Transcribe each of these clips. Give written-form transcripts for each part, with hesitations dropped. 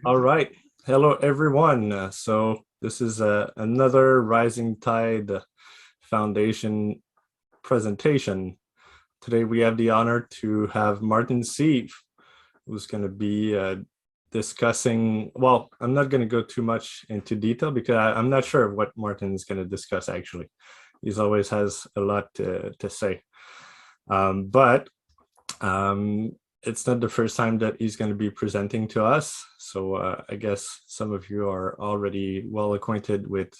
All right. Hello, everyone. So this is another Rising Tide Foundation presentation. Today we have the honor to have Martin Sieff, who's going to be discussing, well, I'm not going to go too much into detail because I'm not sure what Martin is going to discuss actually. He always has a lot to say. But it's not the first time that he's going to be presenting to us. So I guess some of you are already well acquainted with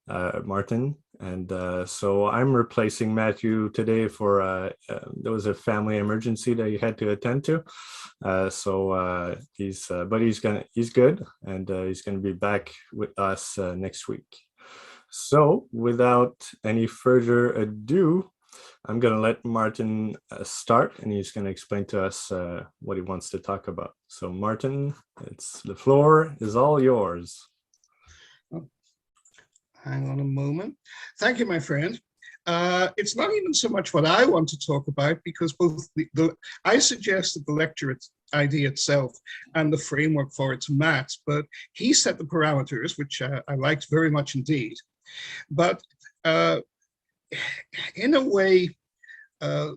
Martin. And so I'm replacing Matthew today for, there was a family emergency that he had to attend to. But he's good, and he's going to be back with us next week. So without any further ado, I'm going to let Martin start, and he's going to explain to us what he wants to talk about. So Martin, the floor is all yours. Hang on a moment. Thank you, my friend. It's not even so much what I want to talk about, because both I suggested the lecture idea itself and the framework for it to Matt, but he set the parameters, which I liked very much indeed. But in a way, I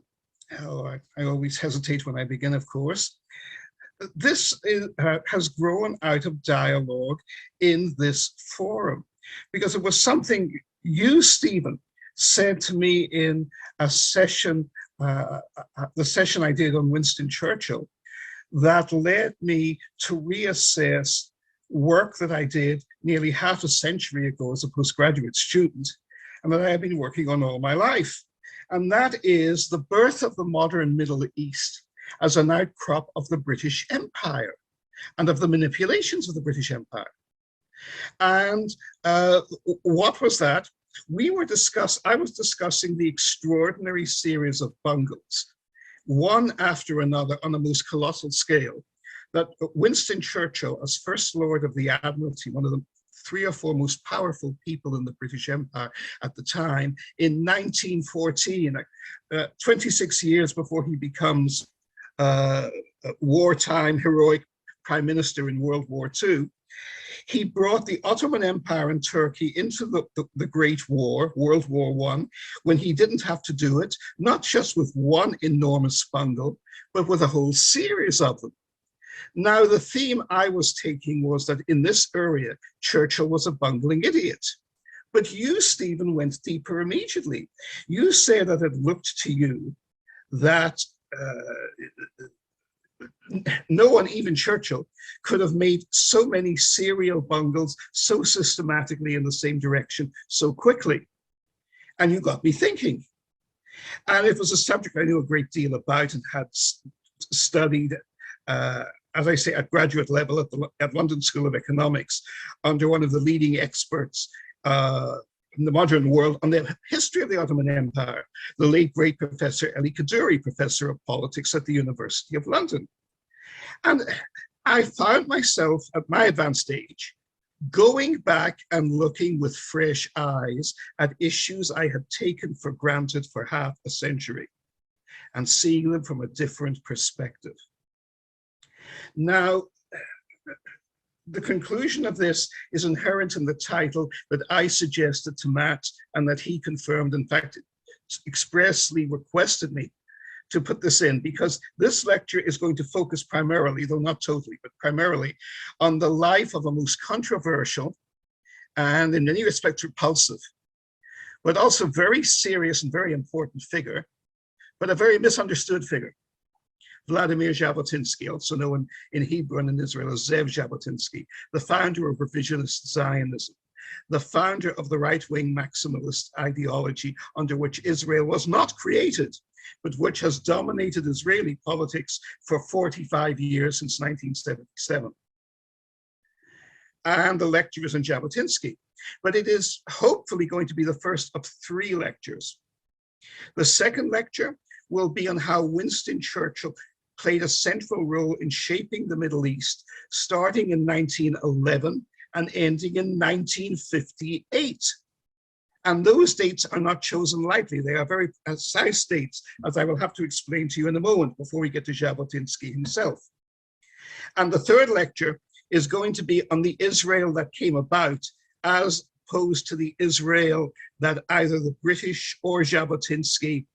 always hesitate when I begin, of course. This has grown out of dialogue in this forum, because it was something you, Stephen, said to me in a session, the session I did on Winston Churchill, that led me to reassess work that I did nearly half a century ago as a postgraduate student, and that I have been working on all my life. And that is the birth of the modern Middle East as an outcrop of the British Empire and of the manipulations of the British Empire. And what was that? I was discussing the extraordinary series of bungles, one after another on a most colossal scale, that Winston Churchill, as First Lord of the Admiralty, one of the 3 or 4 most powerful people in the British Empire at the time, in 1914, 26 years before he becomes wartime heroic prime minister in World War II, he brought the Ottoman Empire and Turkey into the Great War, World War I, when he didn't have to do it, not just with one enormous bungle, but with a whole series of them. Now, the theme I was taking was that in this area, Churchill was a bungling idiot. But you, Stephen, went deeper immediately. You said that it looked to you that no one, even Churchill, could have made so many serial bungles so systematically in the same direction so quickly. And you got me thinking. And it was a subject I knew a great deal about and had studied, as I say, at graduate level at London School of Economics under one of the leading experts in the modern world on the history of the Ottoman Empire, the late great Professor Eli Kaduri, Professor of Politics at the University of London. And I found myself at my advanced age going back and looking with fresh eyes at issues I had taken for granted for half a century and seeing them from a different perspective. Now, the conclusion of this is inherent in the title that I suggested to Matt and that he confirmed, in fact, expressly requested me to put this in, because this lecture is going to focus primarily, though not totally, but primarily on the life of a most controversial and in many respects repulsive, but also very serious and very important figure, but a very misunderstood figure. Vladimir Jabotinsky, also known in Hebrew and in Israel as Zev Jabotinsky, the founder of revisionist Zionism, the founder of the right-wing maximalist ideology under which Israel was not created, but which has dominated Israeli politics for 45 years since 1977. And the lecture is on Jabotinsky, but it is hopefully going to be the first of 3 lectures. The second lecture will be on how Winston Churchill played a central role in shaping the Middle East, starting in 1911 and ending in 1958. And those dates are not chosen lightly. They are very precise dates, as I will have to explain to you in a moment before we get to Jabotinsky himself. And the third lecture is going to be on the Israel that came about, as opposed to the Israel that either the British or Jabotinsky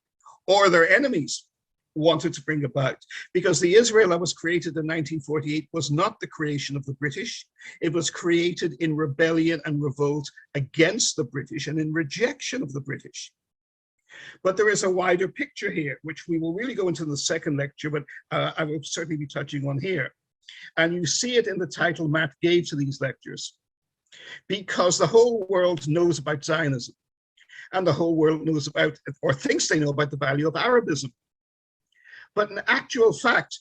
or their enemies wanted to bring about. Because the Israel that was created in 1948 was not the creation of the British. It was created in rebellion and revolt against the British and in rejection of the British. But there is a wider picture here, which we will really go into in the second lecture, but I will certainly be touching on here. And you see it in the title Matt gave to these lectures, because the whole world knows about Zionism, and the whole world knows about, or thinks they know about, the value of Arabism. But in actual fact,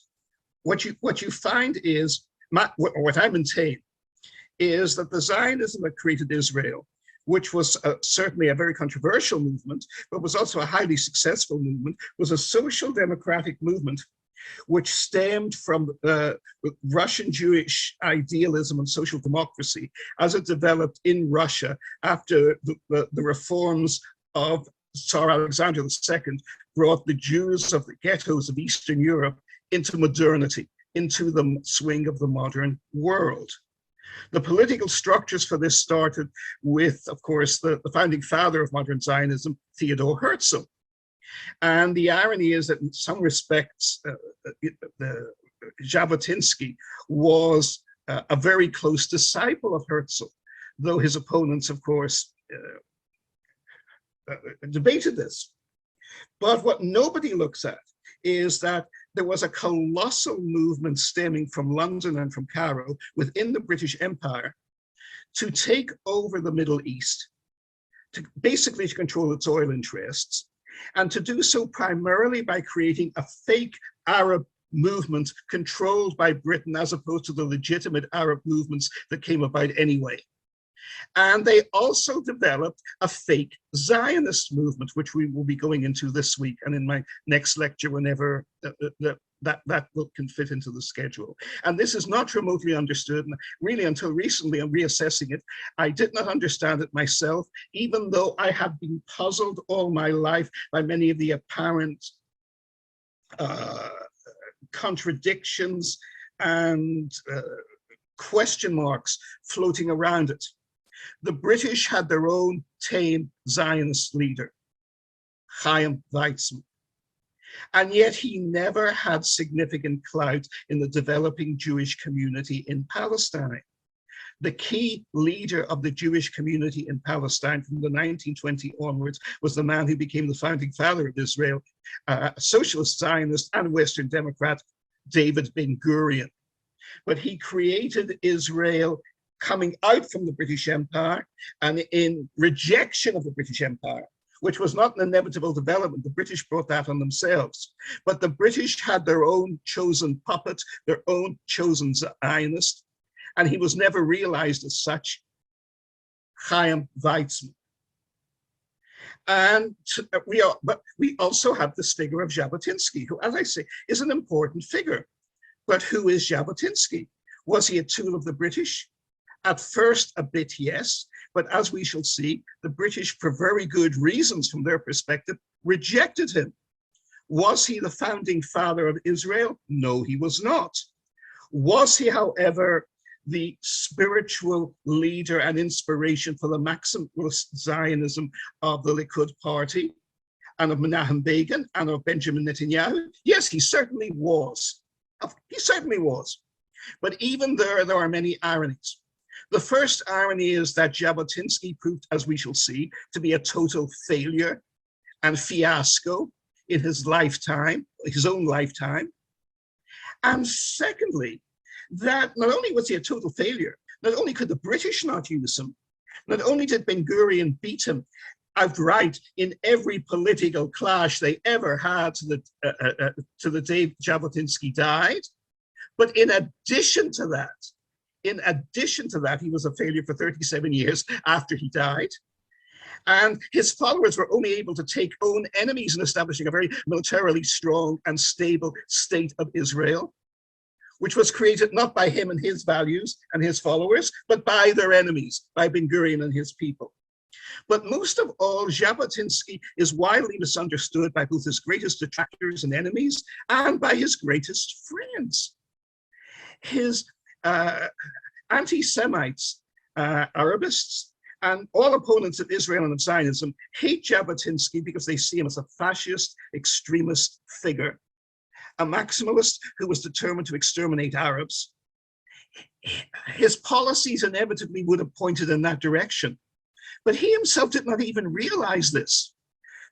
what you find is, what I maintain, is that the Zionism that created Israel, which was certainly a very controversial movement, but was also a highly successful movement, was a social democratic movement which stemmed from Russian Jewish idealism and social democracy as it developed in Russia after the reforms of Tsar Alexander II brought the Jews of the ghettos of Eastern Europe into modernity, into the swing of the modern world. The political structures for this started with, of course, the founding father of modern Zionism, Theodor Herzl. And the irony is that in some respects, Jabotinsky was a very close disciple of Herzl, though his opponents, of course, debated this. But what nobody looks at is that there was a colossal movement stemming from London and from Cairo within the British Empire to take over the Middle East, to basically control its oil interests, and to do so primarily by creating a fake Arab movement controlled by Britain, as opposed to the legitimate Arab movements that came about anyway. And they also developed a fake Zionist movement, which we will be going into this week and in my next lecture, whenever that can fit into the schedule. And this is not remotely understood. And really, until recently, I'm reassessing it. I did not understand it myself, even though I have been puzzled all my life by many of the apparent contradictions and question marks floating around it. The British had their own tame Zionist leader, Chaim Weizmann, and yet he never had significant clout in the developing Jewish community in Palestine. The key leader of the Jewish community in Palestine from the 1920s onwards was the man who became the founding father of Israel, a socialist Zionist and Western Democrat, David Ben-Gurion. But he created Israel coming out from the British Empire and in rejection of the British Empire, which was not an inevitable development. The British brought that on themselves. But the British had their own chosen puppet, their own chosen Zionist, and he was never realized as such, Chaim Weizmann. And we also have this figure of Jabotinsky, who, as I say, is an important figure. But who is Jabotinsky? Was he a tool of the British? At first, a bit, yes, but as we shall see, the British, for very good reasons from their perspective, rejected him. Was he the founding father of Israel? No, he was not. Was he, however, the spiritual leader and inspiration for the maximalist Zionism of the Likud party and of Menachem Begin and of Benjamin Netanyahu? Yes, he certainly was. He certainly was. But even there are many ironies. The first irony is that Jabotinsky proved, as we shall see, to be a total failure and fiasco in his lifetime, his own lifetime. And secondly, that not only was he a total failure, not only could the British not use him, not only did Ben-Gurion beat him outright in every political clash they ever had to the day Jabotinsky died, but in addition to that, he was a failure for 37 years after he died. And his followers were only able to take own enemies in establishing a very militarily strong and stable state of Israel, which was created not by him and his values and his followers, but by their enemies, by Ben-Gurion and his people. But most of all, Jabotinsky is widely misunderstood by both his greatest detractors and enemies and by his greatest friends. Anti-Semites, Arabists, and all opponents of Israel and of Zionism hate Jabotinsky because they see him as a fascist, extremist figure, a maximalist who was determined to exterminate Arabs. His policies inevitably would have pointed in that direction, but he himself did not even realize this.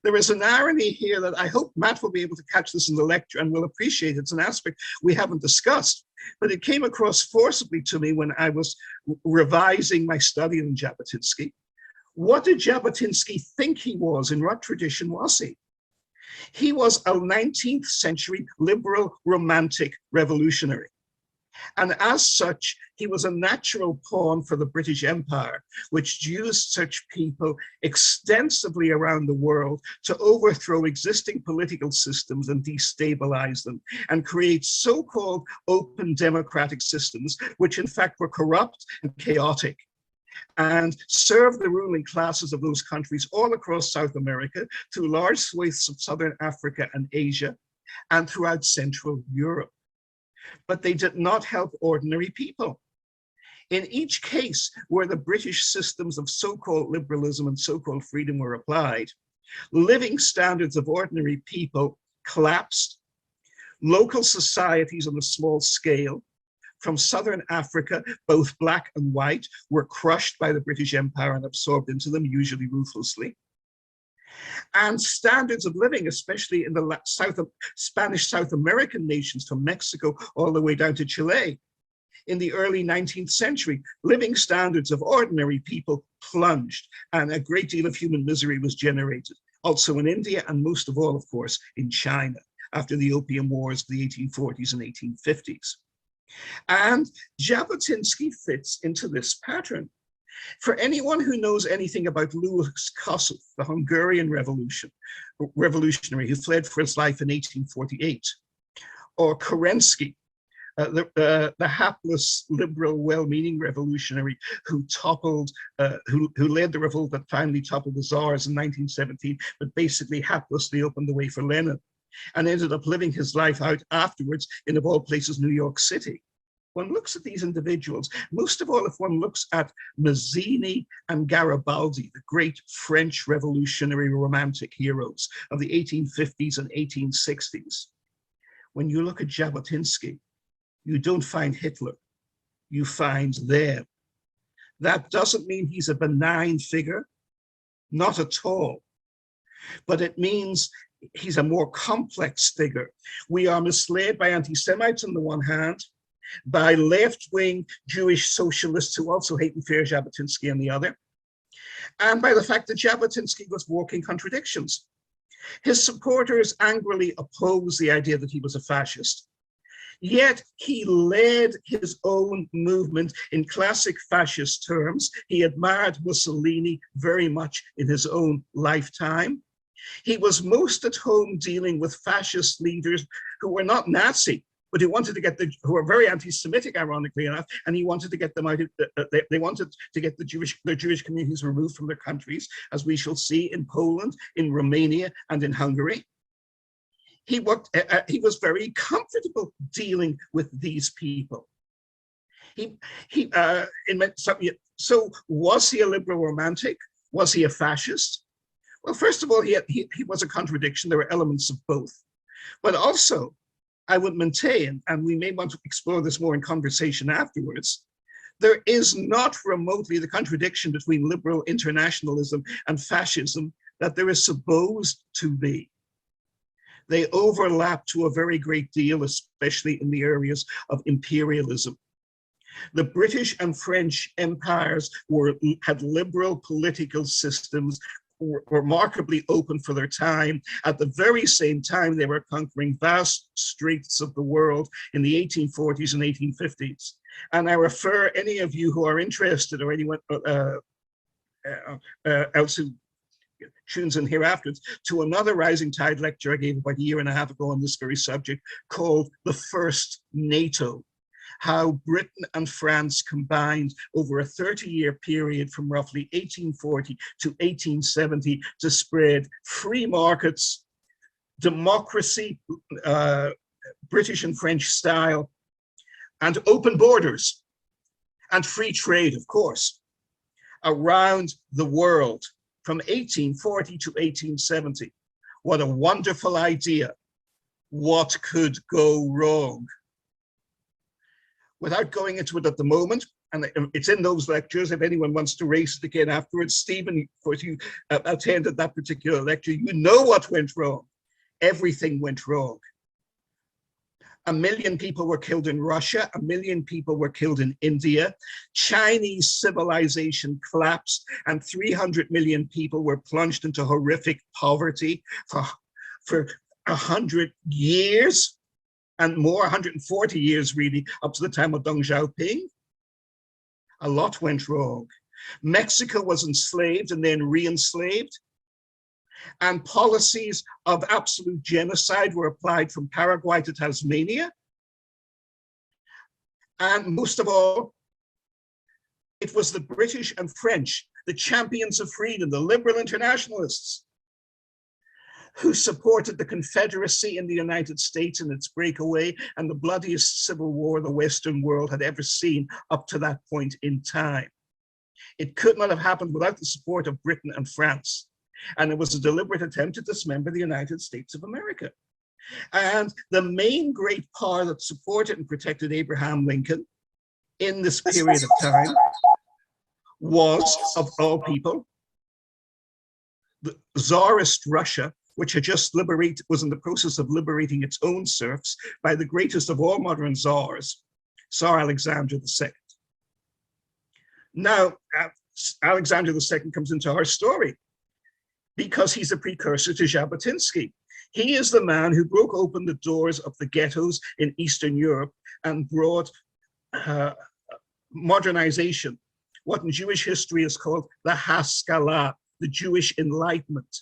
There is an irony here that I hope Matt will be able to catch this in the lecture and will appreciate. It's an aspect we haven't discussed, but it came across forcibly to me when I was revising my study on Jabotinsky. What did Jabotinsky think he was? In what tradition was he? He was a 19th century liberal romantic revolutionary. And as such, he was a natural pawn for the British Empire, which used such people extensively around the world to overthrow existing political systems and destabilize them, and create so-called open democratic systems, which in fact were corrupt and chaotic, and serve the ruling classes of those countries all across South America, through large swathes of Southern Africa and Asia, and throughout Central Europe. But they did not help ordinary people. In each case where the British systems of so-called liberalism and so-called freedom were applied, living standards of ordinary people collapsed. Local societies on a small scale from Southern Africa, both black and white, were crushed by the British Empire and absorbed into them, usually ruthlessly. And standards of living, especially in the Spanish South American nations, from Mexico all the way down to Chile, in the early 19th century, living standards of ordinary people plunged, and a great deal of human misery was generated. Also in India, and most of all, of course, in China, after the Opium Wars of the 1840s and 1850s. And Jabotinsky fits into this pattern. For anyone who knows anything about Louis Kossuth, the Hungarian revolutionary who fled for his life in 1848, or Kerensky, the hapless, liberal, well-meaning revolutionary who toppled, who led the revolt that finally toppled the Tsars in 1917, but basically haplessly opened the way for Lenin, and ended up living his life out afterwards in, of all places, New York City. One looks at these individuals, most of all if one looks at Mazzini and Garibaldi, the great French revolutionary romantic heroes of the 1850s and 1860s. When you look at Jabotinsky, you don't find Hitler, you find them. That doesn't mean he's a benign figure, not at all, but it means he's a more complex figure. We are misled by anti-Semites on the one hand, by left-wing Jewish socialists who also hate and fear Jabotinsky on the other, and by the fact that Jabotinsky was walking contradictions. His supporters angrily opposed the idea that he was a fascist, yet he led his own movement in classic fascist terms. He admired Mussolini very much in his own lifetime. He was most at home dealing with fascist leaders who were not Nazi, but who wanted to get who were very anti-Semitic, ironically enough, and he wanted to get them out of, they wanted to get the Jewish communities removed from their countries, as we shall see in Poland, in Romania, and in Hungary. He was very comfortable dealing with these people. So was he a liberal romantic? Was he a fascist? Well, first of all, he was a contradiction. There were elements of both, but also, I would maintain, and we may want to explore this more in conversation afterwards, there is not remotely the contradiction between liberal internationalism and fascism that there is supposed to be. They overlap to a very great deal, especially in the areas of imperialism. The British and French empires had liberal political systems, remarkably open for their time. At the very same time, they were conquering vast straits of the world in the 1840s and 1850s. And I refer any of you who are interested, or anyone else who tunes in here afterwards, to another Rising Tide lecture I gave about a year and a half ago on this very subject, called The First NATO. How Britain and France combined over a 30-year period from roughly 1840 to 1870 to spread free markets, democracy, British and French style, and open borders. and free trade, of course, around the world from 1840 to 1870. What a wonderful idea. What could go wrong? Without going into it at the moment, and it's in those lectures, if anyone wants to race it again afterwards, Stephen, if you attended that particular lecture, you know what went wrong. Everything went wrong. 1 million people were killed in Russia. 1 million people were killed in India. Chinese civilization collapsed, and 300 million people were plunged into horrific poverty for 100 years and more, 140 years really, up to the time of Deng Xiaoping. A lot went wrong. Mexico was enslaved and then re-enslaved. And policies of absolute genocide were applied from Paraguay to Tasmania. And most of all, it was the British and French, the champions of freedom, the liberal internationalists, who supported the Confederacy in the United States in its breakaway and the bloodiest civil war the Western world had ever seen up to that point in time. It could not have happened without the support of Britain and France. And it was a deliberate attempt to dismember the United States of America. And the main great power that supported and protected Abraham Lincoln in this period of time was, of all people, the Tsarist Russia, which had just was in the process of liberating its own serfs by the greatest of all modern czars, Tsar Alexander II. Now, Alexander II comes into our story because he's a precursor to Jabotinsky. He is the man who broke open the doors of the ghettos in Eastern Europe and brought modernization, what in Jewish history is called the Haskalah, the Jewish Enlightenment,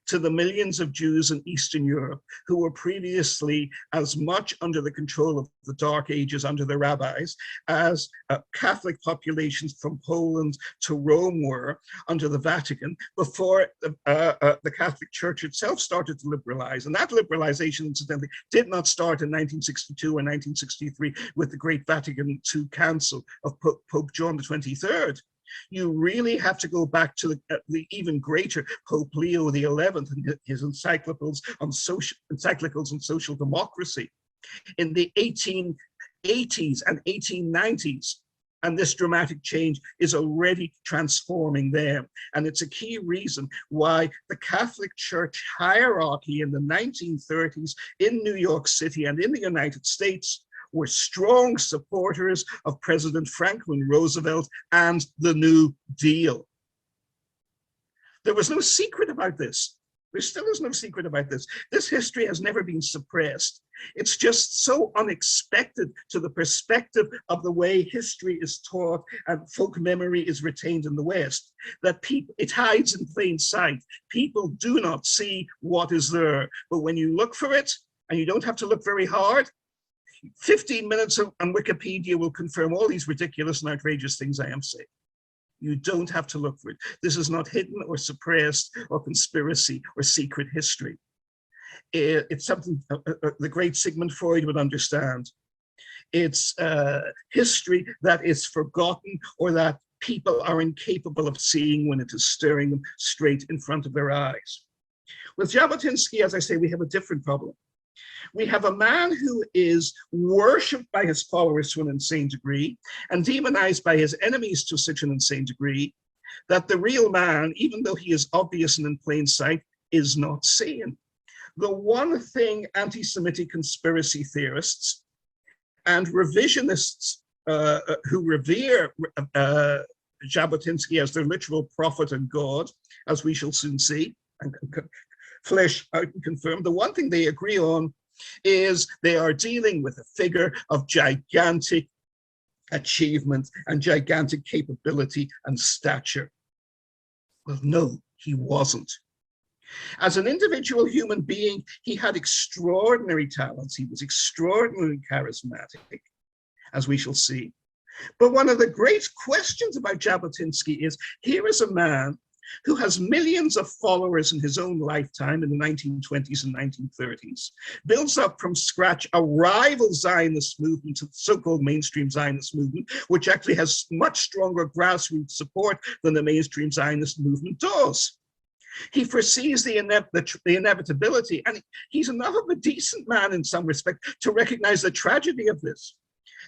to the millions of Jews in Eastern Europe who were previously as much under the control of the Dark Ages under the rabbis as Catholic populations from Poland to Rome were under the Vatican before the Catholic Church itself started to liberalize. And that liberalization, incidentally, did not start in 1962 or 1963 with the Great Vatican II Council of Pope John the 23rd. You really have to go back to the even greater Pope Leo XI and his encyclicals on social democracy in the 1880s and 1890s. And this dramatic change is already transforming them. And it's a key reason why the Catholic Church hierarchy in the 1930s in New York City and in the United States were strong supporters of President Franklin Roosevelt and the New Deal. There was no secret about this. There still is no secret about this. This history has never been suppressed. It's just so unexpected to the perspective of the way history is taught and folk memory is retained in the West, that it hides in plain sight. People do not see what is there. But when you look for it, and you don't have to look very hard, 15 minutes on Wikipedia will confirm all these ridiculous and outrageous things I am saying. You don't have to look for it. This is not hidden or suppressed or conspiracy or secret history. It's something the great Sigmund Freud would understand. It's history that is forgotten or that people are incapable of seeing when it is staring them straight in front of their eyes. With Jabotinsky, as I say, we have a different problem. We have a man who is worshipped by his followers to an insane degree and demonized by his enemies to such an insane degree that the real man, even though he is obvious and in plain sight, is not seen. The one thing anti-Semitic conspiracy theorists and revisionists who revere Jabotinsky as their literal prophet and God, as we shall soon see, and flesh out and confirm, the one thing they agree on is they are dealing with a figure of gigantic achievement and gigantic capability and stature. Well, no, he wasn't. As an individual human being, he had extraordinary talents. He was extraordinarily charismatic, as we shall see. But one of the great questions about Jabotinsky is, here is a man who has millions of followers in his own lifetime in the 1920s and 1930s, builds up from scratch a rival Zionist movement to the so-called mainstream Zionist movement, which actually has much stronger grassroots support than the mainstream Zionist movement does. He foresees the inevitability, and he's enough of a decent man in some respect to recognize the tragedy of this,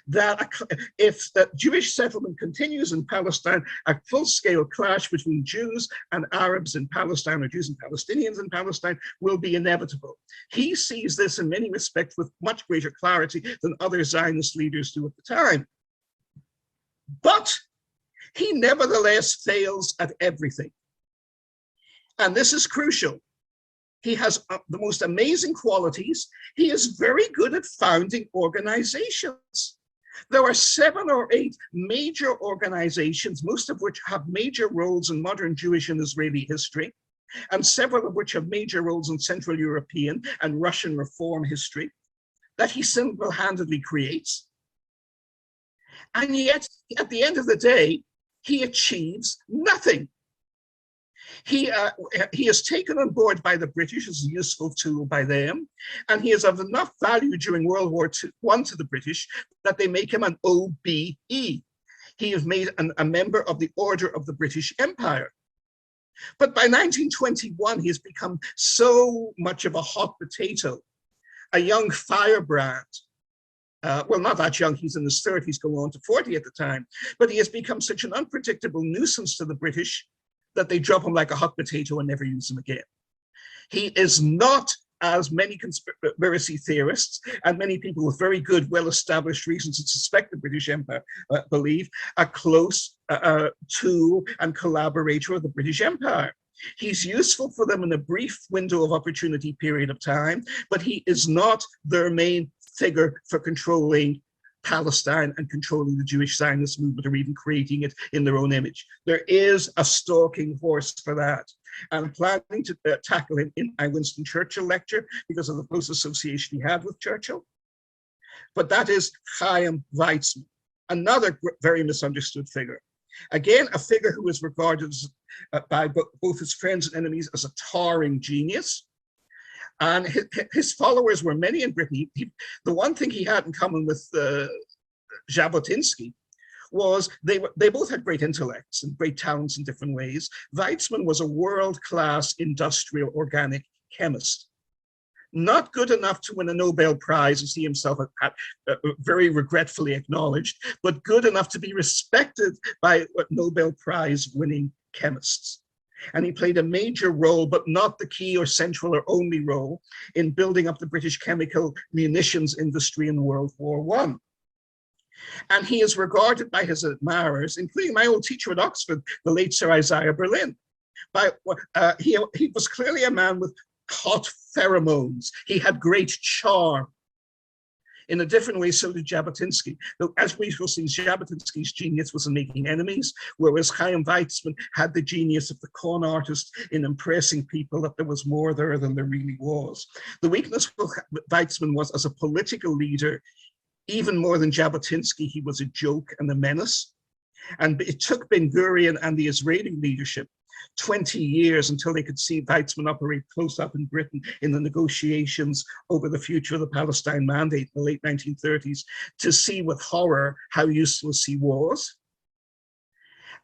that if the Jewish settlement continues in Palestine, a full-scale clash between Jews and Arabs in Palestine, or Jews and Palestinians in Palestine, will be inevitable. He sees this in many respects with much greater clarity than other Zionist leaders do at the time. But he nevertheless fails at everything. And this is crucial. He has the most amazing qualities. He is very good at founding organizations. There are 7 or 8 major organizations, most of which have major roles in modern Jewish and Israeli history, and several of which have major roles in Central European and Russian reform history, that he single-handedly creates. And yet, at the end of the day, he achieves nothing. He is taken on board by the British as a useful tool by them, and he is of enough value during World War I to the British that they make him an OBE. He is made a member of the Order of the British Empire. But by 1921, he has become so much of a hot potato, a young firebrand. Well, not that young, he's in his 30s, going on to 40 at the time, but he has become such an unpredictable nuisance to the British that they drop him like a hot potato and never use him again. He is not, as many conspiracy theorists and many people with very good, well-established reasons to suspect the British Empire believe, a close tool and collaborator of the British Empire. He's useful for them in a brief window of opportunity period of time, but he is not their main figure for controlling Palestine and controlling the Jewish Zionist movement, or even creating it in their own image. There is a stalking horse for that. And I'm planning to tackle him in my Winston Churchill lecture because of the close association he had with Churchill. But that is Chaim Weizmann, another very misunderstood figure. Again, a figure who is regarded by both his friends and enemies as a towering genius. And his followers were many in Britain. The one thing he had in common with Jabotinsky was they both had great intellects and great talents in different ways. Weizmann was a world-class industrial organic chemist. Not good enough to win a Nobel Prize, as he himself had very regretfully acknowledged, but good enough to be respected by Nobel Prize winning chemists. And he played a major role, but not the key or central or only role, in building up the British chemical munitions industry in World War I. And he is regarded by his admirers, including my old teacher at Oxford, the late Sir Isaiah Berlin. He was clearly a man with hot pheromones. He had great charm. In a different way, so did Jabotinsky. Though, as we will see, Jabotinsky's genius was in making enemies, whereas Chaim Weizmann had the genius of the con artist in impressing people that there was more there than there really was. The weakness of Weizmann was, as a political leader, even more than Jabotinsky, he was a joke and a menace. And it took Ben-Gurion and the Israeli leadership 20 years until they could see Weizmann operate close up in Britain in the negotiations over the future of the Palestine Mandate in the late 1930s, to see with horror how useless he was.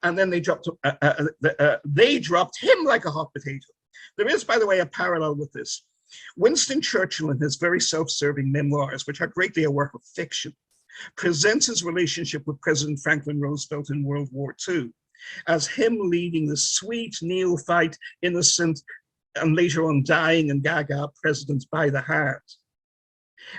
And then they dropped him like a hot potato. There is, by the way, a parallel with this. Winston Churchill, in his very self-serving memoirs, which are greatly a work of fiction, presents his relationship with President Franklin Roosevelt in World War II as him leading the sweet, neophyte, innocent, and later on dying and gaga president by the hand,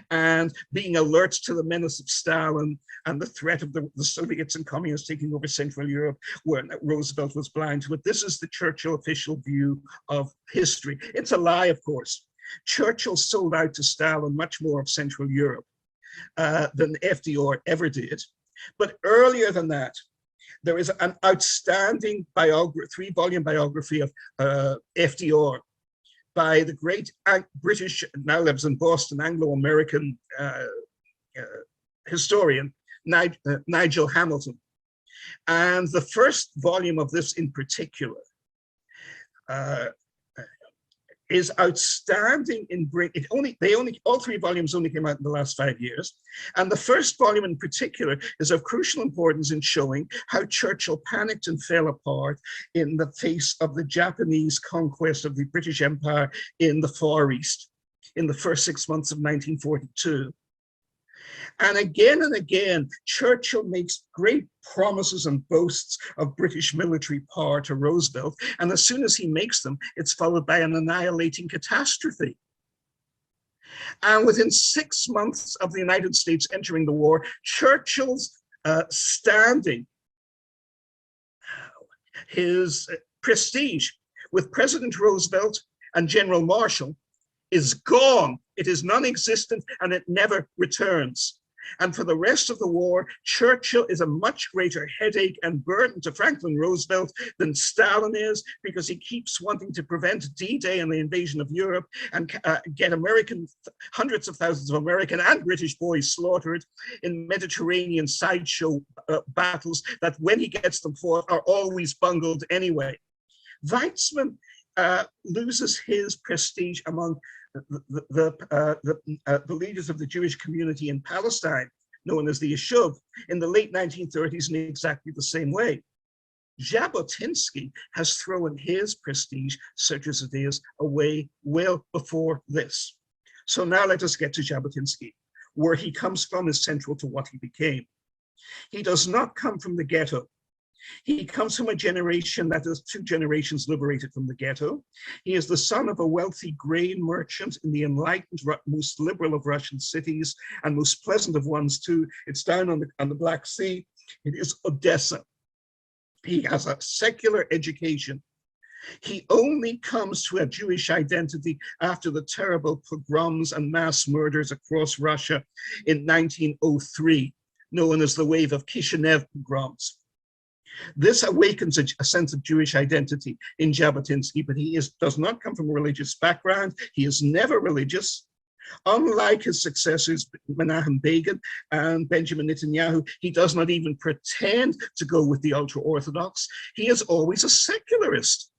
and being alert to the menace of Stalin and the threat of the Soviets and communists taking over Central Europe, where Roosevelt was blind to it. This is the Churchill official view of history. It's a lie, of course. Churchill sold out to Stalin much more of Central Europe than FDR ever did. But earlier than that, there is an outstanding three-volume biography of FDR by the great British, now lives in Boston, Anglo-American historian, Nigel Hamilton. And the first volume of this in particular is outstanding in all three volumes only came out in the last 5 years. And the first volume in particular is of crucial importance in showing how Churchill panicked and fell apart in the face of the Japanese conquest of the British Empire in the Far East in the first 6 months of 1942. And again, Churchill makes great promises and boasts of British military power to Roosevelt. And as soon as he makes them, it's followed by an annihilating catastrophe. And within 6 months of the United States entering the war, Churchill's standing, his prestige with President Roosevelt and General Marshall is gone. It is non-existent and it never returns. And for the rest of the war, Churchill is a much greater headache and burden to Franklin Roosevelt than Stalin is, because he keeps wanting to prevent D-Day and the invasion of Europe and get hundreds of thousands of American and British boys slaughtered in Mediterranean sideshow battles that, when he gets them fought, are always bungled anyway. Weizmann loses his prestige among the leaders of the Jewish community in Palestine, known as the Yishuv, in the late 1930s in exactly the same way. Jabotinsky has thrown his prestige, such as it is, away well before this. So now let us get to Jabotinsky. Where he comes from is central to what he became. He does not come from the ghetto. He comes from a generation that is 2 generations liberated from the ghetto. He is the son of a wealthy grain merchant in the enlightened, most liberal of Russian cities, and most pleasant of ones too. It's down on the Black Sea. It is Odessa. He has a secular education. He only comes to a Jewish identity after the terrible pogroms and mass murders across Russia in 1903, known as the wave of Kishinev pogroms. This awakens a sense of Jewish identity in Jabotinsky, but he does not come from a religious background. He is never religious. Unlike his successors, Menachem Begin and Benjamin Netanyahu, he does not even pretend to go with the ultra-Orthodox. He is always a secularist.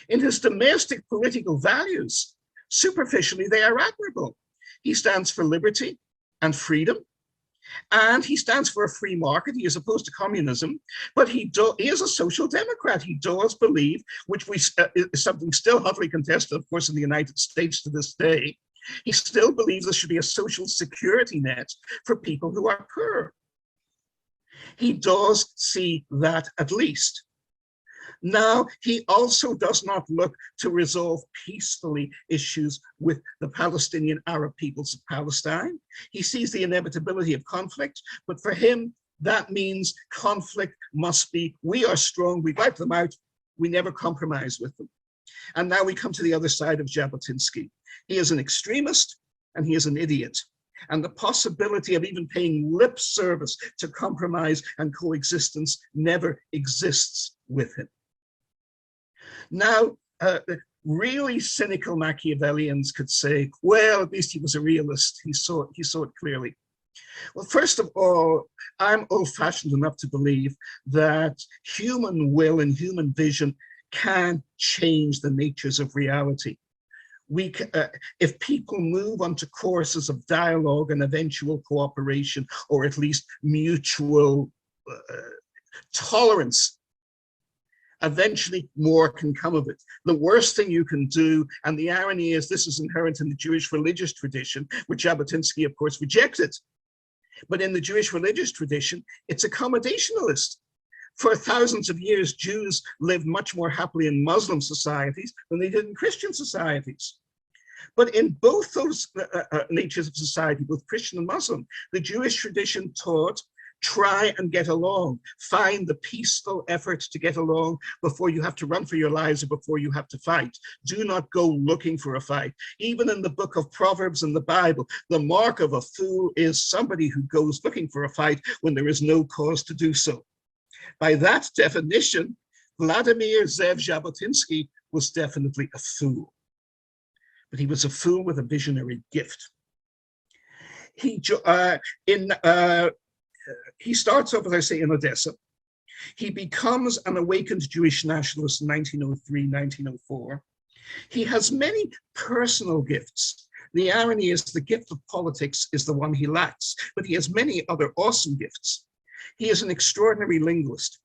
In his domestic political values, superficially, they are admirable. He stands for liberty and freedom, and he stands for a free market. He is opposed to communism, but he is a social democrat. He does believe, which is something still hotly contested, of course, in the United States to this day. He still believes there should be a social security net for people who are poor. He does see that, at least. Now, he also does not look to resolve peacefully issues with the Palestinian Arab peoples of Palestine. He sees the inevitability of conflict, but for him, that means conflict must be, we are strong, we wipe them out, we never compromise with them. And now we come to the other side of Jabotinsky. He is an extremist and he is an idiot. And the possibility of even paying lip service to compromise and coexistence never exists with him. Now, really cynical Machiavellians could say, well, at least he was a realist. He saw it clearly. Well, first of all, I'm old-fashioned enough to believe that human will and human vision can change the natures of reality. If people move onto courses of dialogue and eventual cooperation, or at least mutual tolerance, eventually more can come of it. The worst thing you can do, and the irony is this is inherent in the Jewish religious tradition, which Jabotinsky, of course, rejected. But in the Jewish religious tradition, it's accommodationalist. For thousands of years, Jews lived much more happily in Muslim societies than they did in Christian societies. But in both those natures of society, both Christian and Muslim, the Jewish tradition taught, try and get along, find the peaceful effort to get along before you have to run for your lives or before you have to fight. Do not go looking for a fight. Even in the book of Proverbs in the Bible, the mark of a fool is somebody who goes looking for a fight when there is no cause to do so. By that definition, Vladimir Jabotinsky was definitely a fool. But he was a fool with a visionary gift. He starts off, as I say, in Odessa. He becomes an awakened Jewish nationalist in 1903, 1904. He has many personal gifts. The irony is the gift of politics is the one he lacks, but he has many other awesome gifts. He is an extraordinary linguist.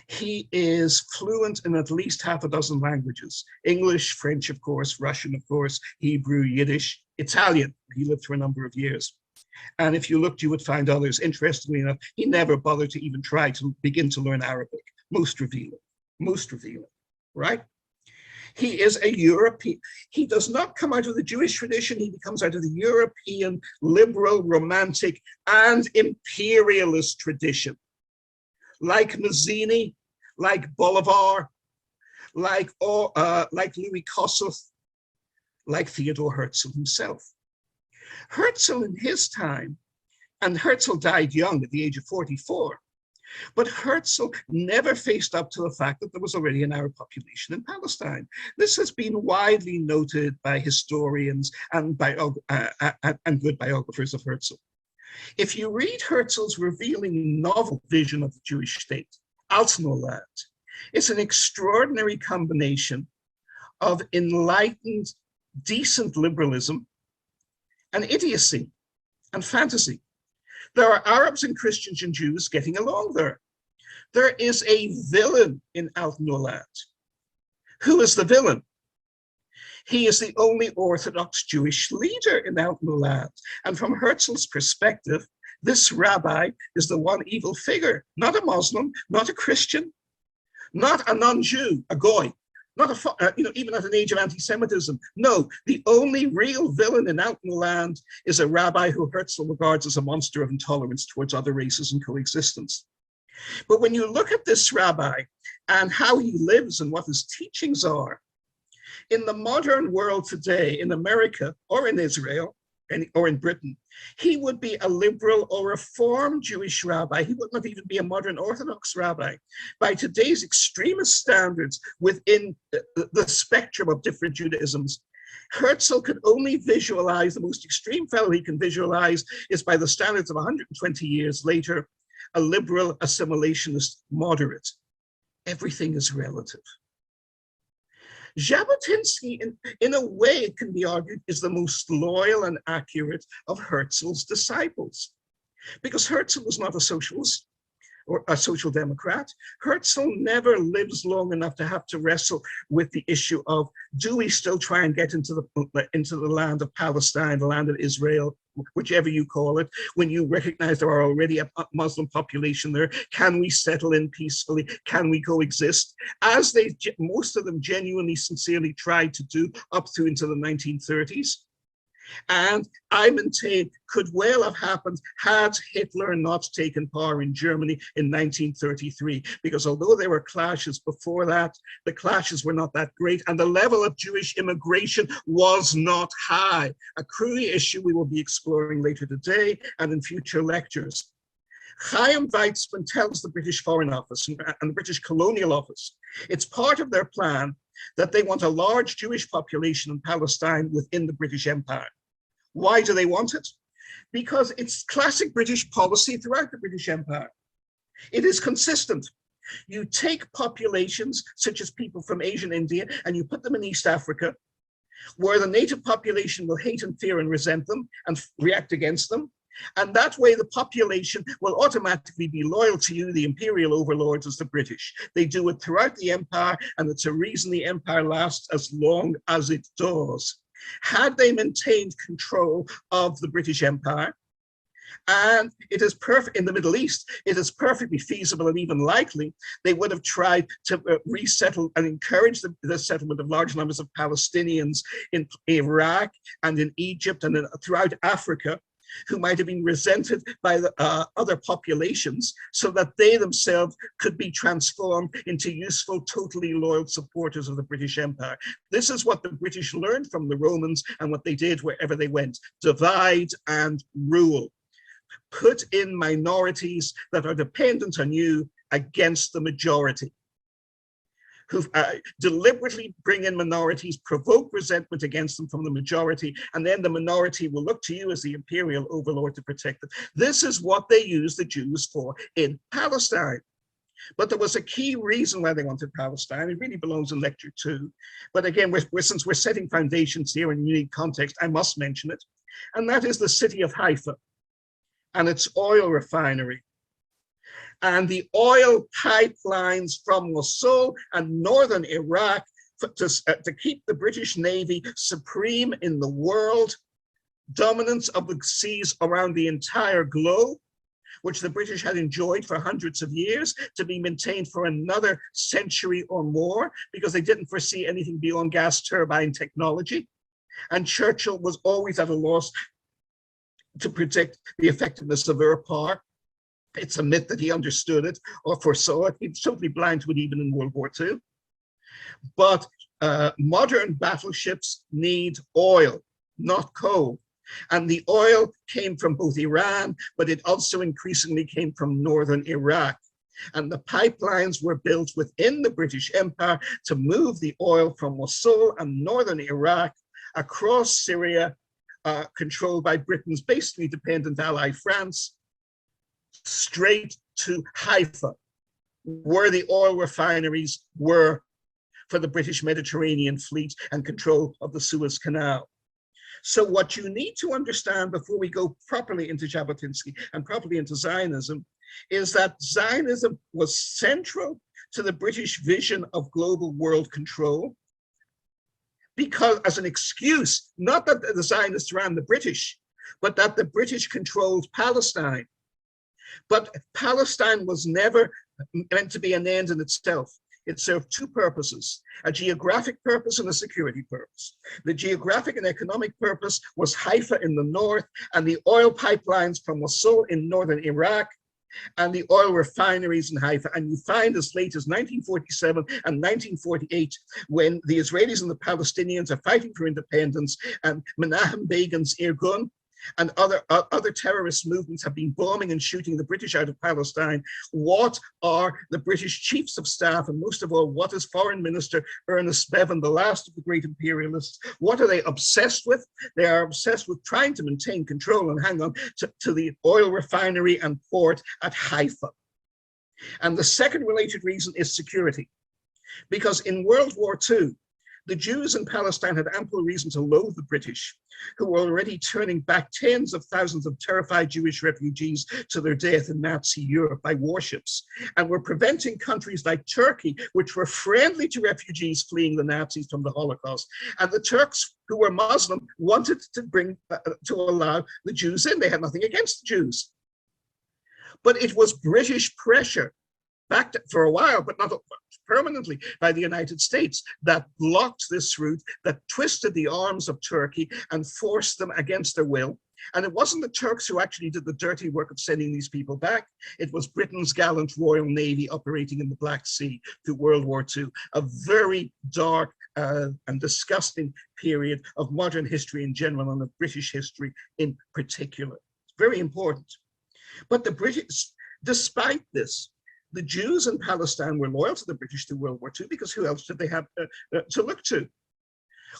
He is fluent in at least half a dozen languages: English, French, of course, Russian, of course, Hebrew, Yiddish, Italian. He lived for a number of years. And if you looked, you would find others. Interestingly enough, he never bothered to even try to begin to learn Arabic. Most revealing, right? He is a European. He does not come out of the Jewish tradition. He comes out of the European, liberal, romantic, and imperialist tradition. Like Mazzini, like Bolivar, like Louis Kossuth, like Theodor Herzl himself. Herzl in his time, and Herzl died young at the age of 44, but Herzl never faced up to the fact that there was already an Arab population in Palestine. This has been widely noted by historians and good biographers of Herzl. If you read Herzl's revealing novel vision of the Jewish state, Altneuland, it's an extraordinary combination of enlightened, decent liberalism and idiocy and fantasy. There are Arabs and Christians and Jews getting along there. There is a villain in Altneuland. Who is the villain? He is the only Orthodox Jewish leader in Altneuland. And from Herzl's perspective, this rabbi is the one evil figure, not a Muslim, not a Christian, not a non-Jew, a goy, not even at an age of anti-Semitism. No, the only real villain in Altneuland is a rabbi who Herzl regards as a monster of intolerance towards other races and coexistence. But when you look at this rabbi and how he lives and what his teachings are, in the modern world today, in America or in Israel or in Britain, he would be a liberal or reform Jewish rabbi. He would not even be a modern Orthodox rabbi. By today's extremist standards within the spectrum of different Judaisms, Herzl could only visualize, the most extreme fellow he can visualize is, by the standards of 120 years later, a liberal assimilationist moderate. Everything is relative. Jabotinsky, in a way, it can be argued, is the most loyal and accurate of Herzl's disciples, because Herzl was not a socialist or a social democrat. Herzl never lives long enough to have to wrestle with the issue of, do we still try and get into the land of Palestine, the land of Israel, whichever you call it, when you recognize there are already a Muslim population there? Can we settle in peacefully? Can we coexist? As most of them genuinely, sincerely tried to do up through into the 1930s. And I maintain could well have happened had Hitler not taken power in Germany in 1933, because although there were clashes before that, the clashes were not that great, and the level of Jewish immigration was not high, a crucial issue we will be exploring later today and in future lectures. Chaim Weizmann tells the British Foreign Office and the British Colonial Office it's part of their plan that they want a large Jewish population in Palestine within the British Empire. Why do they want it? Because it's classic British policy throughout the British Empire. It is consistent. You take populations such as people from Asia and India and you put them in East Africa, where the native population will hate and fear and resent them and react against them. And that way the population will automatically be loyal to you, the imperial overlords, as the British. They do it throughout the empire, and it's a reason the empire lasts as long as it does. Had they maintained control of the British Empire, and it is perfect in the Middle East, it is perfectly feasible and even likely they would have tried to resettle and encourage the settlement of large numbers of Palestinians in Iraq and in Egypt and throughout Africa, who might have been resented by the other populations, so that they themselves could be transformed into useful, totally loyal supporters of the British Empire. This is what the British learned from the Romans and what they did wherever they went: divide and rule. Put in minorities that are dependent on you against the majority. Who deliberately bring in minorities, provoke resentment against them from the majority, and then the minority will look to you as the imperial overlord to protect them. This is what they use the Jews for in Palestine. But there was a key reason why they wanted Palestine. It really belongs in lecture 2. But again, since we're setting foundations here in a unique context, I must mention it. And that is the city of Haifa and its oil refinery. And the oil pipelines from Mosul and northern Iraq to keep the British Navy supreme in the world, dominance of the seas around the entire globe, which the British had enjoyed for hundreds of years, to be maintained for another century or more, because they didn't foresee anything beyond gas turbine technology. And Churchill was always at a loss to predict the effectiveness of air power. It's a myth that he understood it or foresaw it. He was totally blind to it even in World War II. But modern battleships need oil, not coal. And the oil came from both Iran, but it also increasingly came from northern Iraq. And the pipelines were built within the British Empire to move the oil from Mosul and northern Iraq across Syria, controlled by Britain's basically dependent ally France, straight to Haifa, where the oil refineries were for the British Mediterranean fleet and control of the Suez Canal. So what you need to understand before we go properly into Jabotinsky and properly into Zionism is that Zionism was central to the British vision of global world control, because as an excuse, not that the Zionists ran the British, but that the British controlled Palestine. But Palestine was never meant to be an end in itself. It served two purposes, a geographic purpose and a security purpose. The geographic and economic purpose was Haifa in the north and the oil pipelines from Mosul in northern Iraq and the oil refineries in Haifa. And you find as late as 1947 and 1948, when the Israelis and the Palestinians are fighting for independence and Menachem Begin's Irgun and other terrorist movements have been bombing and shooting the British out of Palestine, what are the British chiefs of staff, and most of all, what is Foreign Minister Ernest Bevin, the last of the great imperialists, what are they obsessed with? They are obsessed with trying to maintain control and hang on to the oil refinery and port at Haifa. And the second related reason is security. Because in World War II, the Jews in Palestine had ample reason to loathe the British, who were already turning back tens of thousands of terrified Jewish refugees to their death in Nazi Europe by warships, and were preventing countries like Turkey, which were friendly to refugees fleeing the Nazis from the Holocaust. And the Turks, who were Muslim, wanted to allow the Jews in. They had nothing against the Jews. But it was British pressure, backed for a while, but not permanently, by the United States, that blocked this route, that twisted the arms of Turkey and forced them against their will. And it wasn't the Turks who actually did the dirty work of sending these people back. It was Britain's gallant Royal Navy operating in the Black Sea through World War II, a very dark and disgusting period of modern history in general and of British history in particular. It's very important. But the British, despite this, the Jews in Palestine were loyal to the British through World War II, because who else did they have to look to?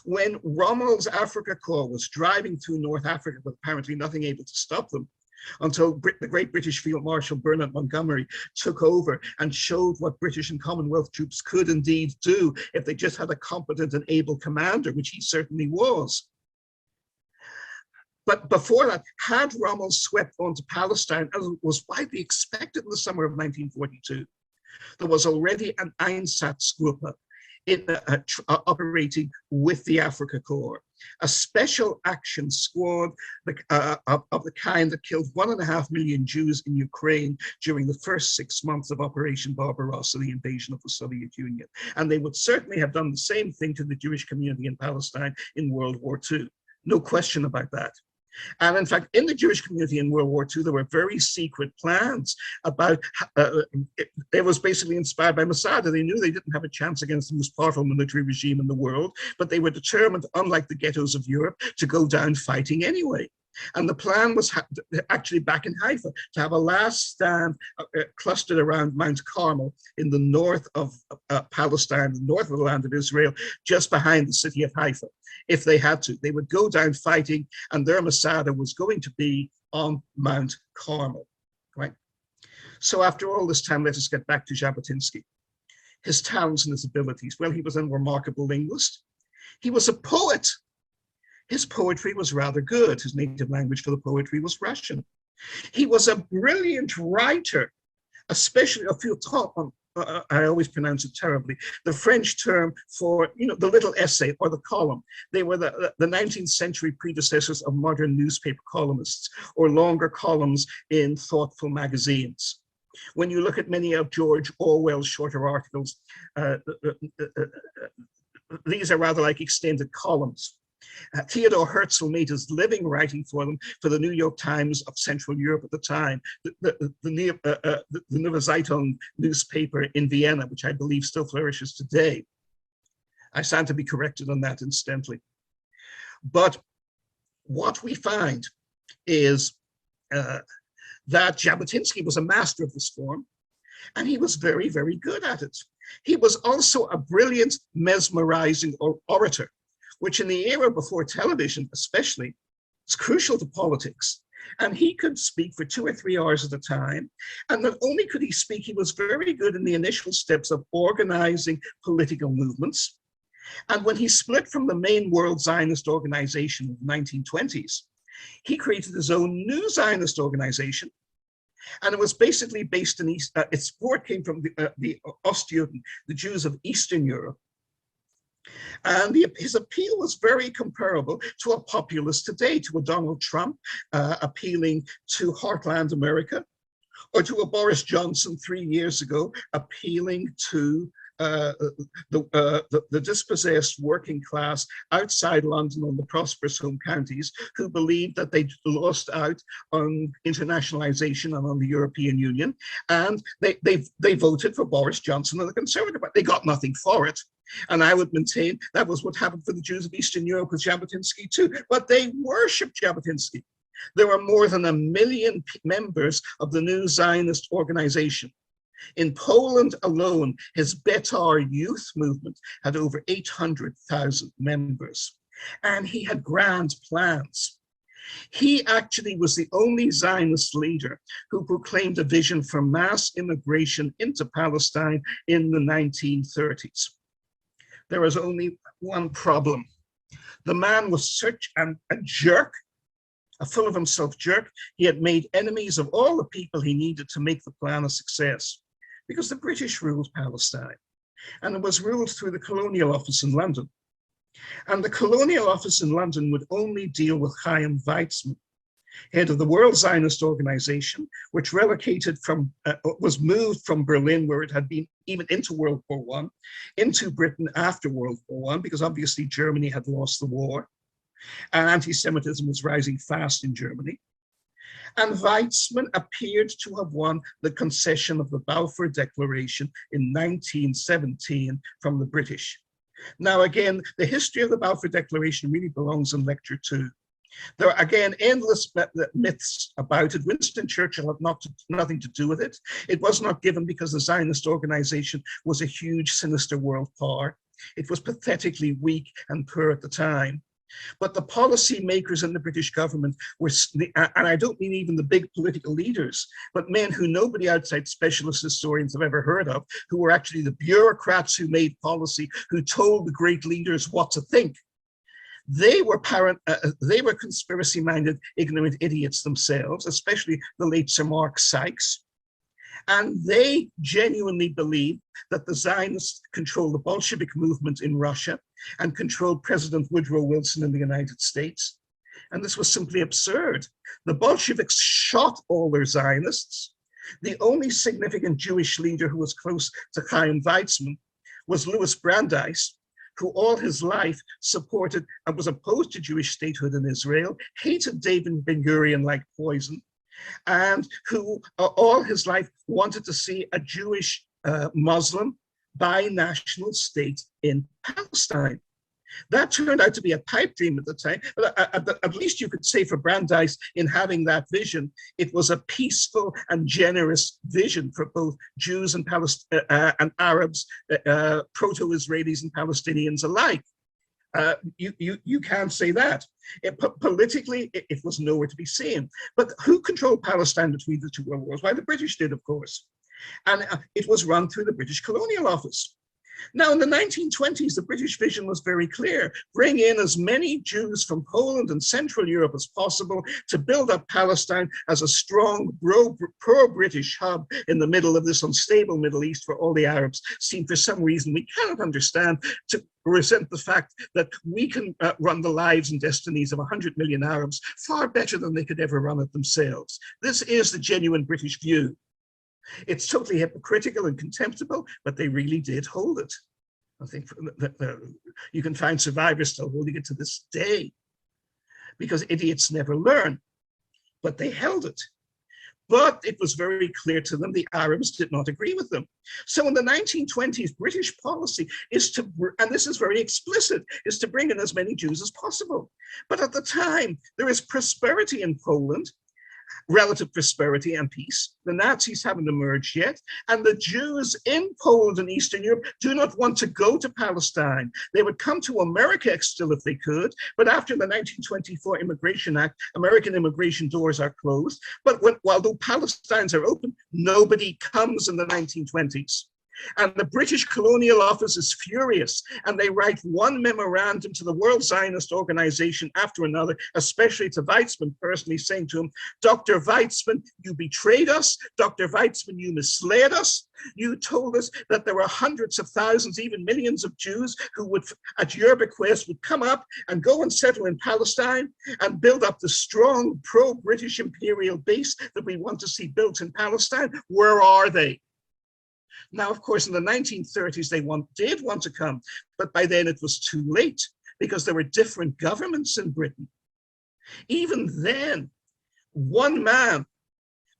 When Rommel's Africa Corps was driving through North Africa, with apparently nothing able to stop them, until the great British Field Marshal Bernard Montgomery took over and showed what British and Commonwealth troops could indeed do if they just had a competent and able commander, which he certainly was. But before that, had Rommel swept onto Palestine, as was widely expected in the summer of 1942, there was already an Einsatzgruppe operating with the Africa Corps, a special action squad of the kind that killed 1.5 million Jews in Ukraine during the first 6 months of Operation Barbarossa, the invasion of the Soviet Union. And they would certainly have done the same thing to the Jewish community in Palestine in World War II. No question about that. And in fact, in the Jewish community in World War II, there were very secret plans about, it was basically inspired by Mossad. They knew they didn't have a chance against the most powerful military regime in the world, but they were determined, unlike the ghettos of Europe, to go down fighting anyway. And the plan was actually back in Haifa to have a last stand clustered around Mount Carmel in the north of Palestine, the north of the land of Israel, just behind the city of Haifa. If they had to, they would go down fighting, and their Masada was going to be on Mount Carmel, right? So after all this time, let us get back to Jabotinsky. His talents and his abilities. Well, he was a remarkable linguist. He was a poet. His poetry was rather good. His native language for the poetry was Russian. He was a brilliant writer, especially a feuilleton. I always pronounce it terribly. The French term for, the little essay or the column. They were the 19th century predecessors of modern newspaper columnists, or longer columns in thoughtful magazines. When you look at many of George Orwell's shorter articles, these are rather like extended columns. Theodore Herzl made his living writing for them for the New York Times of Central Europe at the time, the Neue Zeitung newspaper in Vienna, which I believe still flourishes today. I stand to be corrected on that incidentally. But what we find is that Jabotinsky was a master of this form, and he was very, very good at it. He was also a brilliant, mesmerizing orator, which in the era before television especially, is crucial to politics. And he could speak for 2 or 3 hours at a time. And not only could he speak, he was very good in the initial steps of organizing political movements. And when he split from the main world Zionist organization in the 1920s, he created his own new Zionist organization. And it was basically based in its support came from the Ostjuden, the Jews of Eastern Europe. And his appeal was very comparable to a populist today, to a Donald Trump appealing to Heartland America, or to a Boris Johnson 3 years ago appealing to the dispossessed working class outside London on the prosperous home counties who believed that they'd lost out on internationalization and on the European Union. And they voted for Boris Johnson and the Conservative Party. They got nothing for it. And I would maintain that was what happened for the Jews of Eastern Europe with Jabotinsky too. But they worshipped Jabotinsky. There were more than 1 million members of the new Zionist organization. In Poland alone, his Betar youth movement had over 800,000 members. And he had grand plans. He actually was the only Zionist leader who proclaimed a vision for mass immigration into Palestine in the 1930s. There was only one problem. The man was such a jerk, a full of himself jerk. He had made enemies of all the people he needed to make the plan a success, because the British ruled Palestine, and it was ruled through the Colonial Office in London. And the Colonial Office in London would only deal with Chaim Weizmann, head of the World Zionist Organization, which was moved from Berlin, where it had been even into World War I, into Britain after World War I, because obviously Germany had lost the war, and anti-Semitism was rising fast in Germany. And Weizmann appeared to have won the concession of the Balfour Declaration in 1917 from the British. Now, again, the history of the Balfour Declaration really belongs in Lecture 2. There are, again, endless myths about it. Winston Churchill had nothing to do with it. It was not given because the Zionist organization was a huge, sinister world power. It was pathetically weak and poor at the time. But the policy makers in the British government were, and I don't mean even the big political leaders, but men who nobody outside specialist historians have ever heard of, who were actually the bureaucrats who made policy, who told the great leaders what to think. They were conspiracy-minded, ignorant idiots themselves, especially the late Sir Mark Sykes. And they genuinely believed that the Zionists controlled the Bolshevik movement in Russia and controlled President Woodrow Wilson in the United States. And this was simply absurd. The Bolsheviks shot all their Zionists. The only significant Jewish leader who was close to Chaim Weizmann was Louis Brandeis, who all his life supported and was opposed to Jewish statehood in Israel, hated David Ben-Gurion like poison, and who all his life wanted to see a Jewish Muslim binational state in Palestine. That turned out to be a pipe dream at the time, but at least you could say for Brandeis, in having that vision, it was a peaceful and generous vision for both Jews and Arabs, proto-Israelis and Palestinians alike. You can't say that. Politically, it was nowhere to be seen. But who controlled Palestine between the two world wars? Why, the British did, of course. And it was run through the British Colonial Office. Now, in the 1920s, the British vision was very clear. Bring in as many Jews from Poland and Central Europe as possible to build up Palestine as a strong pro-British hub in the middle of this unstable Middle East, where all the Arabs seem, for some reason we cannot understand, to resent the fact that we can run the lives and destinies of 100 million Arabs far better than they could ever run it themselves. This is the genuine British view. It's totally hypocritical and contemptible, but they really did hold it. I think you can find survivors still holding it to this day, because idiots never learn, but they held it. But it was very clear to them the Arabs did not agree with them. So in the 1920s, British policy is to, and this is very explicit, is to bring in as many Jews as possible. But at the time, there is prosperity in Poland, relative prosperity and peace. The Nazis haven't emerged yet, and the Jews in Poland and Eastern Europe do not want to go to Palestine. They would come to America still if they could, but after the 1924 Immigration Act, American immigration doors are closed. But while the Palestinians are open, nobody comes in the 1920s. And the British Colonial Office is furious, and they write one memorandum to the World Zionist Organization after another, especially to Weizmann personally, saying to him, Dr. Weizmann, you betrayed us. Dr. Weizmann, you misled us. You told us that there were hundreds of thousands, even millions of Jews who would, at your bequest, would come up and go and settle in Palestine and build up the strong pro-British imperial base that we want to see built in Palestine. Where are they? Now, of course, in the 1930s, they did want to come, but by then it was too late because there were different governments in Britain. Even then, one man,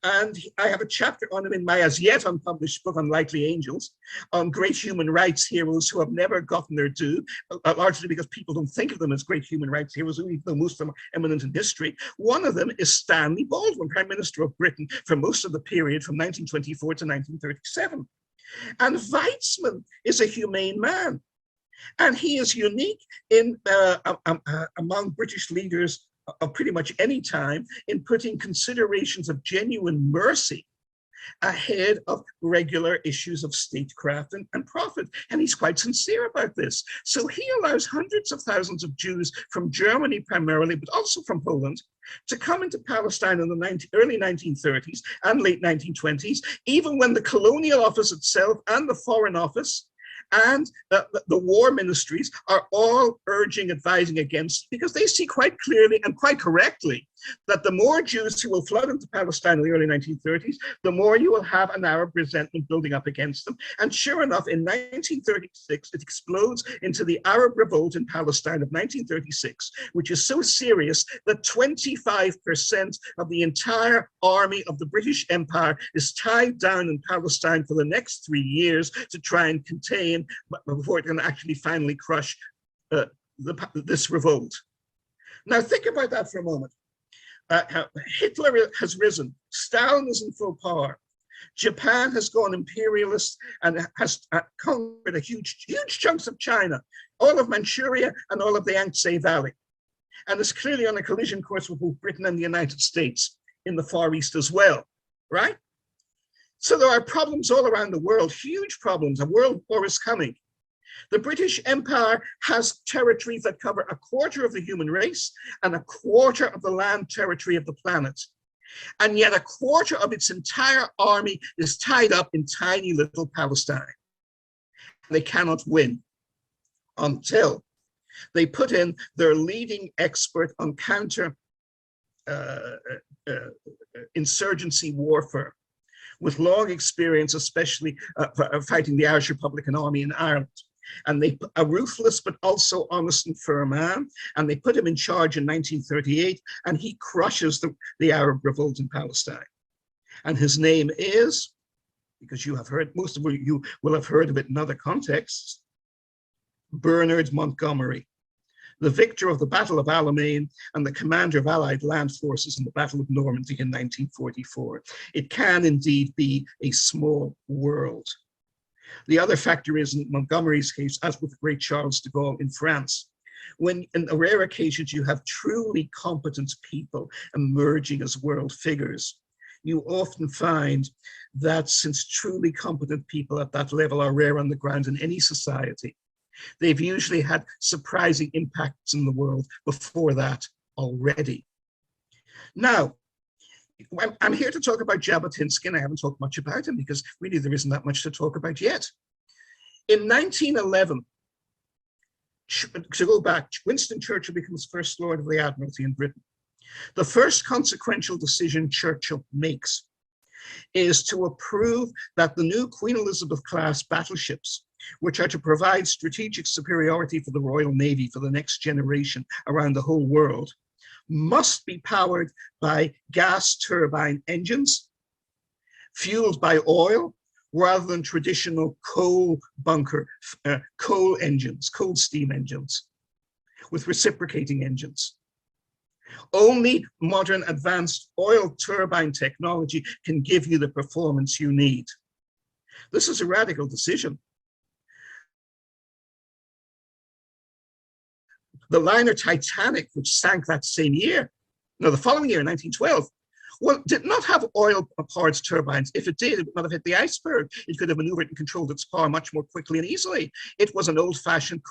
and I have a chapter on him in my as yet unpublished book, Unlikely Angels, on great human rights heroes who have never gotten their due, largely because people don't think of them as great human rights heroes, even though most of them are eminent in history. One of them is Stanley Baldwin, Prime Minister of Britain for most of the period from 1924 to 1937. And Weizmann is a humane man, and he is unique in among British leaders of pretty much any time in putting considerations of genuine mercy ahead of regular issues of statecraft and profit. And he's quite sincere about this. So he allows hundreds of thousands of Jews from Germany primarily, but also from Poland, to come into Palestine in the early 1930s and late 1920s, even when the Colonial Office itself and the Foreign Office and the war ministries are all urging, advising against, because they see quite clearly and quite correctly that the more Jews who will flood into Palestine in the early 1930s, the more you will have an Arab resentment building up against them. And sure enough, in 1936, it explodes into the Arab Revolt in Palestine of 1936, which is so serious that 25% of the entire army of the British Empire is tied down in Palestine for the next 3 years to try and contain, before it can actually finally crush this revolt. Now think about that for a moment. Hitler has risen, Stalin is in full power, Japan has gone imperialist and has conquered a huge chunks of China, all of Manchuria and all of the Yangtze Valley, and is clearly on a collision course with both Britain and the United States in the Far East as well, right? So there are problems all around the world, huge problems. A world war is coming. The British Empire has territories that cover a quarter of the human race and a quarter of the land territory of the planet. And yet a quarter of its entire army is tied up in tiny little Palestine. They cannot win until they put in their leading expert on counter insurgency warfare, with long experience, especially fighting the Irish Republican Army in Ireland. And they, a ruthless but also honest and fair man, and they put him in charge in 1938, and he crushes the Arab revolt in Palestine. And his name is, because you have heard, most of you will have heard of it in other contexts, Bernard Montgomery, the victor of the Battle of Alamein and the commander of Allied land forces in the Battle of Normandy in 1944. It can indeed be a small world. The other factor is, in Montgomery's case, as with the great Charles de Gaulle in France, When in rare occasions you have truly competent people emerging as world figures, you often find that since truly competent people at that level are rare on the ground in any society, they've usually had surprising impacts in the world before that already. Now, I'm here to talk about Jabotinsky, and I haven't talked much about him because really there isn't that much to talk about yet. In 1911, to go back, Winston Churchill becomes First Lord of the Admiralty in Britain. The first consequential decision Churchill makes is to approve that the new Queen Elizabeth class battleships, which are to provide strategic superiority for the Royal Navy for the next generation around the whole world, must be powered by gas turbine engines, fueled by oil, rather than traditional coal engines, coal steam engines, with reciprocating engines. Only modern advanced oil turbine technology can give you the performance you need. This is a radical decision. The liner Titanic, which sank that same year, no, the following year, 1912, well, did not have oil-powered turbines. If it did, it would not have hit the iceberg. It could have maneuvered and controlled its power much more quickly and easily. It was an old-fashioned,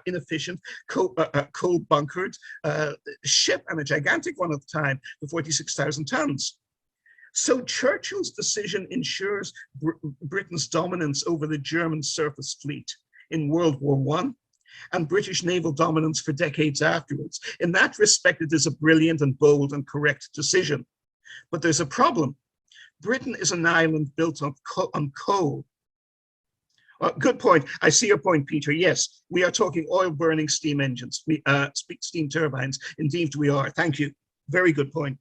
inefficient, coal-bunkered ship, and a gigantic one at the time, for 46,000 tons. So Churchill's decision ensures Britain's dominance over the German surface fleet in World War I, and British naval dominance for decades afterwards. In that respect, it is a brilliant and bold and correct decision. But there's a problem. Britain is an island built on coal. Good point. I see your point, Peter. Yes, we are talking oil-burning steam engines, steam turbines. Indeed, we are. Thank you. Very good point.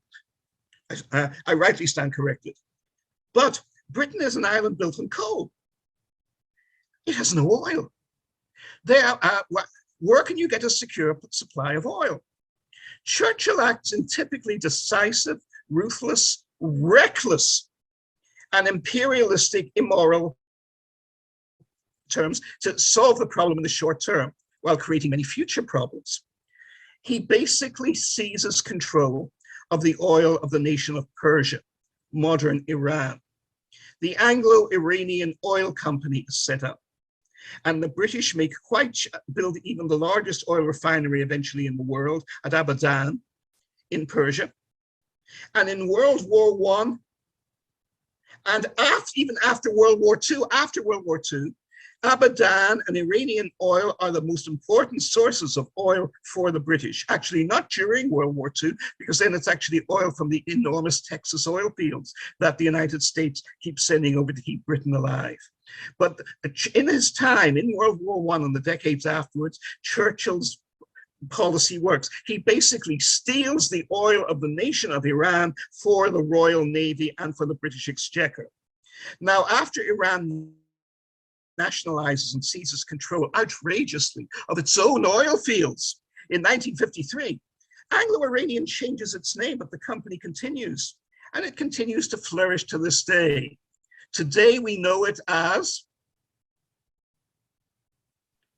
I rightly stand corrected. But Britain is an island built on coal. It has no oil. Where can you get a secure supply of oil? Churchill acts in typically decisive, ruthless, reckless, and imperialistic, immoral terms to solve the problem in the short term while creating many future problems. He basically seizes control of the oil of the nation of Persia, modern Iran. The Anglo-Iranian Oil Company is set up, and the British build even the largest oil refinery eventually in the world at Abadan in Persia. And in World War I, and even after World War II, Abadan and Iranian oil are the most important sources of oil for the British. Actually, not during World War II, because then it's actually oil from the enormous Texas oil fields that the United States keeps sending over to keep Britain alive. But in his time, in World War I and the decades afterwards, Churchill's policy works. He basically steals the oil of the nation of Iran for the Royal Navy and for the British Exchequer. Now, after Iran nationalizes and seizes control outrageously of its own oil fields in 1953, Anglo-Iranian changes its name, but the company continues, and it continues to flourish to this day. Today, we know it as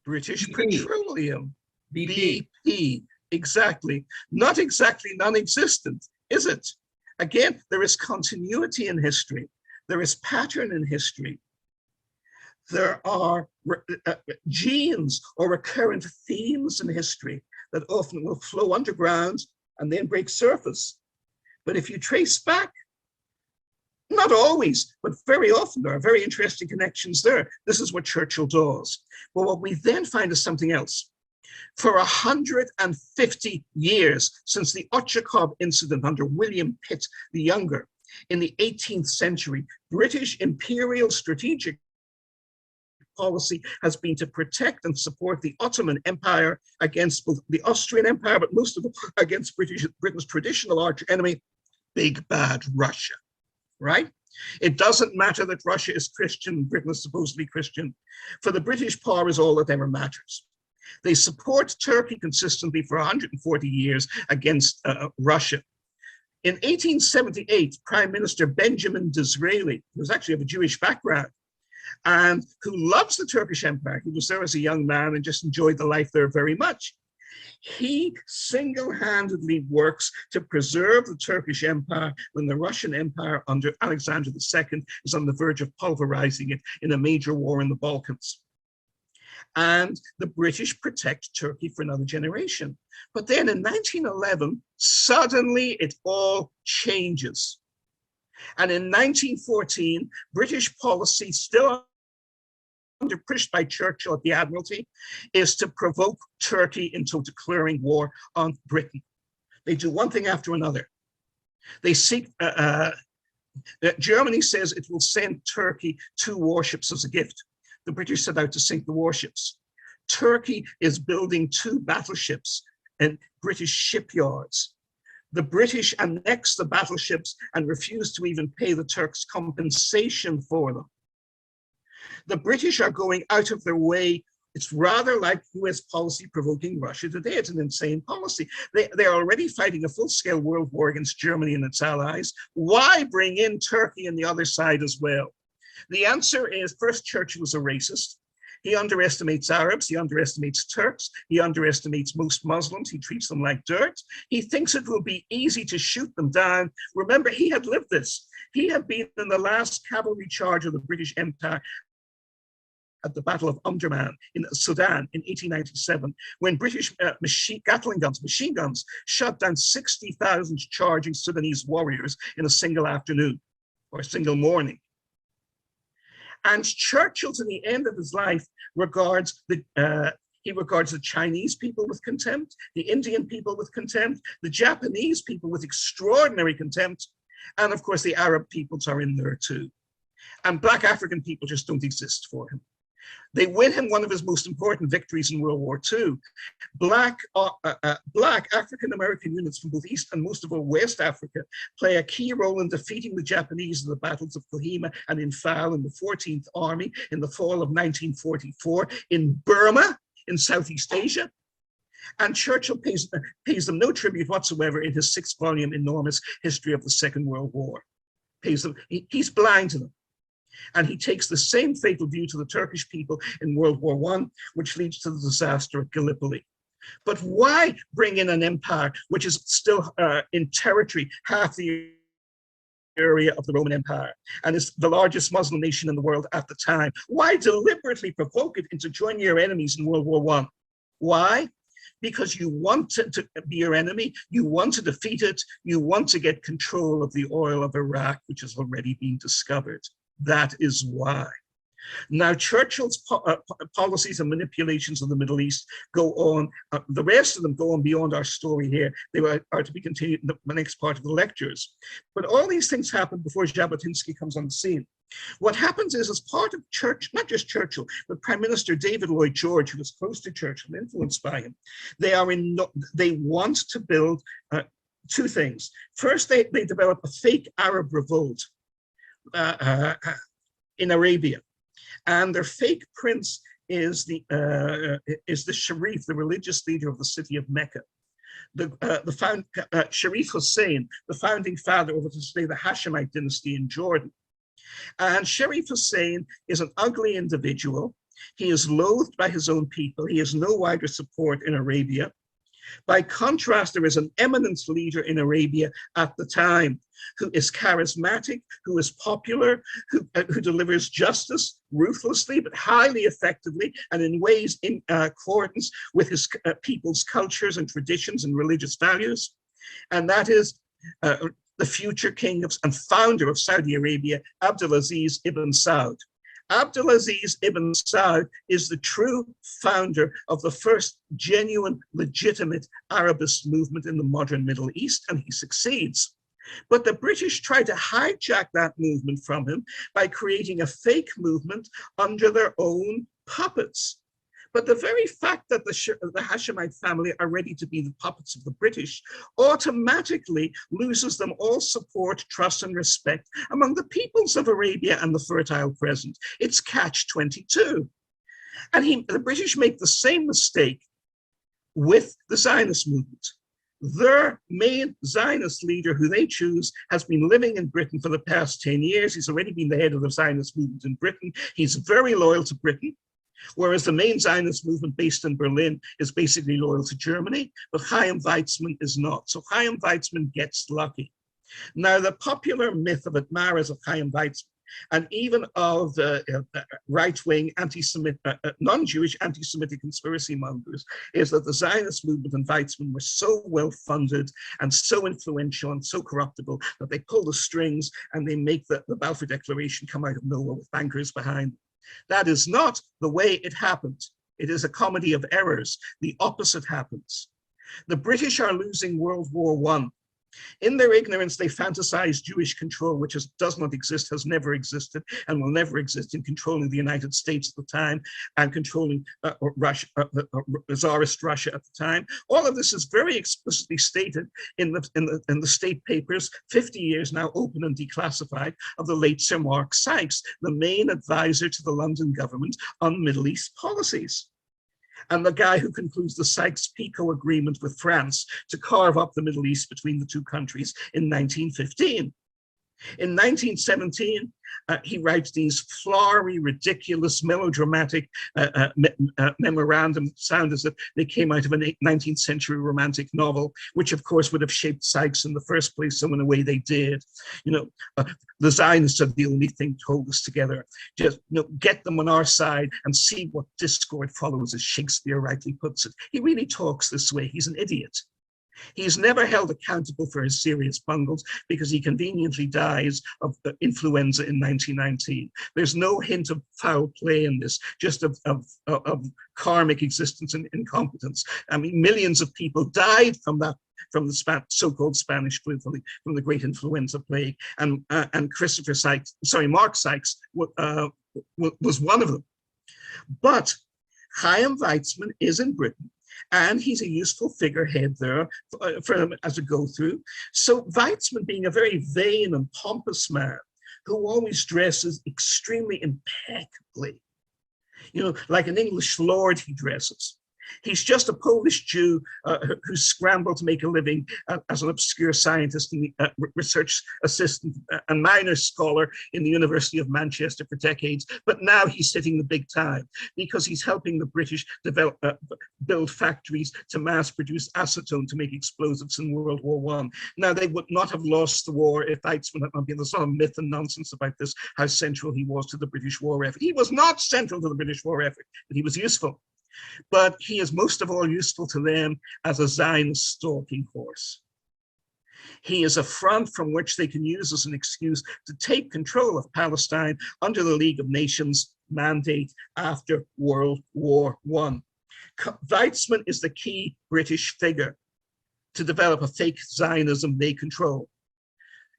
British Petroleum, BP, exactly. Not exactly non-existent, is it? Again, there is continuity in history. There is pattern in history. There are genes or recurrent themes in history that often will flow underground and then break surface. But if you trace back, not always, but very often, there are very interesting connections there. This is what Churchill does. But what we then find is something else. For 150 years since the Ochakov incident under William Pitt the Younger in the 18th century, British imperial strategic policy has been to protect and support the Ottoman Empire against both the Austrian Empire, but most of it against Britain's traditional arch enemy, big bad Russia, right? It doesn't matter that Russia is Christian, Britain is supposedly Christian. For the British, power is all that ever matters. They support Turkey consistently for 140 years against Russia. In 1878, Prime Minister Benjamin Disraeli, who was actually of a Jewish background, and who loves the Turkish Empire, he was there as a young man and just enjoyed the life there very much. He single-handedly works to preserve the Turkish Empire when the Russian Empire under Alexander II is on the verge of pulverizing it in a major war in the Balkans. And the British protect Turkey for another generation. But then in 1911, suddenly it all changes. And in 1914, British policy, still under pushed by Churchill at the Admiralty, is to provoke Turkey into declaring war on Britain. They do one thing after another. They seek, Germany says it will send Turkey 2 warships as a gift. The British set out to sink the warships. Turkey is building 2 battleships in British shipyards. The British annex the battleships and refuse to even pay the Turks compensation for them. The British are going out of their way. It's rather like US policy provoking Russia today. It's an insane policy. They're already fighting a full-scale world war against Germany and its allies. Why bring in Turkey on the other side as well? The answer is, first, Churchill was a racist. He underestimates Arabs, he underestimates Turks, he underestimates most Muslims, he treats them like dirt. He thinks it will be easy to shoot them down. Remember, he had lived this. He had been in the last cavalry charge of the British Empire at the Battle of Omdurman in Sudan in 1897, when British Gatling guns, machine guns, shot down 60,000 charging Sudanese warriors in a single afternoon or a single morning. And Churchill, to the end of his life, regards the Chinese people with contempt, the Indian people with contempt, the Japanese people with extraordinary contempt, and of course the Arab peoples are in there too. And Black African people just don't exist for him. They win him one of his most important victories in World War II. Black African-American units from both East and most of all West Africa play a key role in defeating the Japanese in the battles of Kohima and Imphal in the 14th Army in the fall of 1944 in Burma, in Southeast Asia. And Churchill pays them no tribute whatsoever in his 6-volume enormous history of the Second World War. He's blind to them. And he takes the same fatal view to the Turkish people in World War I, which leads to the disaster at Gallipoli. But why bring in an empire which is still in territory half the area of the Roman Empire and is the largest Muslim nation in the world at the time? Why deliberately provoke it into joining your enemies in World War I? Why? Because you want to be your enemy, you want to defeat it, you want to get control of the oil of Iraq, which has already been discovered. That is why. Now, Churchill's policies and manipulations of the Middle East go on, the rest of them go on beyond our story here. They are to be continued in the next part of the lectures. But all these things happen before Jabotinsky comes on the scene. What happens is, as part of not just Churchill, but Prime Minister David Lloyd George, who was close to Churchill, influenced by him, they want to build 2 things. First, they develop a fake Arab revolt in Arabia, and their fake prince is the Sharif, the religious leader of the city of Mecca. Sharif Hussein, the founding father of what is today the Hashemite dynasty in Jordan. And Sharif Hussein is an ugly individual. He is loathed by his own people. He has no wider support in Arabia. By contrast, there is an eminent leader in Arabia at the time who is charismatic, who is popular, who delivers justice ruthlessly but highly effectively and in ways in accordance with his people's cultures and traditions and religious values. And that is the future king and founder of Saudi Arabia, Abdulaziz ibn Saud. Abdulaziz ibn Saud is the true founder of the first genuine, legitimate Arabist movement in the modern Middle East, and he succeeds. But the British try to hijack that movement from him by creating a fake movement under their own puppets. But the very fact that the Hashemite family are ready to be the puppets of the British automatically loses them all support, trust, and respect among the peoples of Arabia and the Fertile Crescent. It's catch-22. And the British make the same mistake with the Zionist movement. Their main Zionist leader, who they choose, has been living in Britain for the past 10 years. He's already been the head of the Zionist movement in Britain. He's very loyal to Britain. Whereas the main Zionist movement based in Berlin is basically loyal to Germany, but Chaim Weizmann is not. So Chaim Weizmann gets lucky. Now, the popular myth of admirers of Chaim Weizmann, and even of right-wing non-Jewish anti-Semitic conspiracy mongers, is that the Zionist movement and Weizmann were so well-funded and so influential and so corruptible that they pull the strings and they make the Balfour Declaration come out of nowhere with bankers behind them. That is not the way it happened. It is a comedy of errors. The opposite happens. The British are losing World War I. In their ignorance, they fantasize Jewish control, which does not exist, has never existed, and will never exist, in controlling the United States at the time and controlling Russia, Tsarist Russia at the time. All of this is very explicitly stated in the state papers, 50 years now open and declassified, of the late Sir Mark Sykes, the main advisor to the London government on Middle East policies, and the guy who concludes the Sykes-Picot Agreement with France to carve up the Middle East between the two countries in 1915. In 1917, he writes these flowery, ridiculous, melodramatic memorandum that sound as if they came out of a 19th century romantic novel, which of course would have shaped Sykes in the first place, so in a way they did. The Zionists are the only thing to hold us together. Just get them on our side and see what discord follows, as Shakespeare rightly puts it. He really talks this way. He's an idiot. He's never held accountable for his serious bungles because he conveniently dies of influenza in 1919. There's no hint of foul play in this, just of karmic existence and incompetence. I mean, millions of people died from the so-called Spanish flu, from the great influenza plague, and Mark Sykes was one of them. But Chaim Weizmann is in Britain, and he's a useful figurehead there for him as a go-through. So Weizmann, being a very vain and pompous man who always dresses extremely impeccably, like an English lord he dresses. He's just a Polish Jew who scrambled to make a living as an obscure scientist and research assistant and minor scholar in the University of Manchester for decades. But now he's hitting the big time because he's helping the British build factories to mass produce acetone to make explosives in World War I. Now, they would not have lost the war if Weizmann had not been. There's some myth and nonsense about this, how central he was to the British war effort. He was not central to the British war effort, but he was useful. But he is most of all useful to them as a Zionist stalking horse. He is a front from which they can use as an excuse to take control of Palestine under the League of Nations mandate after World War I. Weizmann is the key British figure to develop a fake Zionism they control.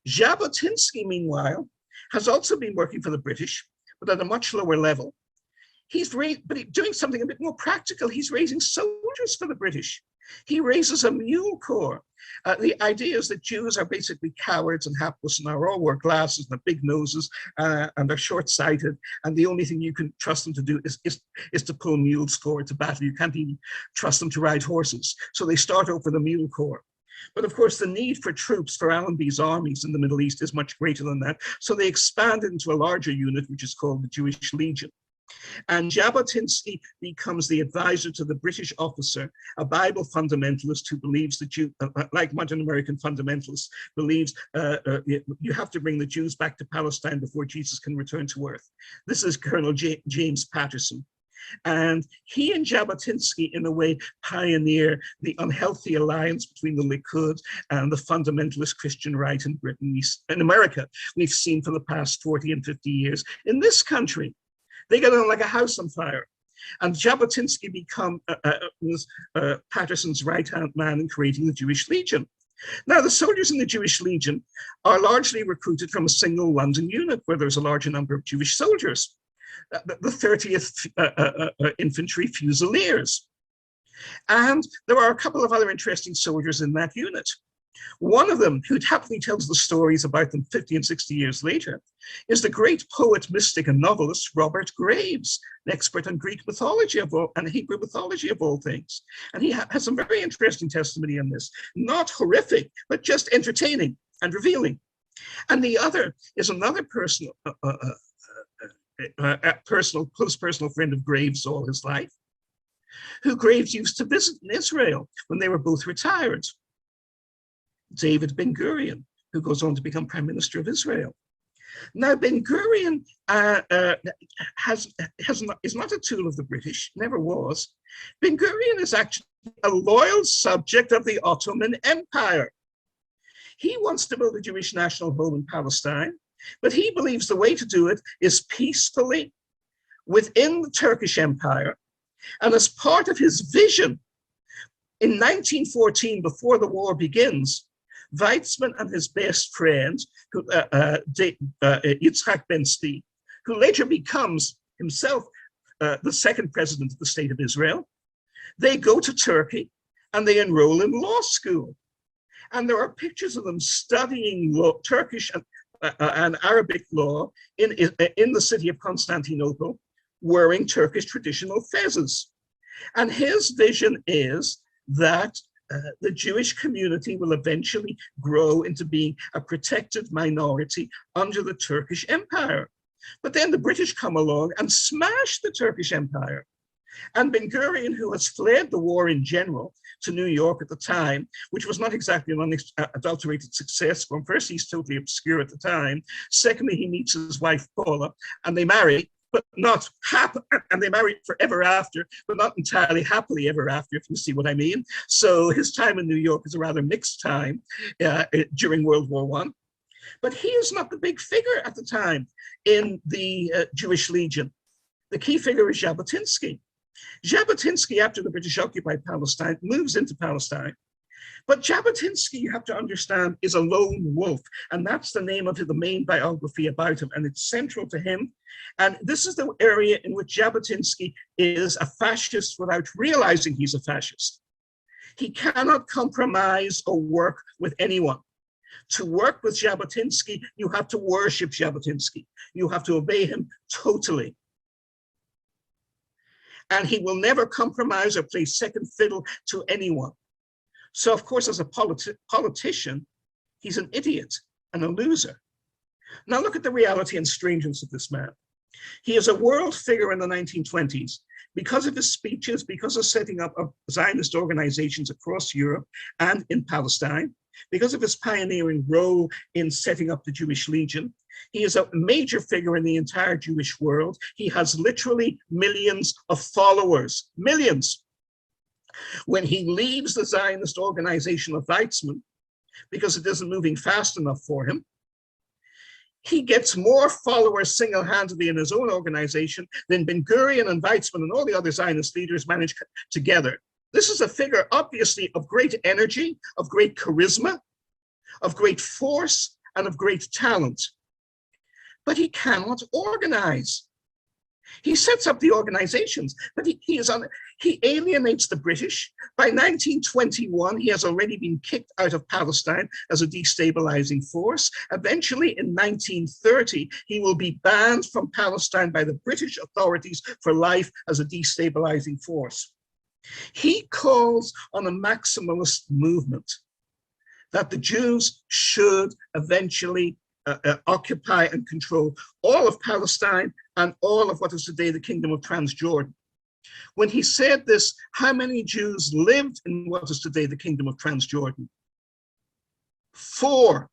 Jabotinsky, meanwhile, has also been working for the British, but at a much lower level. But he's doing something a bit more practical. He's raising soldiers for the British. He raises a mule corps. The idea is that Jews are basically cowards and hapless and all wear glasses and have big noses and are short-sighted. And the only thing you can trust them to do is to pull mules forward to battle. You can't even trust them to ride horses. So they start off with a mule corps. But of course, the need for troops for Allenby's armies in the Middle East is much greater than that. So they expand into a larger unit, which is called the Jewish Legion. And Jabotinsky becomes the advisor to the British officer, a Bible fundamentalist who believes the Jew, like modern American fundamentalists, believes you have to bring the Jews back to Palestine before Jesus can return to earth. This is Colonel James Patterson. And he and Jabotinsky, in a way, pioneer the unhealthy alliance between the Likud and the fundamentalist Christian right in Britain. In America, we've seen for the past 40 and 50 years. In this country, they get on like a house on fire. And Jabotinsky was Patterson's right-hand man in creating the Jewish Legion. Now, the soldiers in the Jewish Legion are largely recruited from a single London unit where there's a larger number of Jewish soldiers, the 30th Infantry Fusiliers. And there are a couple of other interesting soldiers in that unit. One of them, who happily tells the stories about them 50 and 60 years later, is the great poet, mystic, and novelist Robert Graves, an expert on Greek mythology and Hebrew mythology of all things. And he has some very interesting testimony on this. Not horrific, but just entertaining and revealing. And the other is another person, close personal friend of Graves all his life, who Graves used to visit in Israel when they were both retired. David Ben-Gurion, who goes on to become Prime Minister of Israel. Now, Ben-Gurion is not a tool of the British, never was. Ben-Gurion is actually a loyal subject of the Ottoman Empire. He wants to build a Jewish national home in Palestine, but he believes the way to do it is peacefully within the Turkish Empire. And as part of his vision, in 1914, before the war begins, Weizmann and his best friend, Yitzhak Ben-Zvi, who later becomes himself the second president of the State of Israel, they go to Turkey and they enroll in law school. And there are pictures of them studying Turkish and Arabic law in the city of Constantinople, wearing Turkish traditional fezzes. And his vision is that the Jewish community will eventually grow into being a protected minority under the Turkish Empire. But then the British come along and smash the Turkish Empire. And Ben-Gurion, who has fled the war in general to New York at the time, which was not exactly an unadulterated success. From first, he's totally obscure at the time. Secondly, he meets his wife, Paula, and they marry, but not happy, and they marry forever after, but not entirely happily ever after, if you see what I mean. So his time in New York is a rather mixed time during World War I. But he is not the big figure at the time in the Jewish Legion. The key figure is Jabotinsky. Jabotinsky, after the British occupied Palestine, moves into Palestine. But Jabotinsky, you have to understand, is a lone wolf. And that's the name of the main biography about him. And it's central to him. And this is the area in which Jabotinsky is a fascist without realizing he's a fascist. He cannot compromise or work with anyone. To work with Jabotinsky, you have to worship Jabotinsky. You have to obey him totally. And he will never compromise or play second fiddle to anyone. So, of course, as a politician, he's an idiot and a loser. Now look at the reality and strangeness of this man. He is a world figure in the 1920s because of his speeches, because of setting up of Zionist organizations across Europe and in Palestine, because of his pioneering role in setting up the Jewish Legion. He is a major figure in the entire Jewish world. He has literally millions of followers, millions. When he leaves the Zionist organization of Weizmann, because it isn't moving fast enough for him, he gets more followers single-handedly in his own organization than Ben-Gurion and Weizmann and all the other Zionist leaders managed together. This is a figure, obviously, of great energy, of great charisma, of great force, and of great talent. But he cannot organize. He sets up the organizations, but he alienates the British. By 1921, he has already been kicked out of Palestine as a destabilizing force. Eventually, in 1930, he will be banned from Palestine by the British authorities for life as a destabilizing force. He calls on a maximalist movement that the Jews should eventually occupy and control all of Palestine and all of what is today the Kingdom of Transjordan. When he said this, how many Jews lived in what is today the Kingdom of Transjordan? 4.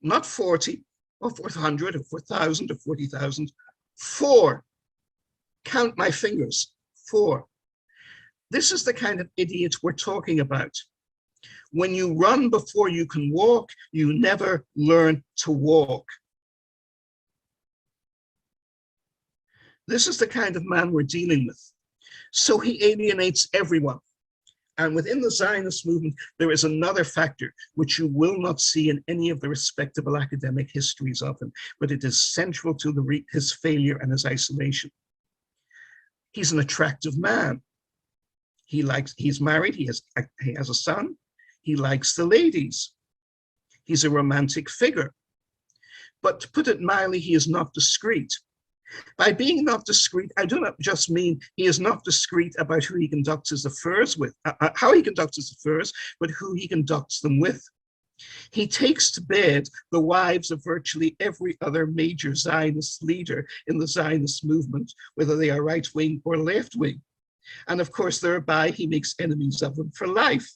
Not 40 or 400 or 4,000 or 40,000. 4. Count my fingers. 4. This is the kind of idiot we're talking about. When you run before you can walk, you never learn to walk. This is the kind of man we're dealing with. So he alienates everyone. And within the Zionist movement, there is another factor which you will not see in any of the respectable academic histories of him, but it is central to his failure and his isolation. He's an attractive man. He's married, he has a son. He likes the ladies. He's a romantic figure. But to put it mildly, he is not discreet. By being not discreet, I do not just mean he is not discreet about who he conducts his affairs with, how he conducts his affairs, but who he conducts them with. He takes to bed the wives of virtually every other major Zionist leader in the Zionist movement, whether they are right-wing or left-wing. And of course, thereby he makes enemies of them for life.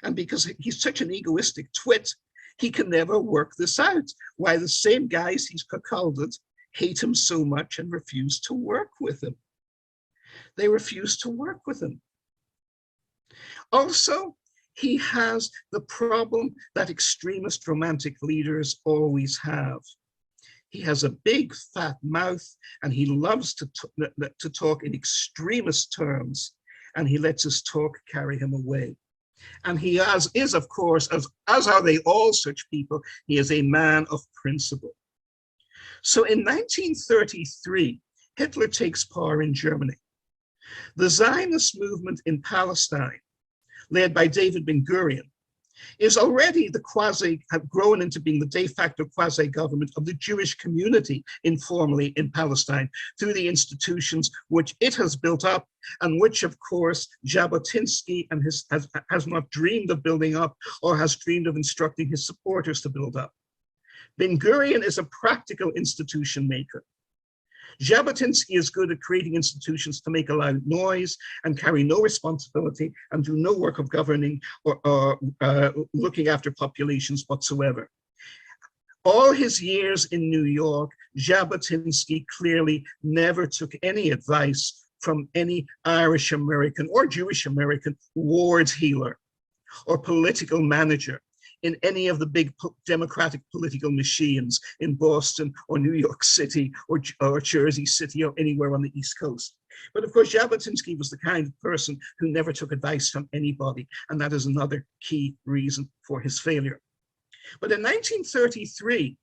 And because he's such an egoistic twit, he can never work this out, why the same guys he's cuckolded hate him so much and refuse to work with him. They refuse to work with him. Also, he has the problem that extremist romantic leaders always have. He has a big fat mouth and he loves to talk in extremist terms, and he lets his talk carry him away. And he is, of course, as are they all such people, he is a man of principle. So in 1933, Hitler takes power in Germany. The Zionist movement in Palestine, led by David Ben-Gurion, is already have grown into being the de facto quasi-government of the Jewish community informally in Palestine through the institutions which it has built up, and which, of course, Jabotinsky and has not dreamed of building up or has dreamed of instructing his supporters to build up. Ben-Gurion is a practical institution maker. Jabotinsky is good at creating institutions to make a loud noise and carry no responsibility and do no work of governing or looking after populations whatsoever. All his years in New York, Jabotinsky clearly never took any advice from any Irish American or Jewish American ward healer or political manager in any of the big democratic political machines in Boston or New York City or Jersey City or anywhere on the East Coast. But of course, Jabotinsky was the kind of person who never took advice from anybody, and that is another key reason for his failure. But in 1933,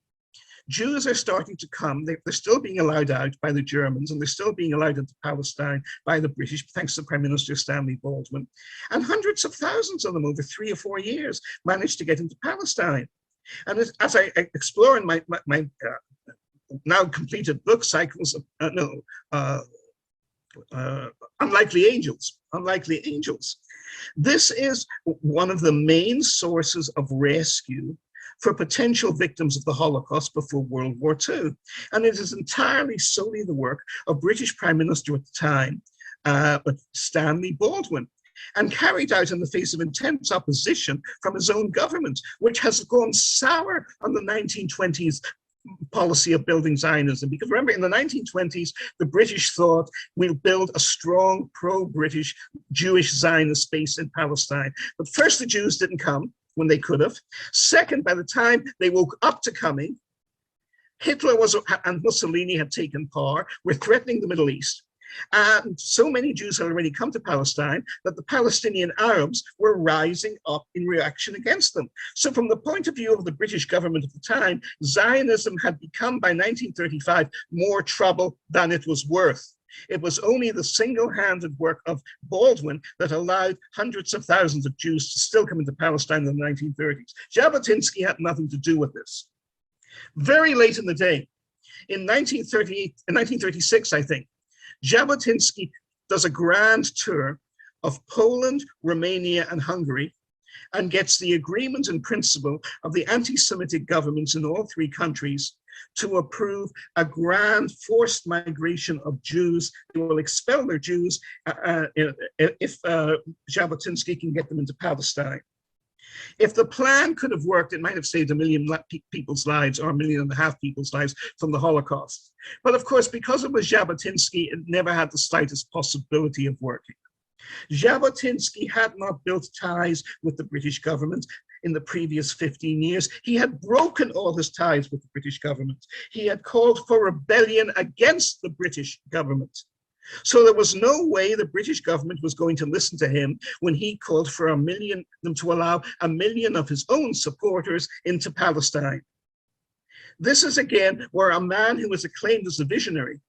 Jews are starting to come. They're still being allowed out by the Germans, and they're still being allowed into Palestine by the British, thanks to Prime Minister Stanley Baldwin. And hundreds of thousands of them over 3 or 4 years managed to get into Palestine. And as I explore in my now completed book cycles of Unlikely Angels. This is one of the main sources of rescue for potential victims of the Holocaust before World War II. And it is entirely solely the work of British Prime Minister at the time, Stanley Baldwin, and carried out in the face of intense opposition from his own government, which has gone sour on the 1920s policy of building Zionism. Because remember, in the 1920s, the British thought we'll build a strong pro-British Jewish Zionist base in Palestine. But first, the Jews didn't come when they could have. Second, by the time they woke up to coming, Hitler and Mussolini had taken power, were threatening the Middle East. And so many Jews had already come to Palestine that the Palestinian Arabs were rising up in reaction against them. So from the point of view of the British government at the time, Zionism had become by 1935 more trouble than it was worth. It was only the single-handed work of Baldwin that allowed hundreds of thousands of Jews to still come into Palestine in the 1930s. Jabotinsky had nothing to do with this. Very late in the day, in 1936, I think, Jabotinsky does a grand tour of Poland, Romania, and Hungary, and gets the agreement in principle of the anti-Semitic governments in all 3 countries to approve a grand forced migration of Jews. They will expel their Jews if Jabotinsky can get them into Palestine. If the plan could have worked, it might have saved 1 million people's lives or 1.5 million people's lives from the Holocaust. But of course, because it was Jabotinsky, it never had the slightest possibility of working. Jabotinsky had not built ties with the British government in the previous 15 years. He had broken all his ties with the British government. He had called for rebellion against the British government. So there was no way the British government was going to listen to him when he called for them to allow 1 million of his own supporters into Palestine. This is again where a man who is acclaimed as a visionary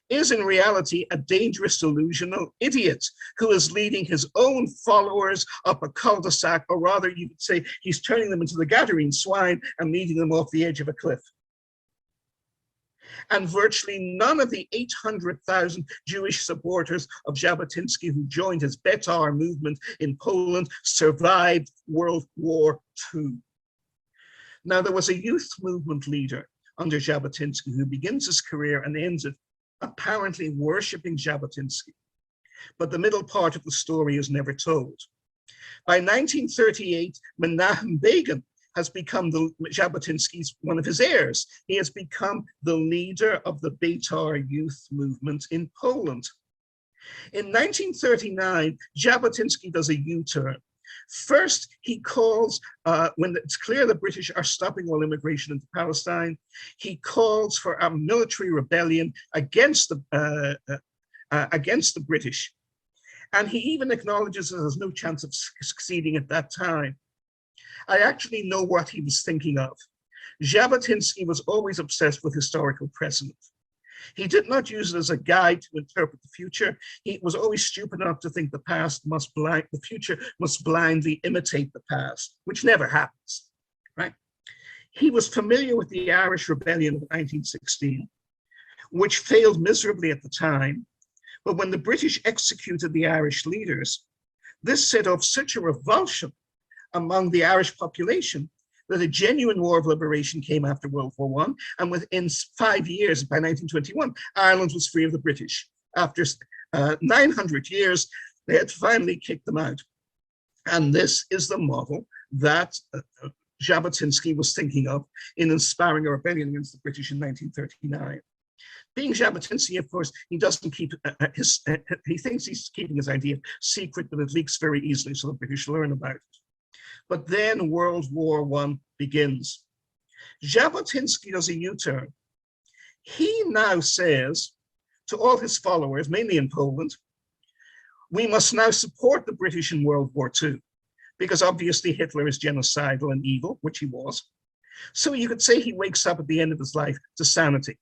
is in reality a dangerous delusional idiot who is leading his own followers up a cul-de-sac, or rather you could say he's turning them into the Gadarene swine and leading them off the edge of a cliff. And virtually none of the 800,000 Jewish supporters of Jabotinsky who joined his Betar movement in Poland survived World War II. Now, there was a youth movement leader under Jabotinsky who begins his career and ends it apparently worshipping Jabotinsky. But the middle part of the story is never told. By 1938, Menachem Begin has become Jabotinsky's one of his heirs. He has become the leader of the Beitar youth movement in Poland. In 1939, Jabotinsky does a U-turn. First, he calls, when it's clear the British are stopping all immigration into Palestine, he calls for a military rebellion against the British. And he even acknowledges that there's no chance of succeeding at that time. I actually know what he was thinking of. Jabotinsky was always obsessed with historical precedent. He did not use it as a guide to interpret the future. He was always stupid enough to think the future must blindly imitate the past, which never happens, right? He was familiar with the Irish Rebellion of 1916, which failed miserably at the time. But when the British executed the Irish leaders, this set off such a revulsion among the Irish population that a genuine war of liberation came after World War I, and within 5 years, by 1921, Ireland was free of the British. After 900 years, they had finally kicked them out. And this is the model that Jabotinsky was thinking of in inspiring a rebellion against the British in 1939. Being Jabotinsky, of course, he doesn't keep he thinks he's keeping his idea secret, but it leaks very easily, so the British learn about it. But then World War I begins. Jabotinsky does a U-turn. He now says to all his followers, mainly in Poland, we must now support the British in World War II, because obviously Hitler is genocidal and evil, which he was. So you could say he wakes up at the end of his life to sanity.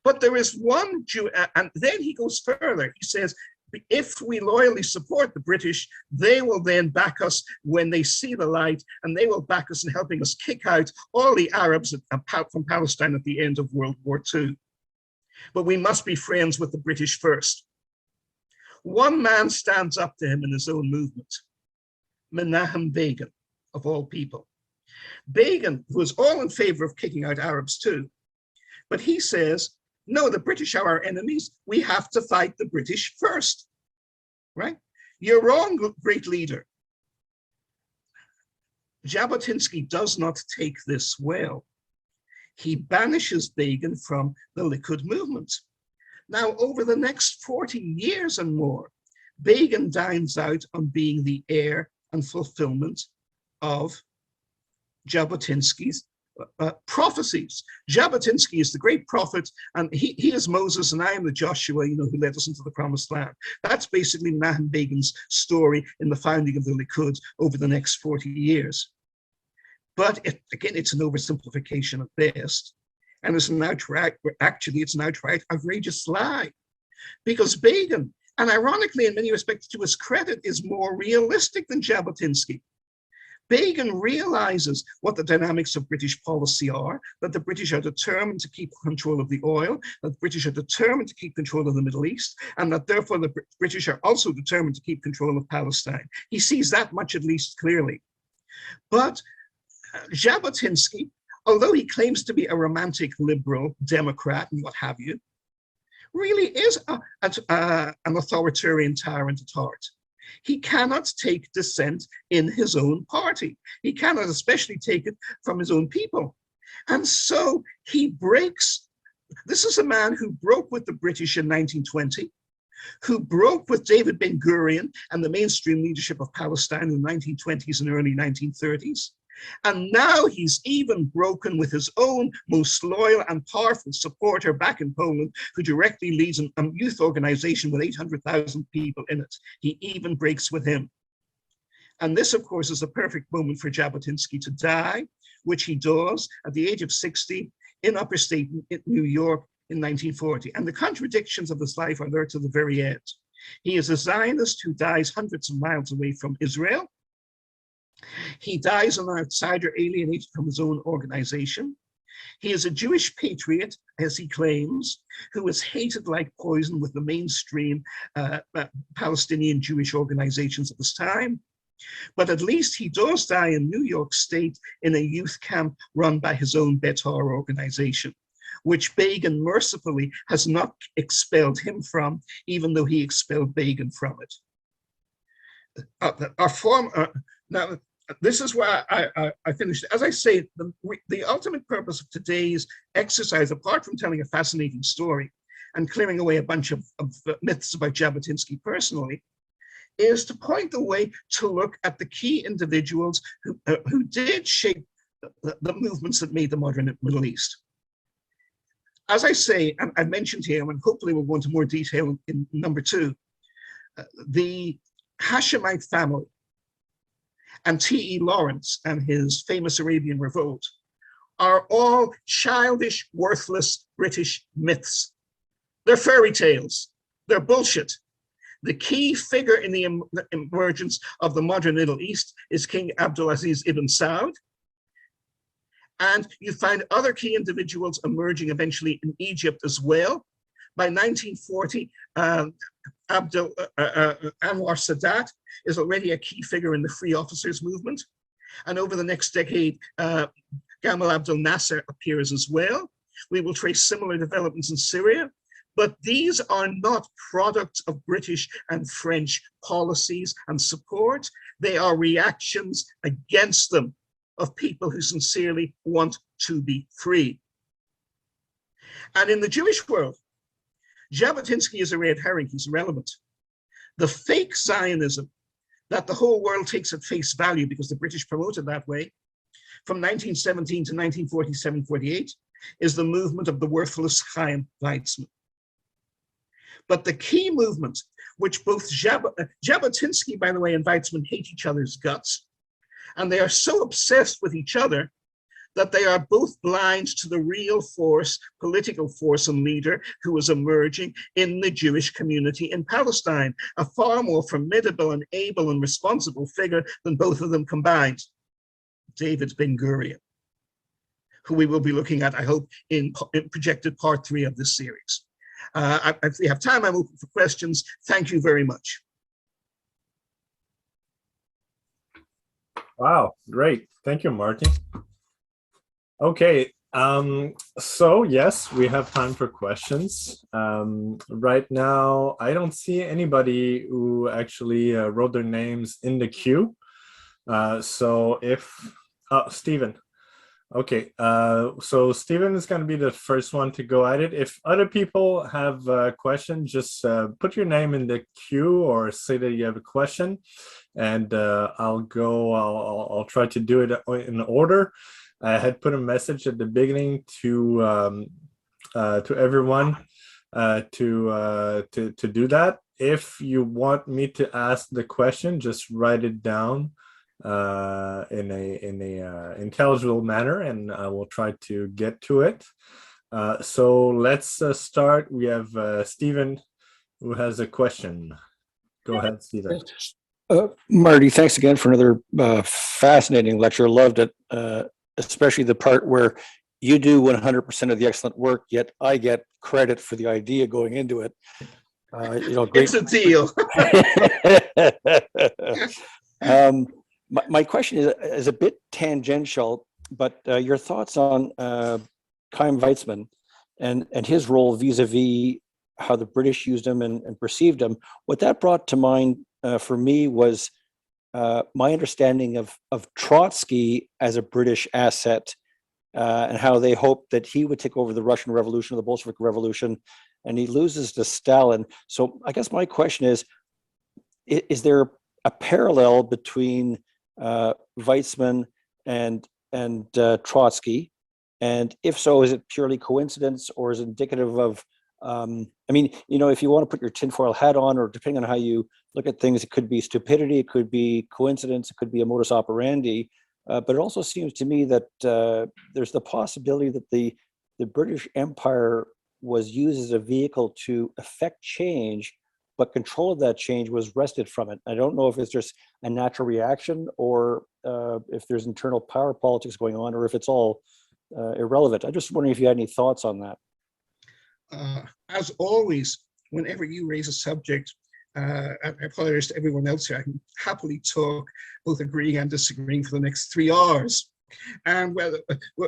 But there is one Jew, and then he goes further. He says, if we loyally support the British, they will then back us when they see the light, and they will back us in helping us kick out all the Arabs from Palestine at the end of World War II. But we must be friends with the British first. One man stands up to him in his own movement, Menachem Begin, of all people. Begin was all in favor of kicking out Arabs too, but he says, no, the British are our enemies. We have to fight the British first, right? You're wrong, great leader. Jabotinsky does not take this well. He banishes Begin from the Likud movement. Now, over the next 40 years and more, Begin dines out on being the heir and fulfillment of Jabotinsky's prophecies. Jabotinsky is the great prophet, and he is Moses, and I am the Joshua, who led us into the promised land. That's basically Menachem Begin's story in the founding of the Likud over the next 40 years. But again, it's an oversimplification at best, and it's an outright outrageous lie, because Begin, and ironically, in many respects to his credit, is more realistic than Jabotinsky. Begin realizes what the dynamics of British policy are, that the British are determined to keep control of the oil, that the British are determined to keep control of the Middle East, and that therefore the British are also determined to keep control of Palestine. He sees that much at least clearly. But Jabotinsky, although he claims to be a romantic liberal Democrat and what have you, really is an authoritarian tyrant at heart. He cannot take dissent in his own party. He cannot especially take it from his own people. And so he breaks. This is a man who broke with the British in 1920, who broke with David Ben-Gurion and the mainstream leadership of Palestine in the 1920s and early 1930s. And now he's even broken with his own most loyal and powerful supporter back in Poland, who directly leads a youth organization with 800,000 people in it. He even breaks with him. And this, of course, is the perfect moment for Jabotinsky to die, which he does at the age of 60 in upstate New York in 1940. And the contradictions of his life are there to the very end. He is a Zionist who dies hundreds of miles away from Israel. He dies an outsider alienated from his own organization. He is a Jewish patriot, as he claims, who is hated like poison with the mainstream Palestinian Jewish organizations of his time. But at least he does die in New York State in a youth camp run by his own Betar organization, which Begin mercifully has not expelled him from, even though he expelled Begin from it. Now, this is where I finished. As I say, the ultimate purpose of today's exercise, apart from telling a fascinating story and clearing away a bunch of myths about Jabotinsky personally, is to point the way to look at the key individuals who did shape the movements that made the modern Middle East. As I say, and I mentioned here, and hopefully we'll go into more detail in number 2, the Hashemite family and T.E. Lawrence and his famous Arabian Revolt are all childish, worthless British myths. They're fairy tales. They're bullshit. The key figure in the emergence of the modern Middle East is King Abdulaziz ibn Saud. And you find other key individuals emerging eventually in Egypt as well. By 1940, Anwar Sadat is already a key figure in the Free Officers movement. And over the next decade, Gamal Abdel Nasser appears as well. We will trace similar developments in Syria, but these are not products of British and French policies and support. They are reactions against them of people who sincerely want to be free. And in the Jewish world, Jabotinsky is a red herring, he's irrelevant. The fake Zionism that the whole world takes at face value because the British promoted that way, from 1917 to 1947-48, is the movement of the worthless Chaim Weizmann. But the key movement, which both Jabotinsky, by the way, and Weizmann hate each other's guts, and they are so obsessed with each other that they are both blind to the real force, political force and leader who was emerging in the Jewish community in Palestine, a far more formidable and able and responsible figure than both of them combined, David Ben-Gurion, who we will be looking at, I hope, in projected part 3 of this series. If we have time, I'm open for questions. Thank you very much. Wow, great. Thank you, Martin. Okay, so yes, we have time for questions. Right now, I don't see anybody who actually wrote their names in the queue. So if, Stephen. Okay, so Stephen is going to be the first one to go at it. If other people have questions, just put your name in the queue or say that you have a question, and I'll try to do it in order. I had put a message at the beginning to everyone to do that. If you want me to ask the question, just write it down in a intelligible manner, and I will try to get to it. So let's start. We have Stephen who has a question. Go ahead, Stephen. Marty, thanks again for another fascinating lecture. Loved it, especially the part where you do 100% of the excellent work, yet I get credit for the idea going into it. Great. It's a deal. My question is a bit tangential, but your thoughts on Chaim Weizmann and his role vis-a-vis how the British used him and perceived him. What that brought to mind for me was my understanding of Trotsky as a British asset and how they hoped that he would take over the Russian Revolution or the Bolshevik Revolution, and he loses to Stalin. So I guess my question is there a parallel between Weizmann and Trotsky? And if so, is it purely coincidence or is it indicative of, if you want to put your tinfoil hat on, or depending on how you look at things, it could be stupidity, it could be coincidence, it could be a modus operandi. But it also seems to me that there's the possibility that the British Empire was used as a vehicle to effect change, but control of that change was wrested from it. I don't know if it's just a natural reaction or if there's internal power politics going on, or if it's all irrelevant. I'm just wondering if you had any thoughts on that. As always, whenever you raise a subject and I apologize to everyone else here. I can happily talk, both agreeing and disagreeing, for the next 3 hours. And whether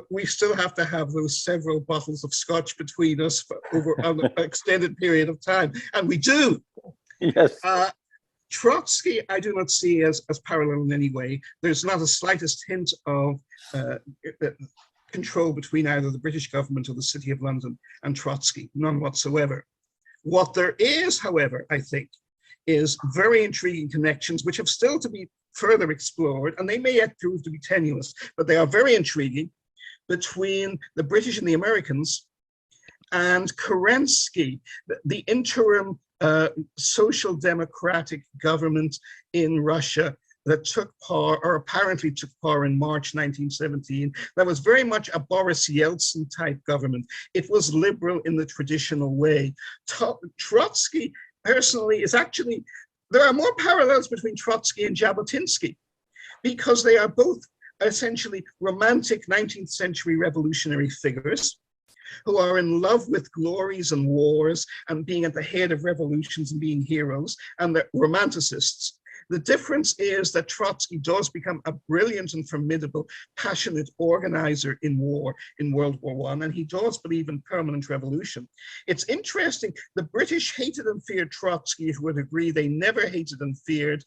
we still have to have those several bottles of scotch between us for over an extended period of time, and we do. Yes. Trotsky, I do not see as parallel in any way. There's not the slightest hint of control between either the British government or the City of London and Trotsky, none whatsoever. What there is, however, I think, is very intriguing connections which have still to be further explored, and they may yet prove to be tenuous, but they are very intriguing, between the British and the Americans and Kerensky, the interim social democratic government in Russia that took power, or apparently took power, in March 1917. That was very much a Boris Yeltsin type government. It was liberal in the traditional way. Trotsky, personally, is actually, there are more parallels between Trotsky and Jabotinsky, because they are both essentially romantic 19th century revolutionary figures who are in love with glories and wars and being at the head of revolutions and being heroes, and they're romanticists. The difference is that Trotsky does become a brilliant and formidable, passionate organizer in war, in World War I, and he does believe in permanent revolution. It's interesting, the British hated and feared Trotsky, if you would agree. They never hated and feared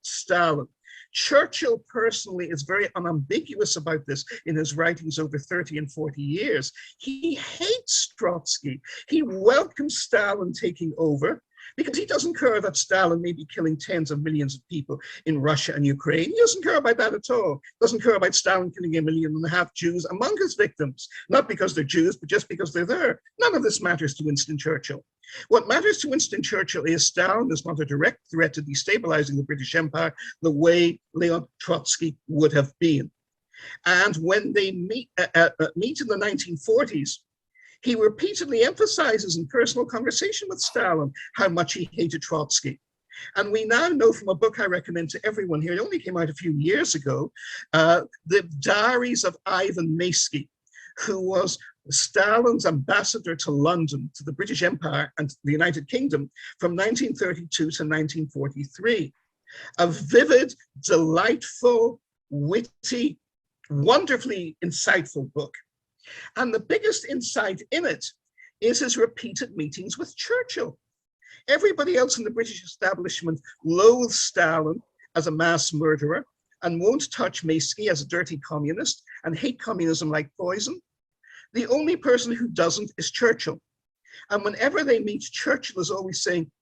Stalin. Churchill personally is very unambiguous about this in his writings over 30 and 40 years. He hates Trotsky. He welcomes Stalin taking over, because he doesn't care that Stalin may be killing tens of millions of people in Russia and Ukraine. He doesn't care about that at all. Doesn't care about Stalin killing 1.5 million Jews among his victims, not because they're Jews, but just because they're there. None of this matters to Winston Churchill. What matters to Winston Churchill is Stalin is not a direct threat to destabilizing the British Empire the way Leon Trotsky would have been. And when they meet in the 1940s, he repeatedly emphasizes in personal conversation with Stalin how much he hated Trotsky. And we now know from a book I recommend to everyone here, it only came out a few years ago, the Diaries of Ivan Maskey, who was Stalin's ambassador to London, to the British Empire and the United Kingdom from 1932 to 1943. A vivid, delightful, witty, wonderfully insightful book. And the biggest insight in it is his repeated meetings with Churchill. Everybody else in the British establishment loathes Stalin as a mass murderer and won't touch Maskey as a dirty communist and hate communism like poison. The only person who doesn't is Churchill. And whenever they meet, Churchill is always saying,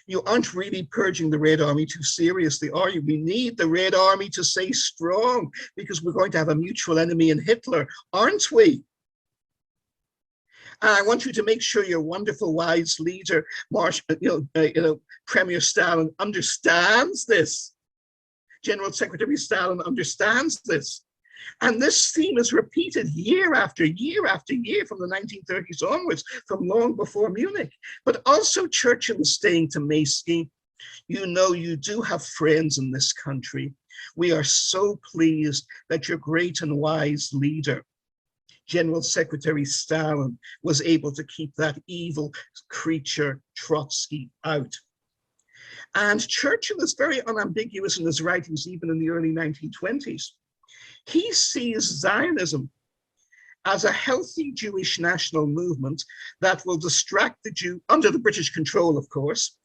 "You aren't really purging the Red Army too seriously, are you? We need the Red Army to stay strong because we're going to have a mutual enemy in Hitler, aren't we? And I want you to make sure your wonderful, wise leader, Premier Stalin, understands this. General Secretary Stalin understands this." And this theme is repeated year after year after year from the 1930s onwards, from long before Munich. But also Churchill is saying to Maskey, "You know, you do have friends in this country. We are so pleased that your great and wise leader, General Secretary Stalin, was able to keep that evil creature Trotsky out." And Churchill is very unambiguous in his writings, even in the early 1920s. He sees Zionism as a healthy Jewish national movement that will distract the Jew, under the British control, of course,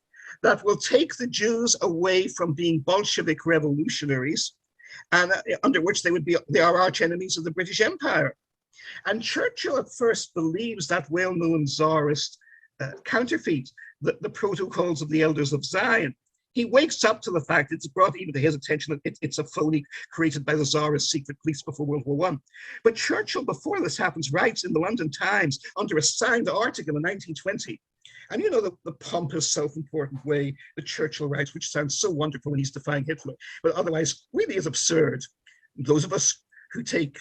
that will take the Jews away from being Bolshevik revolutionaries, and under which they are arch enemies of the British Empire. And Churchill at first believes that well-known Tsarist counterfeit, the protocols of the Elders of Zion. He wakes up to the fact, it's brought even to his attention, that it's a phony created by the Tsarist secret police before World War I. But Churchill, before this happens, writes in the London Times under a signed article in 1920. And you know the pompous, self-important way that Churchill writes, which sounds so wonderful when he's defying Hitler, but otherwise really is absurd. Those of us who take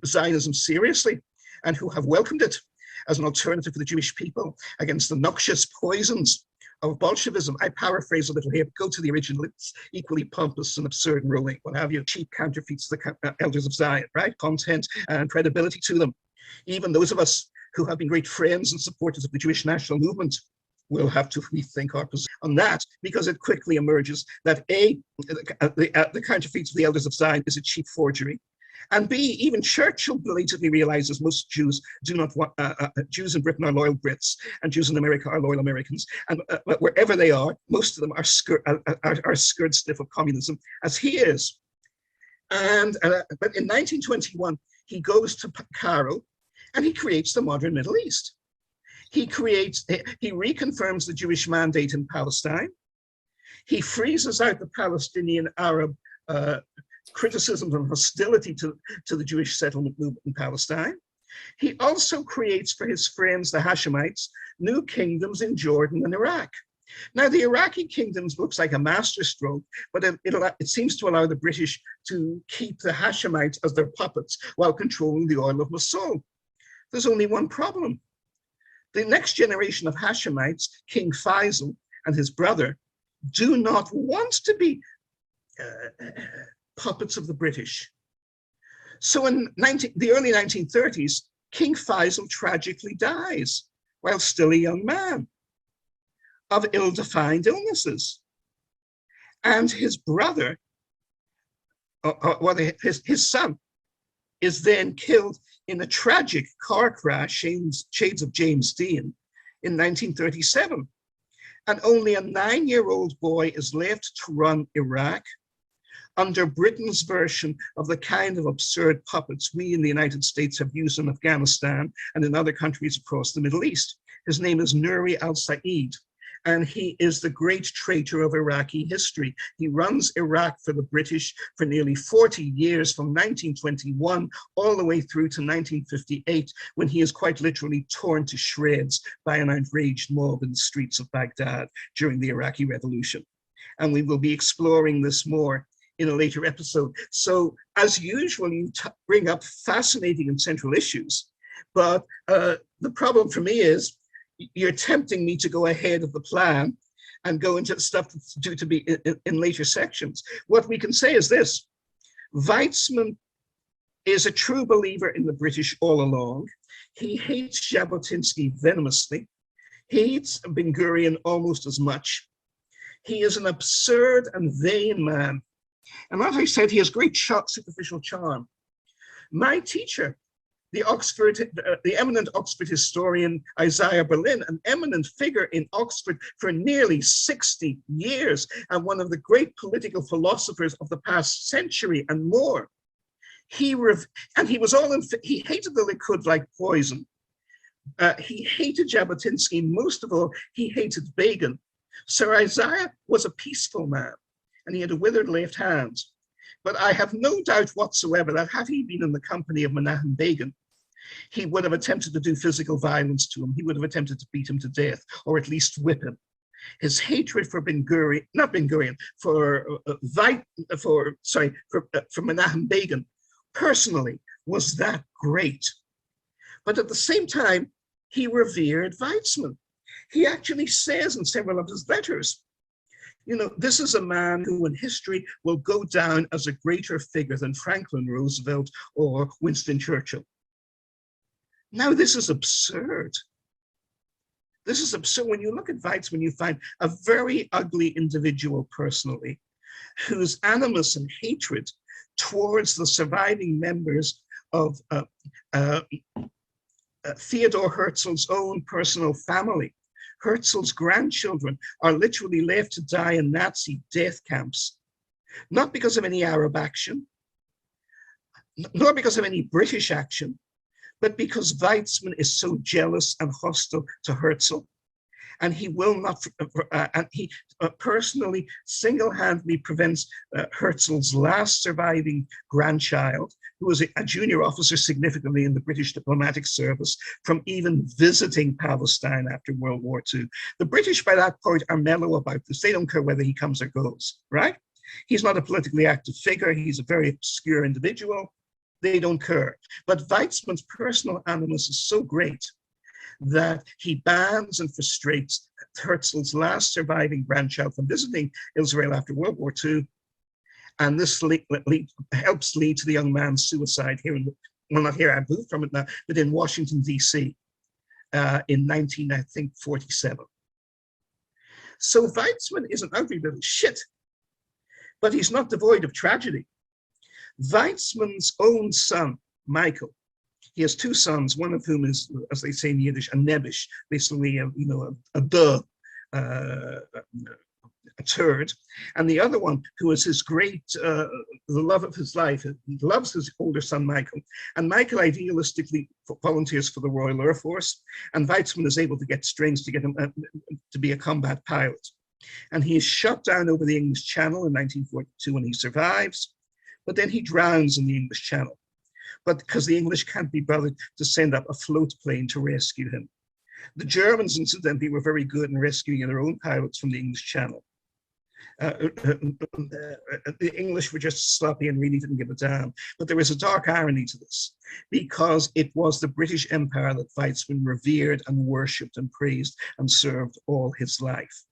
Zionism seriously and who have welcomed it as an alternative for the Jewish people against the noxious poisons of Bolshevism. I paraphrase a little here, go to the original, it's equally pompous and absurd and rolling, what have you. Cheap counterfeits the Elders of Zion, right? Content and credibility to them. Even those of us who have been great friends and supporters of the Jewish national movement we'll have to rethink our position on that, because it quickly emerges that A, the counterfeits of the Elders of Zion is a cheap forgery, and B, even Churchill belatedly realizes most Jews do not want, Jews in Britain are loyal Brits, and Jews in America are loyal Americans, and wherever they are, most of them are scared stiff of communism, as he is. And but in 1921, he goes to Cairo, and he creates the modern Middle East. He reconfirms the Jewish mandate in Palestine. He freezes out the Palestinian Arab criticism and hostility to the Jewish settlement movement in Palestine. He also creates for his friends, the Hashemites, new kingdoms in Jordan and Iraq. Now, the Iraqi kingdoms looks like a masterstroke, but it seems to allow the British to keep the Hashemites as their puppets while controlling the oil of Mosul. There's only one problem. The next generation of Hashemites, King Faisal and his brother, do not want to be puppets of the British. So in the early 1930s, King Faisal tragically dies while still a young man of ill-defined illnesses. And his brother, his son, is then killed in a tragic car crash, shades of James Dean, in 1937. And only a 9-year-old boy is left to run Iraq under Britain's version of the kind of absurd puppets we in the United States have used in Afghanistan and in other countries across the Middle East. His name is Nuri al-Said, and he is the great traitor of Iraqi history. He runs Iraq for the British for nearly 40 years, from 1921 all the way through to 1958, when he is quite literally torn to shreds by an outraged mob in the streets of Baghdad during the Iraqi Revolution. And we will be exploring this more in a later episode. So, as usual, you bring up fascinating and central issues, but the problem for me is you're tempting me to go ahead of the plan and go into stuff that's due to be in later sections. What we can say is this: Weizmann is a true believer in the British all along. He hates Jabotinsky venomously. He hates Ben-Gurion almost as much. He is an absurd and vain man. And as I said, he has great superficial charm. My teacher, the eminent Oxford historian Isaiah Berlin, an eminent figure in Oxford for nearly 60 years, and one of the great political philosophers of the past century and more. He hated the Likud like poison. He hated Jabotinsky. Most of all, he hated Begin. Sir Isaiah was a peaceful man, and he had a withered left hand. But I have no doubt whatsoever that had he been in the company of Menachem Begin, he would have attempted to do physical violence to him. He would have attempted to beat him to death, or at least whip him. His hatred for Ben-Gurion, not Ben-Gurion, for Menachem Begin, personally, was that great. But at the same time, he revered Weizmann. He actually says in several of his letters, you know, this is a man who in history will go down as a greater figure than Franklin Roosevelt or Winston Churchill. Now, this is absurd. This is absurd. When you look at Weizmann, you find a very ugly individual personally, whose animus and hatred towards the surviving members of Theodor Herzl's own personal family. Herzl's grandchildren are literally left to die in Nazi death camps, not because of any Arab action, nor because of any British action, but because Weizmann is so jealous and hostile to Herzl. And he will not, and he personally single-handedly prevents Herzl's last surviving grandchild, who was a junior officer significantly in the British diplomatic service, from even visiting Palestine after World War II. The British by that point are mellow about this. They don't care whether he comes or goes, right? He's not a politically active figure. He's a very obscure individual. They don't care. But Weizmann's personal animus is so great that he bans and frustrates Herzl's last surviving grandchild from visiting Israel after World War II. And this helps lead to the young man's suicide here, well, not here, I moved from it now, but in Washington, D.C. In 1947. So Weizmann is an ugly little shit, but he's not devoid of tragedy. Weizmann's own son, Michael, he has two sons, one of whom is, as they say in Yiddish, a nebish, basically a turd, and the other one, who is his great, the love of his life, he loves his older son, Michael, and Michael idealistically volunteers for the Royal Air Force, and Weizmann is able to get strings to get him to be a combat pilot. And he is shot down over the English Channel in 1942, and he survives, but then he drowns in the English Channel, but because the English can't be bothered to send up a float plane to rescue him. The Germans, incidentally, were very good in rescuing their own pilots from the English Channel. The English were just sloppy and really didn't give a damn. But there is a dark irony to this, because it was the British Empire that Weizmann revered and worshipped and praised and served all his life.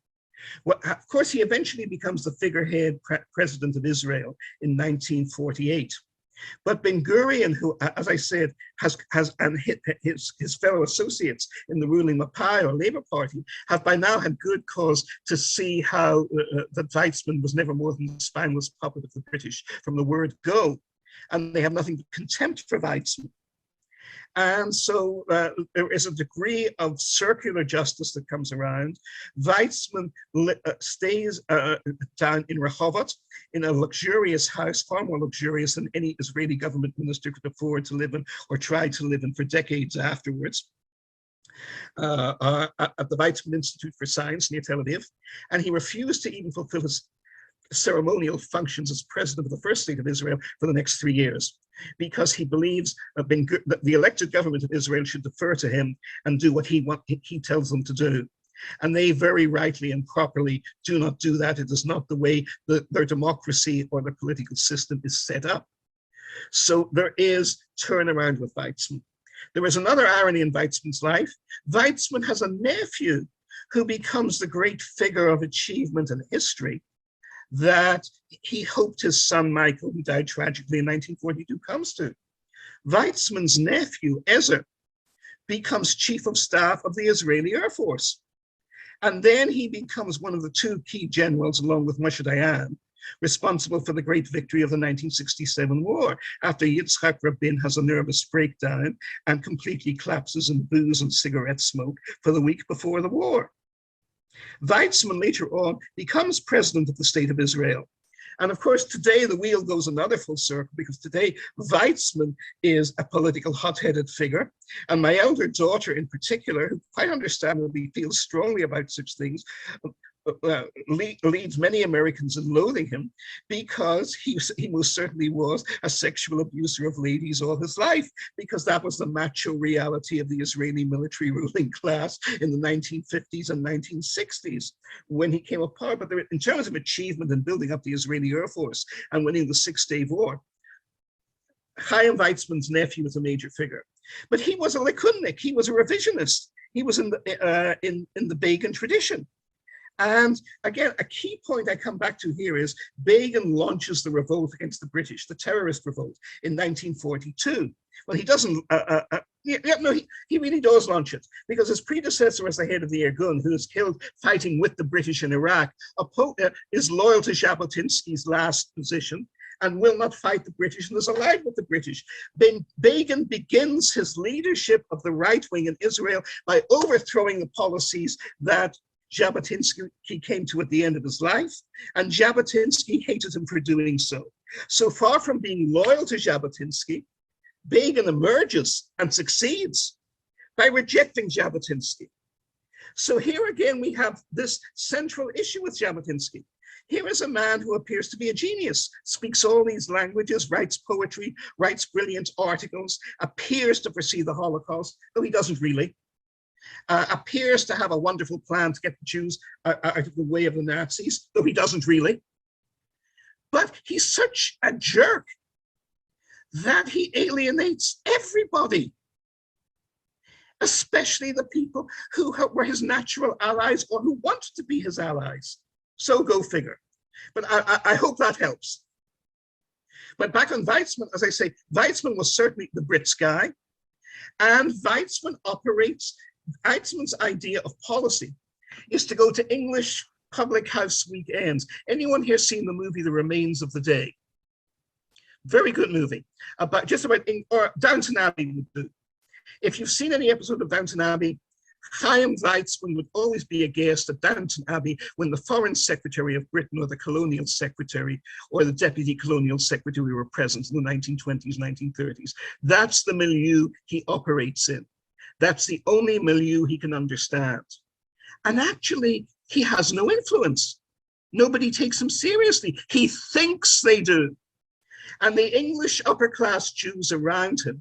Well, of course, he eventually becomes the figurehead president of Israel in 1948. But Ben-Gurion, who, as I said, has and his fellow associates in the ruling Mapai or Labour Party have by now had good cause to see how that Weizmann was never more than the spineless puppet of the British from the word go, and they have nothing but contempt for Weizmann. And so there is a degree of circular justice that comes around. Weizmann stays down in Revolt in a luxurious house, far more luxurious than any Israeli government minister could afford to live in or try to live in for decades afterwards, at the Weizmann Institute for Science near Tel Aviv. And he refused to even fulfill his ceremonial functions as president of the first state of Israel for the next 3 years, because he believes that the elected government of Israel should defer to him and do what he tells them to do. And they very rightly and properly do not do that. It is not the way that their democracy or their political system is set up. So there is turnaround with Weizmann. There is another irony in Weizmann's life. Weizmann has a nephew who becomes the great figure of achievement and history that he hoped his son Michael, who died tragically in 1942, comes to. Weizmann's nephew, Ezer, becomes chief of staff of the Israeli Air Force. And then he becomes one of the two key generals, along with Moshe Dayan, responsible for the great victory of the 1967 war, after Yitzhak Rabin has a nervous breakdown and completely collapses in booze and cigarette smoke for the week before the war. Weizmann later on becomes president of the state of Israel. And of course, today the wheel goes another full circle, because today Weizmann is a political hot-headed figure. And my elder daughter in particular, who quite understandably feels strongly about such things, leads many Americans in loathing him, because he most certainly was a sexual abuser of ladies all his life, because that was the macho reality of the Israeli military ruling class in the 1950s and 1960s when he came apart. But in terms of achievement in building up the Israeli Air Force and winning the Six-Day War, Chaim Weizmann's nephew was a major figure. But he was a Likunnik, he was a revisionist, he was in the Begin tradition. And again, a key point I come back to here is Begin launches the revolt against the British, the terrorist revolt, in 1942. Well, he doesn't, he really does launch it, because his predecessor as the head of the Irgun, who was killed fighting with the British in Iraq, is loyal to Jabotinsky's last position and will not fight the British and is allied with the British. Begin begins his leadership of the right wing in Israel by overthrowing the policies that Jabotinsky came to at the end of his life, and Jabotinsky hated him for doing so. So far from being loyal to Jabotinsky, Begin emerges and succeeds by rejecting Jabotinsky. So here again, we have this central issue with Jabotinsky. Here is a man who appears to be a genius, speaks all these languages, writes poetry, writes brilliant articles, appears to foresee the Holocaust, though he doesn't really. Appears to have a wonderful plan to get the Jews out of the way of the Nazis, though he doesn't really. But he's such a jerk that he alienates everybody, especially the people who were his natural allies or who wanted to be his allies. So go figure. But I hope that helps. But back on Weizmann, as I say, Weizmann was certainly the Brits guy, and Weizmann's idea of policy is to go to English public house weekends. Anyone here seen the movie The Remains of the Day? Very good movie about or Downton Abbey would do. If you've seen any episode of Downton Abbey, Chaim Weizmann would always be a guest at Downton Abbey when the Foreign Secretary of Britain or the Colonial Secretary or the Deputy Colonial Secretary were present in the 1920s, 1930s. That's the milieu he operates in. That's the only milieu he can understand. And actually, he has no influence. Nobody takes him seriously. He thinks they do. And the English upper class Jews around him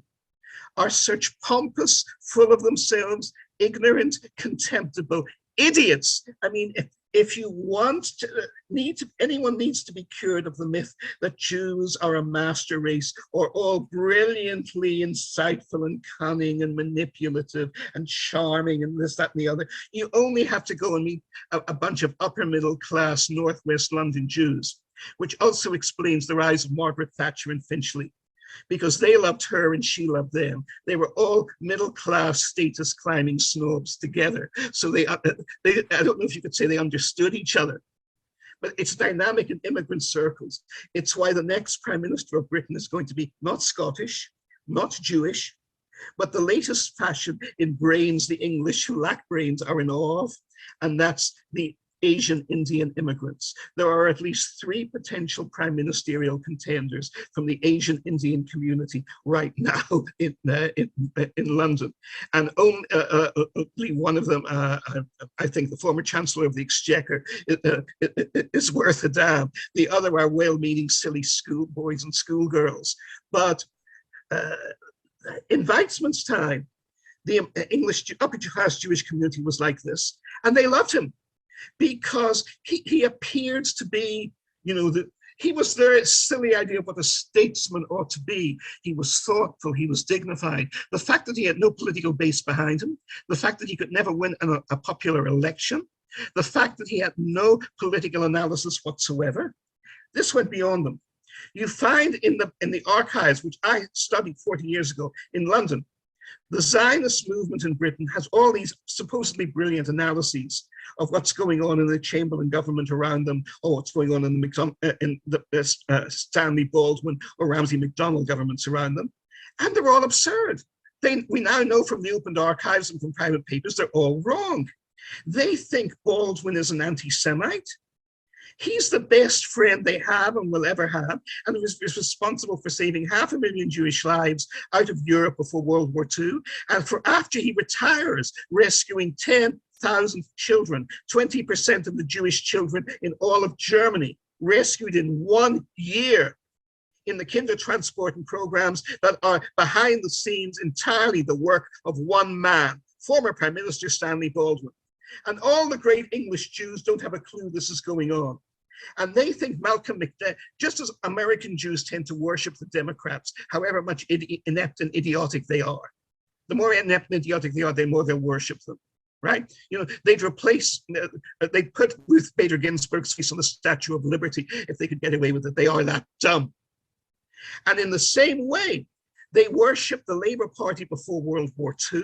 are such pompous, full of themselves, ignorant, contemptible idiots. I mean, if you want to, anyone needs to be cured of the myth that Jews are a master race or all brilliantly insightful and cunning and manipulative and charming and this, that, and the other, you only have to go and meet a bunch of upper middle class Northwest London Jews, which also explains the rise of Margaret Thatcher and Finchley, because they loved her and she loved them. They were all middle-class status climbing snobs together. So I don't know if you could say they understood each other, but it's dynamic in immigrant circles. It's why the next Prime Minister of Britain is going to be not Scottish, not Jewish, but the latest fashion in brains the English who lack brains are in awe of, and that's the Asian Indian immigrants. There are at least 3 potential prime ministerial contenders from the Asian Indian community right now in London, and only one of them, I think the former Chancellor of the Exchequer, is worth a damn. The other are well-meaning silly schoolboys and schoolgirls. But in Weizmann's time, the English upper class Jewish community was like this, and they loved him, because he appeared to be, he was their silly idea of what a statesman ought to be. He was thoughtful, he was dignified. The fact that he had no political base behind him, the fact that he could never win a popular election, the fact that he had no political analysis whatsoever, this went beyond them. You find in the archives, which I studied 40 years ago in London, the Zionist movement in Britain has all these supposedly brilliant analyses of what's going on in the Chamberlain government around them, or what's going on in the Stanley Baldwin or Ramsay MacDonald governments around them. And they're all absurd. We now know from the opened archives and from private papers, they're all wrong. They think Baldwin is an anti-Semite. He's the best friend they have and will ever have, and is responsible for saving 500,000 Jewish lives out of Europe before World War II, and for after he retires, rescuing 10,000 children, 20% of the Jewish children in all of Germany, rescued in 1 year in the Kindertransporten programs that are behind the scenes entirely the work of one man, former Prime Minister Stanley Baldwin. And all the great English Jews don't have a clue this is going on. And they think Malcolm McDowell, just as American Jews tend to worship the Democrats, however much inept and idiotic they are. The more inept and idiotic they are, the more they'll worship them, right? They'd put Ruth Bader Ginsburg's face on the Statue of Liberty if they could get away with it. They are that dumb. And in the same way, they worship the Labour Party before World War II,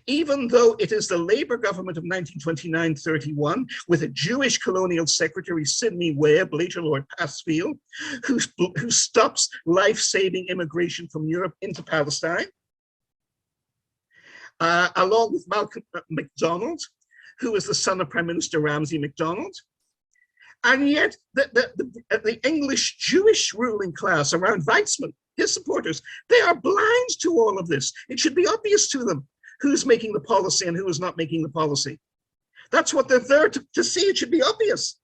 even though it is the Labour government of 1929-31 with a Jewish colonial secretary, Sidney Webb, later Lord Pasfield, who stops life-saving immigration from Europe into Palestine, along with Malcolm MacDonald, who is the son of Prime Minister Ramsay MacDonald. And yet the English Jewish ruling class around Weizmann, his supporters, they are blind to all of this. It should be obvious to them who's making the policy and who is not making the policy. That's what they're there to see. It should be obvious.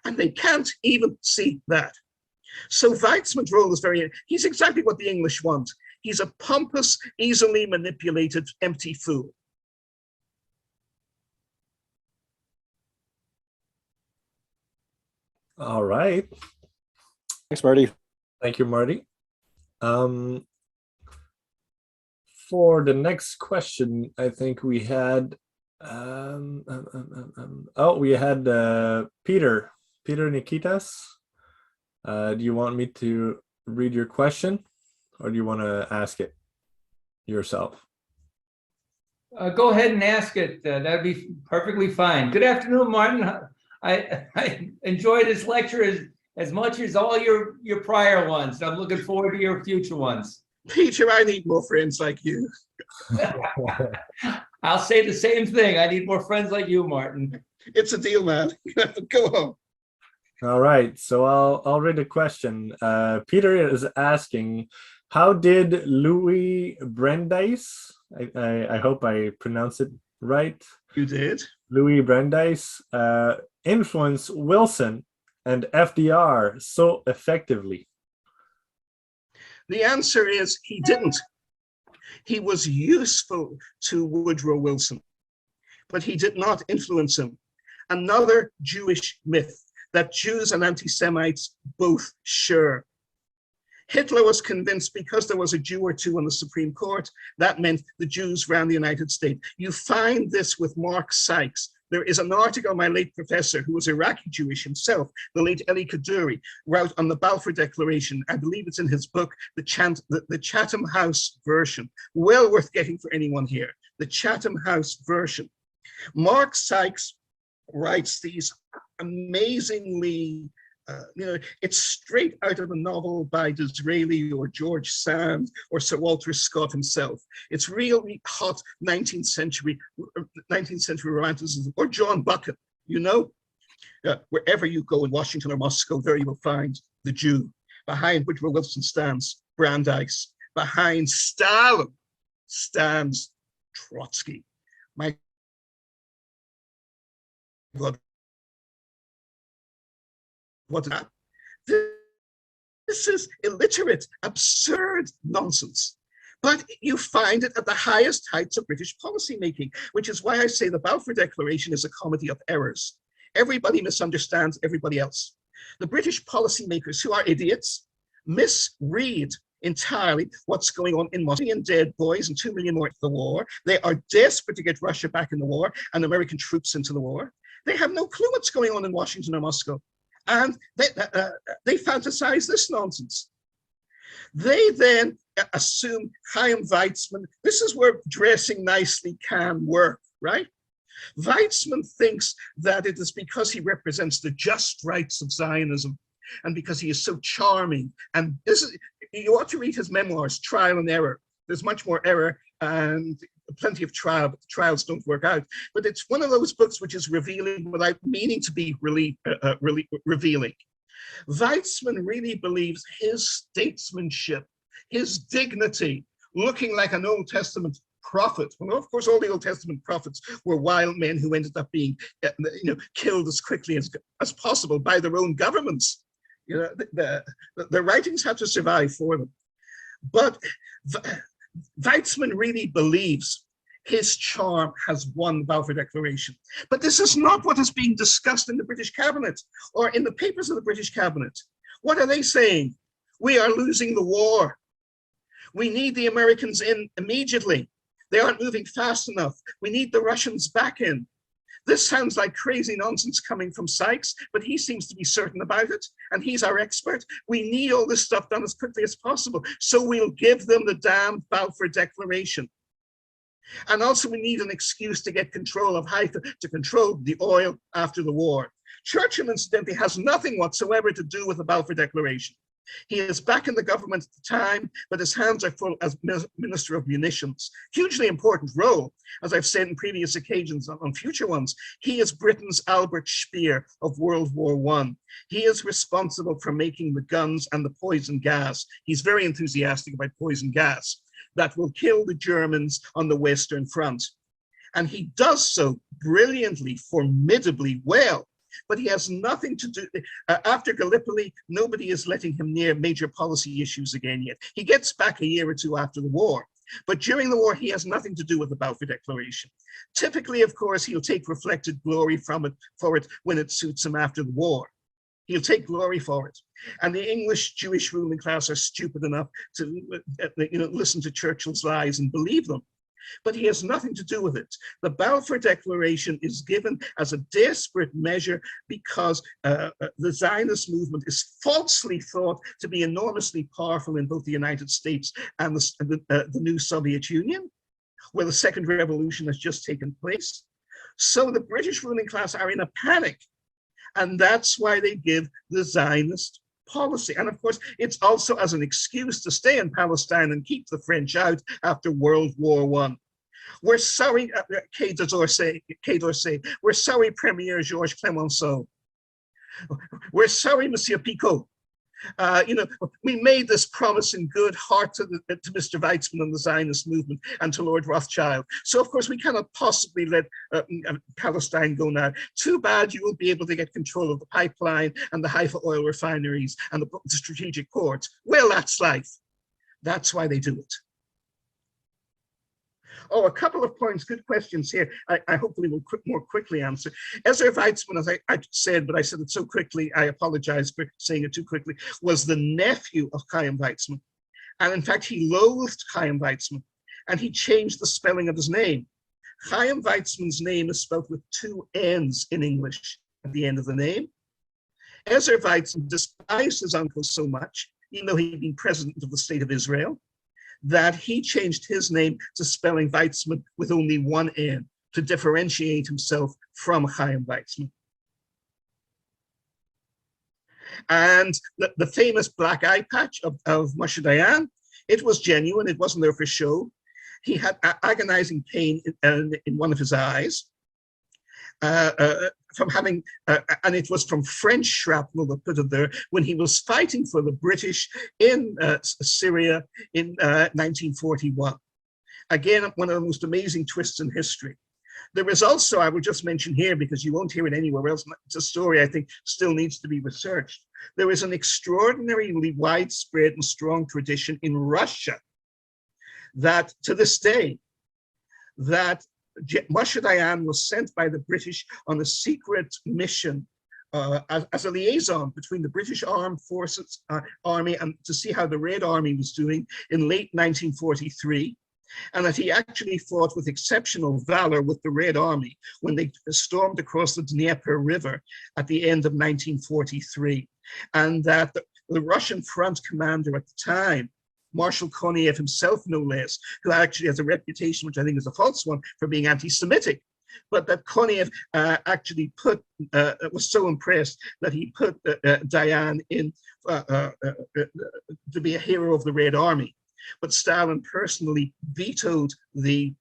And they can't even see that. So Weizmann's role is he's exactly what the English want. He's a pompous, easily manipulated, empty fool. All right. Thanks, Marty. Thank you, Marty. For the next question, I think we had we had Peter Nikitas. Do you want me to read your question, or do you want to ask it yourself? Go ahead and ask it. That'd be perfectly fine. Good afternoon, Martin. I enjoyed this lecture as much as all your prior ones. I'm looking forward to your future ones. Peter, I need more friends like you. I'll say the same thing. I need more friends like you, Martin. It's a deal, man. Go home. All right, so I'll read a question. Peter is asking, how did Louis Brandeis, I hope I pronounced it right, You did? Louis Brandeis, influence Wilson and FDR so effectively? The answer is he didn't. He was useful to Woodrow Wilson, but he did not influence him. Another Jewish myth that Jews and anti-Semites both share. Hitler was convinced because there was a Jew or two on the Supreme Court, that meant the Jews ran the United States. You find this with Mark Sykes. There is an article my late professor, who was Iraqi Jewish himself, the late Eli Kaduri, wrote on the Balfour Declaration. I believe it's in his book, the Chatham House version. Well worth getting for anyone here. The Chatham House version. Mark Sykes writes these amazingly, it's straight out of a novel by Disraeli or George Sand or Sir Walter Scott himself. It's really hot 19th century romanticism, or John Buchan, wherever you go in Washington or Moscow, there you will find the Jew. Behind Woodrow Wilson stands Brandeis. Behind Stalin stands Trotsky. My God, what is that? This is illiterate, absurd nonsense. But you find it at the highest heights of British policymaking, which is why I say the Balfour Declaration is a comedy of errors. Everybody misunderstands everybody else. The British policymakers, who are idiots, misread entirely what's going on in Moscow. 2 million dead boys and 2 million more into the war. They are desperate to get Russia back in the war and American troops into the war. They have no clue what's going on in Washington or Moscow. And they fantasize this nonsense. They then assume Chaim Weizmann, this is where dressing nicely can work, right? Weizmann thinks that it is because he represents the just rights of Zionism and because he is so charming. And this is, you ought to read his memoirs, Trial and Error. There's much more error and plenty of trial, but the trials don't work out. But it's one of those books which is revealing without meaning to be really revealing. Weizmann really believes his statesmanship, his dignity, looking like an Old Testament prophet. Well, of course, all the Old Testament prophets were wild men who ended up being, killed as quickly as possible by their own governments. The writings had to survive for them. But Weizmann really believes his charm has won the Balfour Declaration. But this is not what is being discussed in the British cabinet or in the papers of the British cabinet. What are they saying? We are losing the war. We need the Americans in immediately. They aren't moving fast enough. We need the Russians back in. This sounds like crazy nonsense coming from Sykes, but he seems to be certain about it, and he's our expert. We need all this stuff done as quickly as possible, so we'll give them the damn Balfour Declaration. And also we need an excuse to get control of Haifa, to control the oil after the war. Churchill, incidentally, has nothing whatsoever to do with the Balfour Declaration. He is back in the government at the time, but his hands are full as Minister of Munitions. Hugely important role, as I've said in previous occasions on future ones. He is Britain's Albert Speer of World War I. He is responsible for making the guns and the poison gas. He's very enthusiastic about poison gas that will kill the Germans on the Western Front. And he does so brilliantly, formidably well. But he has nothing to do, after Gallipoli, nobody is letting him near major policy issues again yet. He gets back a year or two after the war, but during the war, he has nothing to do with the Balfour Declaration. Typically, of course, he'll take reflected glory for it when it suits him after the war. He'll take glory for it. And the English Jewish ruling class are stupid enough to listen to Churchill's lies and believe them. But he has nothing to do with it. The Balfour Declaration is given as a desperate measure because the Zionist movement is falsely thought to be enormously powerful in both the United States and the new Soviet Union. where the second revolution has just taken place. So the British ruling class are in a panic. And that's why they give the Zionist policy. And of course, it's also as an excuse to stay in Palestine and keep the French out after World War I. We're sorry, Quai d'Orsay, we're sorry, Premier Georges Clemenceau. We're sorry, Monsieur Picot. We made this promise in good heart to Mr. Weizmann and the Zionist movement and to Lord Rothschild. So, of course, we cannot possibly let Palestine go now. Too bad you will be able to get control of the pipeline and the Haifa oil refineries and the strategic ports. Well, that's life. That's why they do it. Oh, a couple of points, good questions here. I hopefully will more quickly answer. Ezra Weizmann, as I said, but I said it so quickly, I apologize for saying it too quickly, was the nephew of Chaim Weizmann. And in fact, he loathed Chaim Weizmann, and he changed the spelling of his name. Chaim Weizmann's name is spelled with 2 N's in English at the end of the name. Ezra Weizmann despised his uncle so much, even though he'd been president of the state of Israel, that he changed his name to spelling Weizmann with only 1 N to differentiate himself from Chaim Weizmann. And the famous black eye patch of Moshe Dayan, it was genuine, it wasn't there for show. He had agonizing pain in one of his eyes from having, and it was from French shrapnel that put it there when he was fighting for the British in Syria in 1941. Again, one of the most amazing twists in history. There is also, I will just mention here because you won't hear it anywhere else, it's a story I think still needs to be researched. There is an extraordinarily widespread and strong tradition in Russia that to this day, that Moshe Dayan was sent by the British on a secret mission as a liaison between the British Armed Forces Army and to see how the Red Army was doing in late 1943. And that he actually fought with exceptional valor with the Red Army when they stormed across the Dnieper River at the end of 1943. And that the Russian front commander at the time, Marshal Konev himself, no less, who actually has a reputation, which I think is a false one, for being anti-Semitic, but that Konev actually was so impressed that he put Dayan in to be a hero of the Red Army. But Stalin personally vetoed the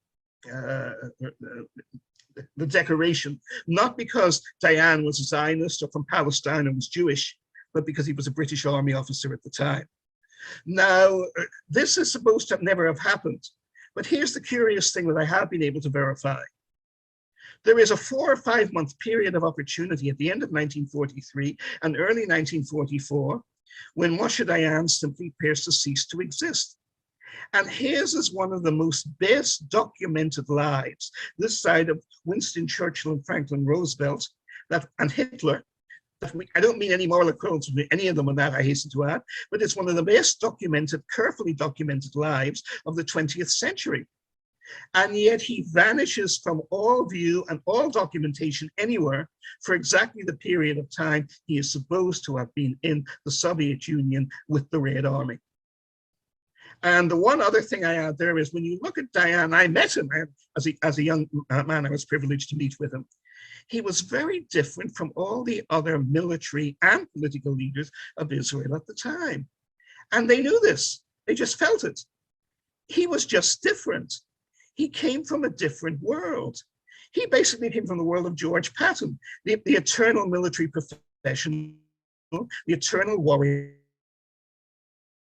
declaration, not because Dayan was a Zionist or from Palestine and was Jewish, but because he was a British Army officer at the time. Now, this is supposed to never have happened, but here's the curious thing that I have been able to verify. There is a 4 or 5 month period of opportunity at the end of 1943 and early 1944 when Moshe Dayan simply appears to cease to exist. And his is one of the most best documented lives, this side of Winston Churchill and Franklin Roosevelt and Hitler. I don't mean any moral equivalence with any of them on that, I hasten to add, but it's one of the best documented, carefully documented lives of the 20th century. And yet he vanishes from all view and all documentation anywhere for exactly the period of time he is supposed to have been in the Soviet Union with the Red Army. And the one other thing I add there is when you look at Dayan, I met him as a young man, I was privileged to meet with him. He was very different from all the other military and political leaders of Israel at the time. And they knew this, they just felt it. He was just different. He came from a different world. He basically came from the world of George Patton, the eternal military professional, the eternal warrior,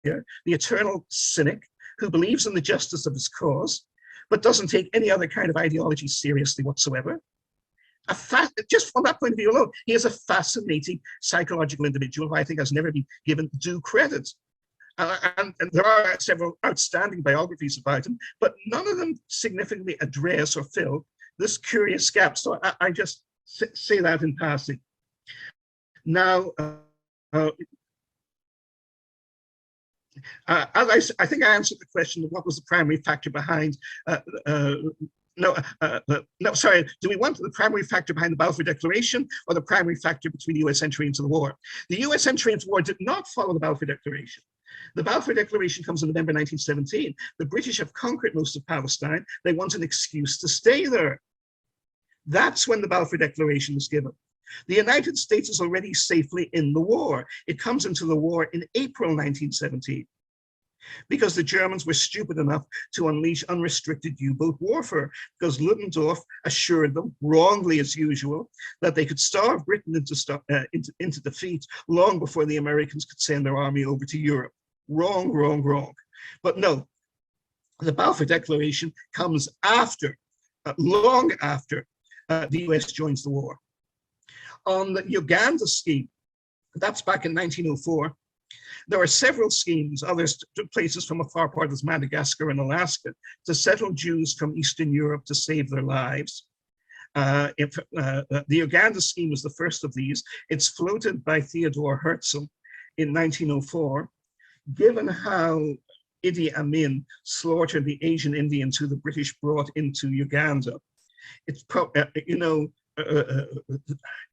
the eternal cynic who believes in the justice of his cause, but doesn't take any other kind of ideology seriously whatsoever. Just from that point of view alone, he is a fascinating psychological individual who I think has never been given due credit. And there are several outstanding biographies about him, but none of them significantly address or fill this curious gap. So I just say that in passing. Now, as I think I answered the question of what was the primary factor behind, sorry, do we want the primary factor behind the Balfour Declaration or the primary factor between the US entry into the war? The US entry into the war did not follow the Balfour Declaration. The Balfour Declaration comes in November 1917. The British have conquered most of Palestine. They want an excuse to stay there. That's when the Balfour Declaration is given. The United States is already safely in the war. It comes into the war in April 1917 because the Germans were stupid enough to unleash unrestricted U-boat warfare, because Ludendorff assured them, wrongly as usual, that they could starve Britain into defeat long before the Americans could send their army over to Europe. Wrong, wrong, wrong. But no, the Balfour Declaration comes after, long after the US joins the war. On the Uganda scheme, that's back in 1904, there are several schemes, others took places from a far part as Madagascar and Alaska, to settle Jews from Eastern Europe to save their lives. The Uganda scheme was the first of these. It's floated by Theodore Herzl in 1904. Given how Idi Amin slaughtered the Asian Indians who the British brought into Uganda, it's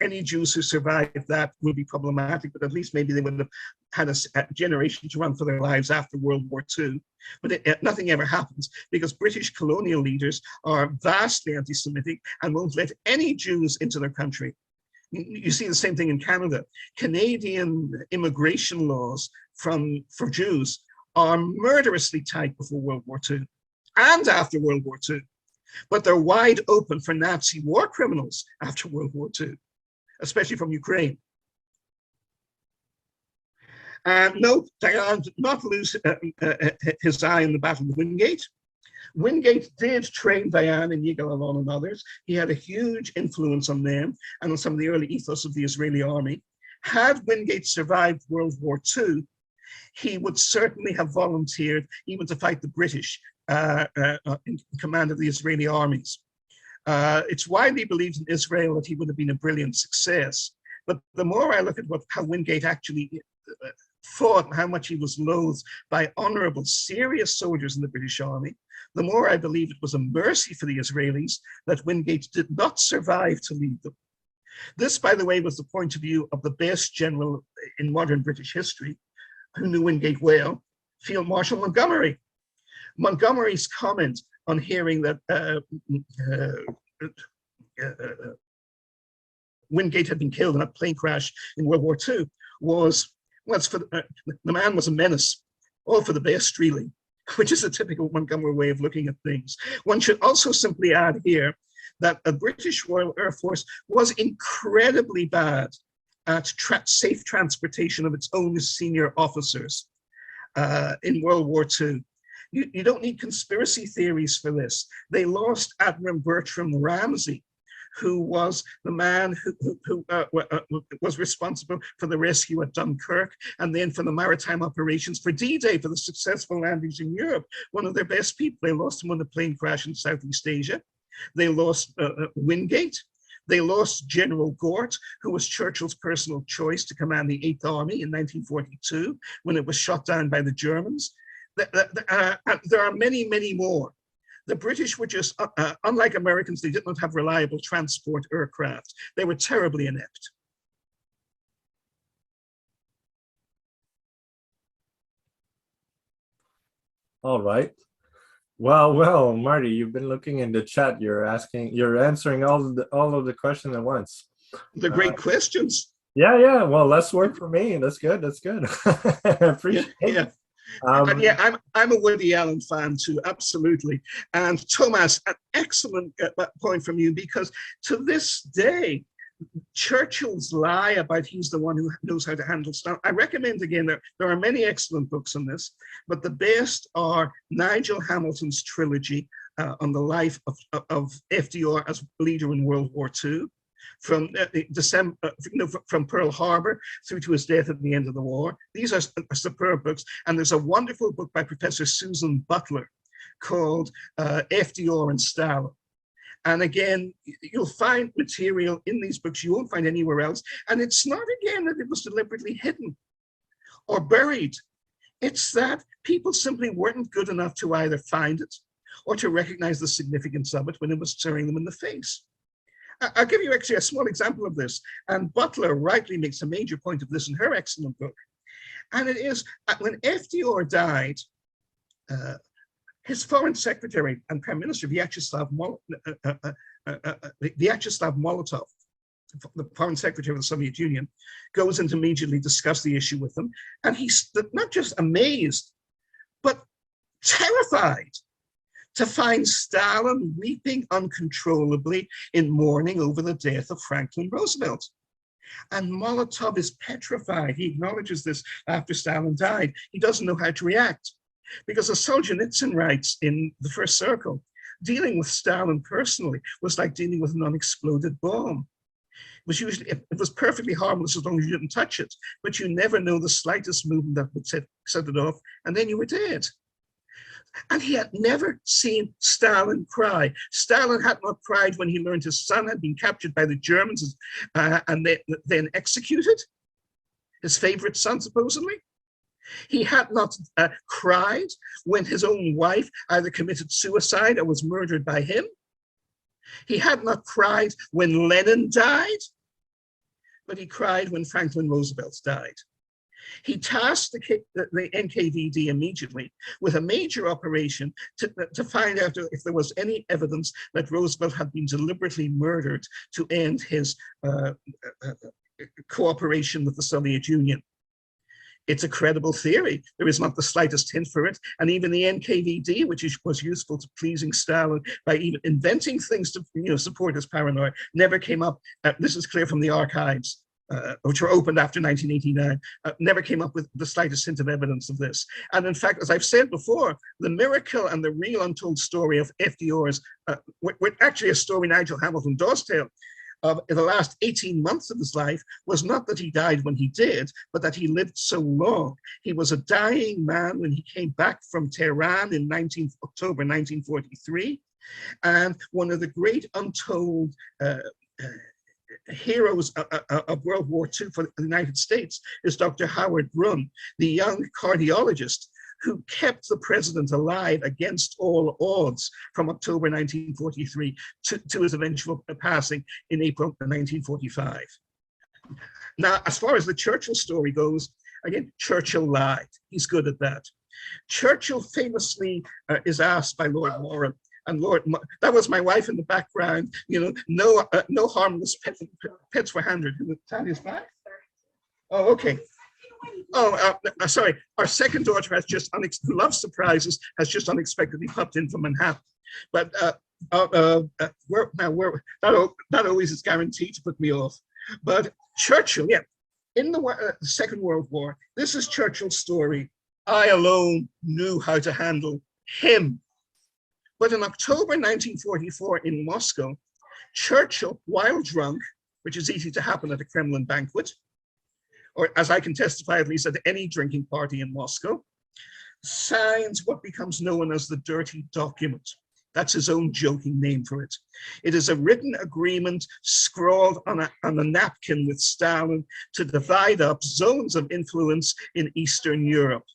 any Jews who survived that would be problematic, but at least maybe they would have had a generation to run for their lives after World War II. But nothing ever happens because British colonial leaders are vastly anti-Semitic and won't let any Jews into their country. You see the same thing in Canada. Canadian immigration laws for Jews are murderously tight before World War II and after World War II. But they're wide open for Nazi war criminals after World War II, especially from Ukraine. No, Diane did not lose his eye in the Battle of Wingate. Wingate did train Diane and Yigal Allon and others. He had a huge influence on them and on some of the early ethos of the Israeli army. Had Wingate survived World War II, he would certainly have volunteered even to fight the British in command of the Israeli armies. It's widely believed in Israel that he would have been a brilliant success. But the more I look at how Wingate actually fought and how much he was loathed by honorable, serious soldiers in the British army, the more I believe it was a mercy for the Israelis that Wingate did not survive to lead them. This, by the way, was the point of view of the best general in modern British history, who knew Wingate well, Field Marshal Montgomery. Montgomery's comment on hearing that Wingate had been killed in a plane crash in World War II was, well, the man was a menace, all for the best, really, which is a typical Montgomery way of looking at things. One should also simply add here that the British Royal Air Force was incredibly bad at safe transportation of its own senior officers in World War II. You don't need conspiracy theories for this. They lost Admiral Bertram Ramsay, who was the man who was responsible for the rescue at Dunkirk and then for the maritime operations for D-Day, for the successful landings in Europe. One of their best people. They lost him on a plane crash in Southeast Asia. They lost Wingate. They lost General Gort, who was Churchill's personal choice to command the 8th Army in 1942 when it was shot down by the Germans. There are many, many more. The British were just, unlike Americans, they did not have reliable transport aircraft. They were terribly inept. All right. Well, Marty, you've been looking in the chat. You're answering all of the questions at once. They're great questions. Yeah. Well, less work for me. That's good. I appreciate it. Yeah. I'm a Woody Allen fan too, absolutely. And Thomas, an excellent point from you, because to this day, Churchill's lie about he's the one who knows how to handle stuff. I recommend again, there are many excellent books on this, but the best are Nigel Hamilton's trilogy on the life of FDR as leader in World War II. From from Pearl Harbor through to his death at the end of the war. These are superb books. And there's a wonderful book by Professor Susan Butler called FDR and Stalin. And again, you'll find material in these books you won't find anywhere else. And it's not, again, that it was deliberately hidden or buried. It's that people simply weren't good enough to either find it or to recognize the significance of it when it was staring them in the face. I'll give you actually a small example of this. And Butler rightly makes a major point of this in her excellent book. And it is when FDR died, his foreign secretary and prime minister, Vyacheslav Molotov, the foreign secretary of the Soviet Union, goes in to immediately discuss the issue with them. And he's not just amazed, but terrified to find Stalin weeping uncontrollably in mourning over the death of Franklin Roosevelt. And Molotov is petrified. He acknowledges this after Stalin died. He doesn't know how to react. Because as Solzhenitsyn writes in The First Circle, dealing with Stalin personally was like dealing with an unexploded bomb. It was perfectly harmless as long as you didn't touch it, but you never know the slightest movement that would set it off, and then you were dead. And he had never seen Stalin cry. Stalin had not cried when he learned his son had been captured by the Germans and then executed, his favorite son, supposedly. He had not cried when his own wife either committed suicide or was murdered by him. He had not cried when Lenin died, but he cried when Franklin Roosevelt died. He tasked the NKVD immediately with a major operation to find out if there was any evidence that Roosevelt had been deliberately murdered to end his cooperation with the Soviet Union. It's a credible theory. There is not the slightest hint for it. And even the NKVD, which was useful to pleasing Stalin by even inventing things to support his paranoia, never came up. This is clear from the archives, which were opened after 1989, never came up with the slightest hint of evidence of this. And in fact, as I've said before, the miracle and the real untold story of FDR's, actually a story Nigel Hamilton does tell, in the last 18 months of his life was not that he died when he did, but that he lived so long. He was a dying man when he came back from Tehran in October 1943. And one of the great untold heroes of World War II for the United States is Dr. Howard Brun, the young cardiologist who kept the president alive against all odds from October 1943 to his eventual passing in April 1945. Now, as far as the Churchill story goes, again, Churchill lied. He's good at that. Churchill famously is asked by Lord Moran, and that was my wife in the background, no harmless pets were handed. Tanya's back? Oh, okay. Oh, sorry. Our second daughter has just, who loves surprises, has just unexpectedly popped in from Manhattan. But that always is guaranteed to put me off. But Churchill, yeah, in the Second World War, this is Churchill's story. I alone knew how to handle him. But in October 1944 in Moscow, Churchill, while drunk, which is easy to happen at a Kremlin banquet, or as I can testify, at least at any drinking party in Moscow, signs what becomes known as the dirty document. That's his own joking name for it. It is a written agreement scrawled on a napkin with Stalin to divide up zones of influence in Eastern Europe.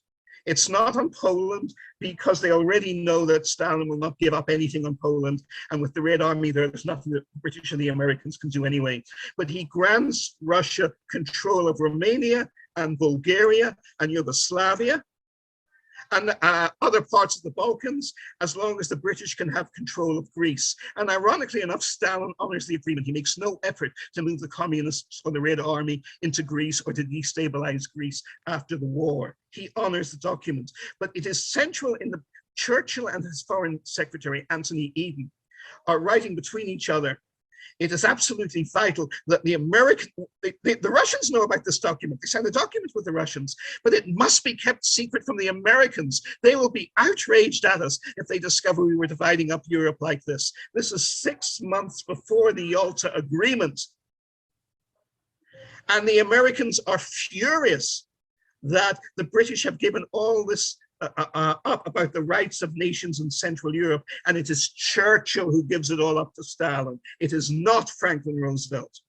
It's not on Poland because they already know that Stalin will not give up anything on Poland. And with the Red Army there, there's nothing that the British and the Americans can do anyway. But he grants Russia control of Romania and Bulgaria and Yugoslavia and other parts of the Balkans, as long as the British can have control of Greece. And ironically enough, Stalin honors the agreement. He makes no effort to move the communists or the Red Army into Greece or to destabilize Greece after the war. He honors the document. But it is central in the Churchill and his foreign secretary, Anthony Eden, are writing between each other. It is absolutely vital that the Russians know about this document. They signed the document with the Russians, but it must be kept secret from the Americans. They will be outraged at us if they discover we were dividing up Europe like this. This is 6 months before the Yalta Agreement. And the Americans are furious that the British have given all this up about the rights of nations in Central Europe, and it is Churchill who gives it all up to Stalin. It is not Franklin Roosevelt.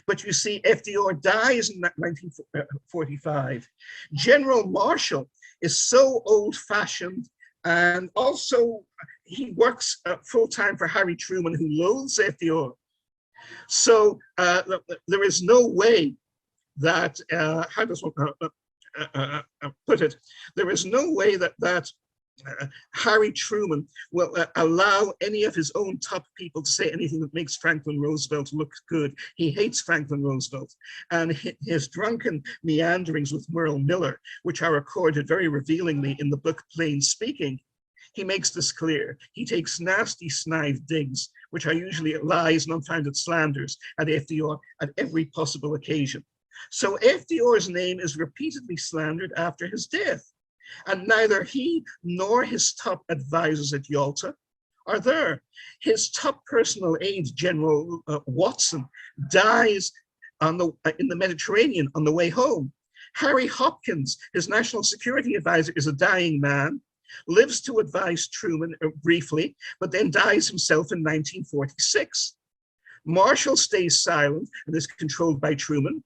But you see, FDR dies in 1945. General Marshall is so old-fashioned, and also he works full-time for Harry Truman, who loathes FDR. So there is no way that, put it, there is no way that Harry Truman will allow any of his own top people to say anything that makes Franklin Roosevelt look good. He hates Franklin Roosevelt, and his drunken meanderings with Merle Miller, which are recorded very revealingly in the book Plain Speaking, he makes this clear. He takes nasty snide digs, which are usually lies and unfounded slanders, at FDR at every possible occasion. So FDR's name is repeatedly slandered after his death. And neither he nor his top advisors at Yalta are there. His top personal aide, General Watson, dies in the Mediterranean on the way home. Harry Hopkins, his national security advisor, is a dying man, lives to advise Truman briefly, but then dies himself in 1946. Marshall stays silent and is controlled by Truman.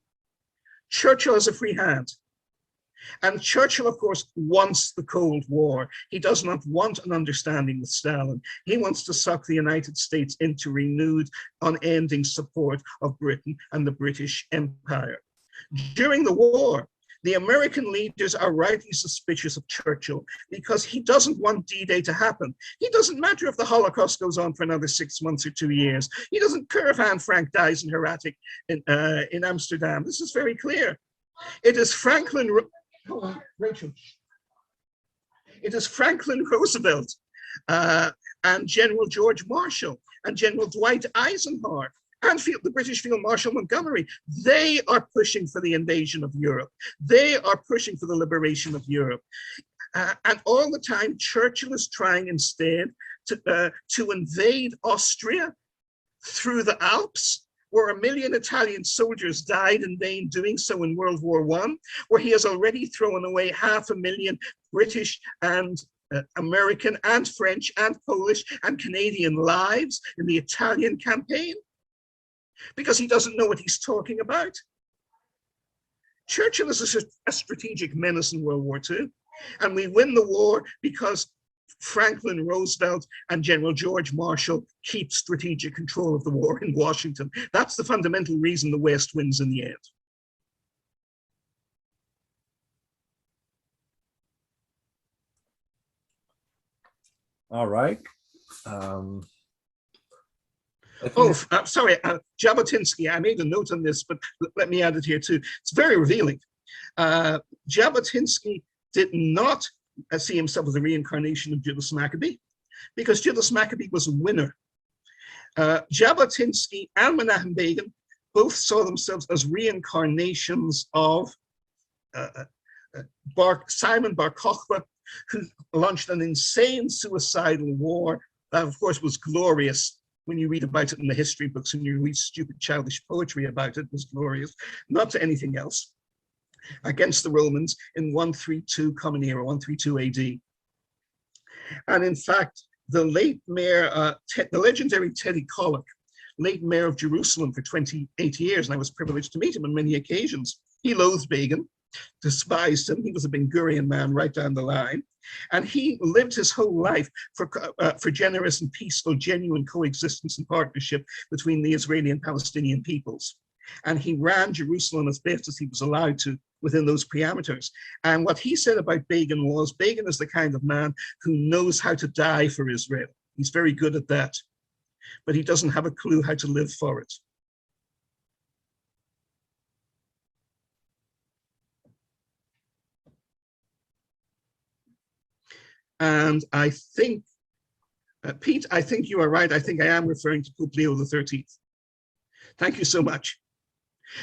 Churchill has a free hand. And Churchill, of course, wants the Cold War. He does not want an understanding with Stalin. He wants to suck the United States into renewed, unending support of Britain and the British Empire. During the war, the American leaders are rightly suspicious of Churchill because he doesn't want D-Day to happen. He doesn't matter if the Holocaust goes on for another 6 months or 2 years. He doesn't care if Anne Frank dies in her attic in Amsterdam. This is very clear. It is Franklin Roosevelt and General George Marshall and General Dwight Eisenhower and the British Field Marshal Montgomery. They are pushing for the invasion of Europe. They are pushing for the liberation of Europe. And all the time, Churchill is trying instead to invade Austria through the Alps, where 1 million Italian soldiers died in vain doing so in World War I, where he has already thrown away 500,000 British and American and French and Polish and Canadian lives in the Italian campaign, because he doesn't know what he's talking about. Churchill is a strategic menace in World War II, and we win the war because Franklin Roosevelt and General George Marshall keep strategic control of the war in Washington. That's the fundamental reason the West wins in the end. All right. Sorry, Jabotinsky, I made a note on this, but let me add it here too. It's very revealing. Jabotinsky did not see himself as a reincarnation of Judas Maccabee, because Judas Maccabee was a winner. Jabotinsky and Menachem Begin both saw themselves as reincarnations of Simon Bar Kokhba, who launched an insane suicidal war that, of course, was glorious. When you read about it in the history books and you read stupid childish poetry about it, it was glorious, not to anything else, against the Romans in 132 Common Era, 132 AD. And in fact, the late mayor, the legendary Teddy Kollek, late mayor of Jerusalem for 28 years, and I was privileged to meet him on many occasions. He loathed Begin, despised him. He was a Ben-Gurion man right down the line. And he lived his whole life for generous and peaceful, genuine coexistence and partnership between the Israeli and Palestinian peoples. And he ran Jerusalem as best as he was allowed to within those parameters. And what he said about Begin was, Begin is the kind of man who knows how to die for Israel. He's very good at that, but he doesn't have a clue how to live for it. And I think, Pete, I think you are right. I think I am referring to Pope Leo XIII. Thank you so much.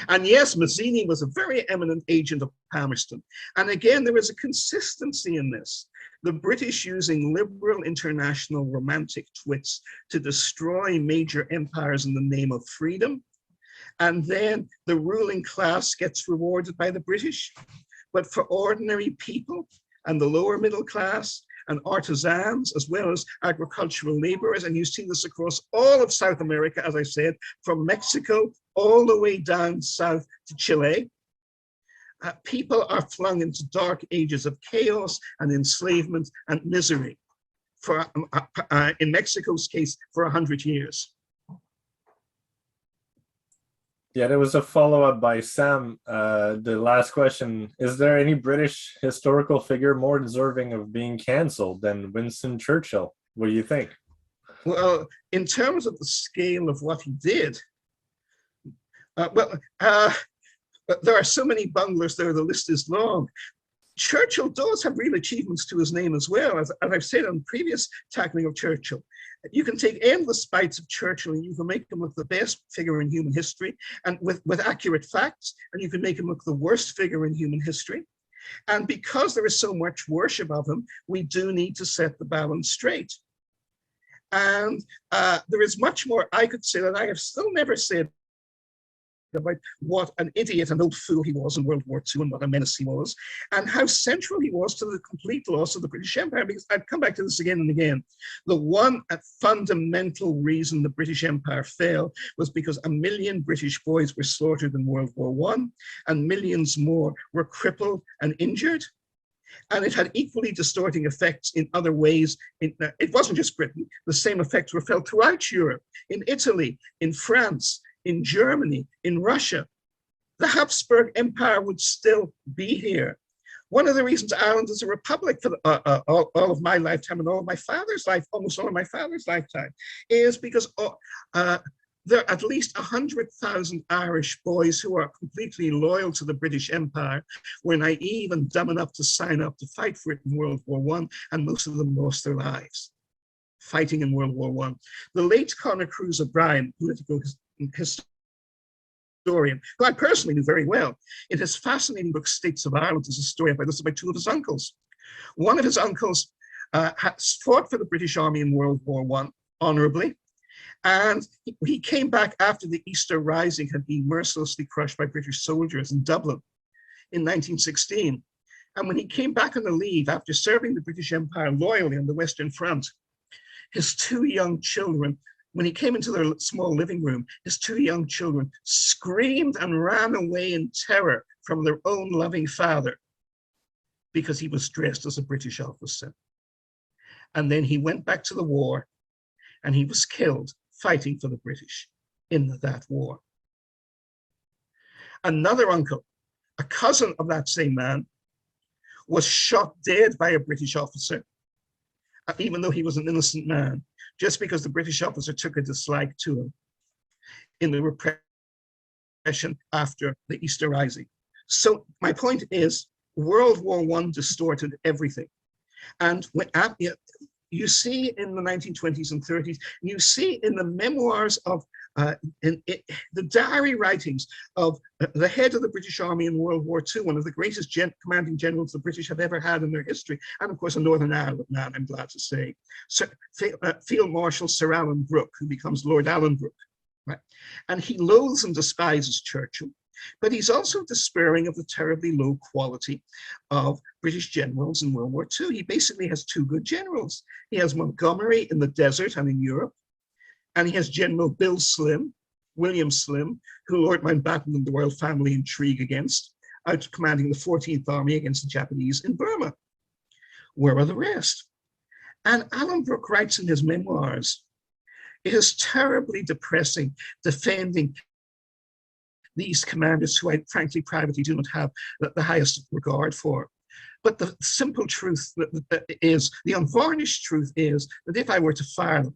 And yes, Mazzini was a very eminent agent of Palmerston. And again, there is a consistency in this. The British using liberal international romantic twits to destroy major empires in the name of freedom. And then the ruling class gets rewarded by the British. But for ordinary people and the lower middle class and artisans, as well as agricultural laborers, and you see this across all of South America, as I said, from Mexico all the way down south to Chile. People are flung into dark ages of chaos and enslavement and misery, for, in Mexico's case, for 100 years. Yeah, there was a follow-up by Sam. The last question, is there any British historical figure more deserving of being cancelled than Winston Churchill? What do you think? Well, in terms of the scale of what he did, there are so many bunglers there, the list is long. Churchill does have real achievements to his name as well, as I've said on previous tackling of Churchill. You can take endless bites of Churchill and you can make him look the best figure in human history and with accurate facts, and you can make him look the worst figure in human history. And because there is so much worship of him, we do need to set the balance straight. And there is much more I could say that I have still never said about what an idiot and old fool he was in World War II and what a menace he was, and how central he was to the complete loss of the British Empire. Because I'd come back to this again and again. The one fundamental reason the British Empire fell was because 1 million British boys were slaughtered in World War I, and millions more were crippled and injured. And it had equally distorting effects in other ways. It wasn't just Britain. The same effects were felt throughout Europe, in Italy, in France, in Germany, in Russia. The Habsburg Empire would still be here. One of the reasons Ireland is a republic for all of my lifetime and all of my father's life, almost all of my father's lifetime, is because there are at least 100,000 Irish boys who are completely loyal to the British Empire, were naive and dumb enough to sign up to fight for it in World War I, and most of them lost their lives fighting in World War I. The late Conor Cruise O'Brien, political historian, who I personally knew very well, in his fascinating book, States of Ireland, is a story about this, about two of his uncles. One of his uncles fought for the British Army in World War I honorably, and he came back after the Easter Rising had been mercilessly crushed by British soldiers in Dublin in 1916. And when he came back on the leave after serving the British Empire loyally on the Western Front, his two young children, when he came into their small living room, his two young children screamed and ran away in terror from their own loving father because he was dressed as a British officer. And then he went back to the war and he was killed fighting for the British in that war. Another uncle, a cousin of that same man, was shot dead by a British officer, even though he was an innocent man, just because the British officer took a dislike to him in the repression after the Easter Rising. So my point is, World War I distorted everything. And when you see in the 1920s and 30s, you see in the memoirs of, the diary writings of the head of the British Army in World War II, one of the greatest commanding generals the British have ever had in their history, and of course a Northern Ireland man, I'm glad to say, Field Marshal Sir Alan Brooke, who becomes Lord Alan Brooke, right? And he loathes and despises Churchill, but he's also despairing of the terribly low quality of British generals in World War II. He basically has two good generals. He has Montgomery in the desert and in Europe, and he has General William Slim, who Lord Mountbatten and the royal family intrigue against, out commanding the 14th Army against the Japanese in Burma. Where are the rest? And Alan Brooke writes in his memoirs, it is terribly depressing defending these commanders who I frankly privately do not have the highest regard for. But the simple truth is, the unvarnished truth is that if I were to fire them,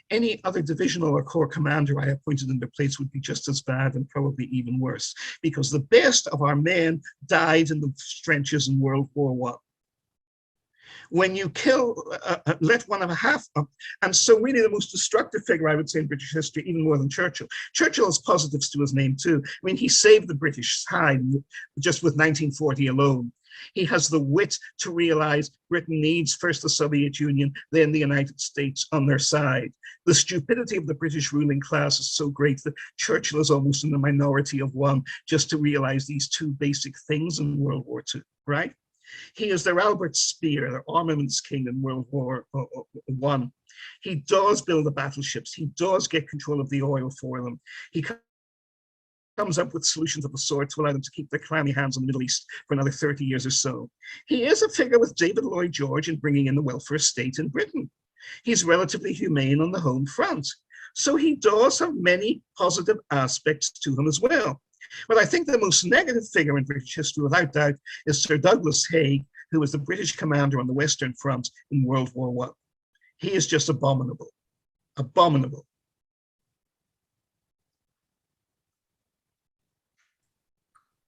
any other divisional or corps commander I appointed in their place would be just as bad and probably even worse, because the best of our men died in the trenches in World War I. When you let one of a half up, and so really the most destructive figure I would say in British history, even more than Churchill. Churchill has positives to his name too. I mean, he saved the British side just with 1940 alone. He has the wit to realize Britain needs first the Soviet Union, then the United States on their side. The stupidity of the British ruling class is so great that Churchill is almost in the minority of one just to realize these two basic things in World War II, right? He is their Albert Speer, their armaments king in World War I. He does build the battleships. He does get control of the oil for them. He comes up with solutions of the sort to allow them to keep their clammy hands on the Middle East for another 30 years or so. He is a figure with David Lloyd George in bringing in the welfare state in Britain. He's relatively humane on the home front. So he does have many positive aspects to him as well. But I think the most negative figure in British history, without doubt, is Sir Douglas Haig, who was the British commander on the Western Front in World War I. He is just abominable, abominable.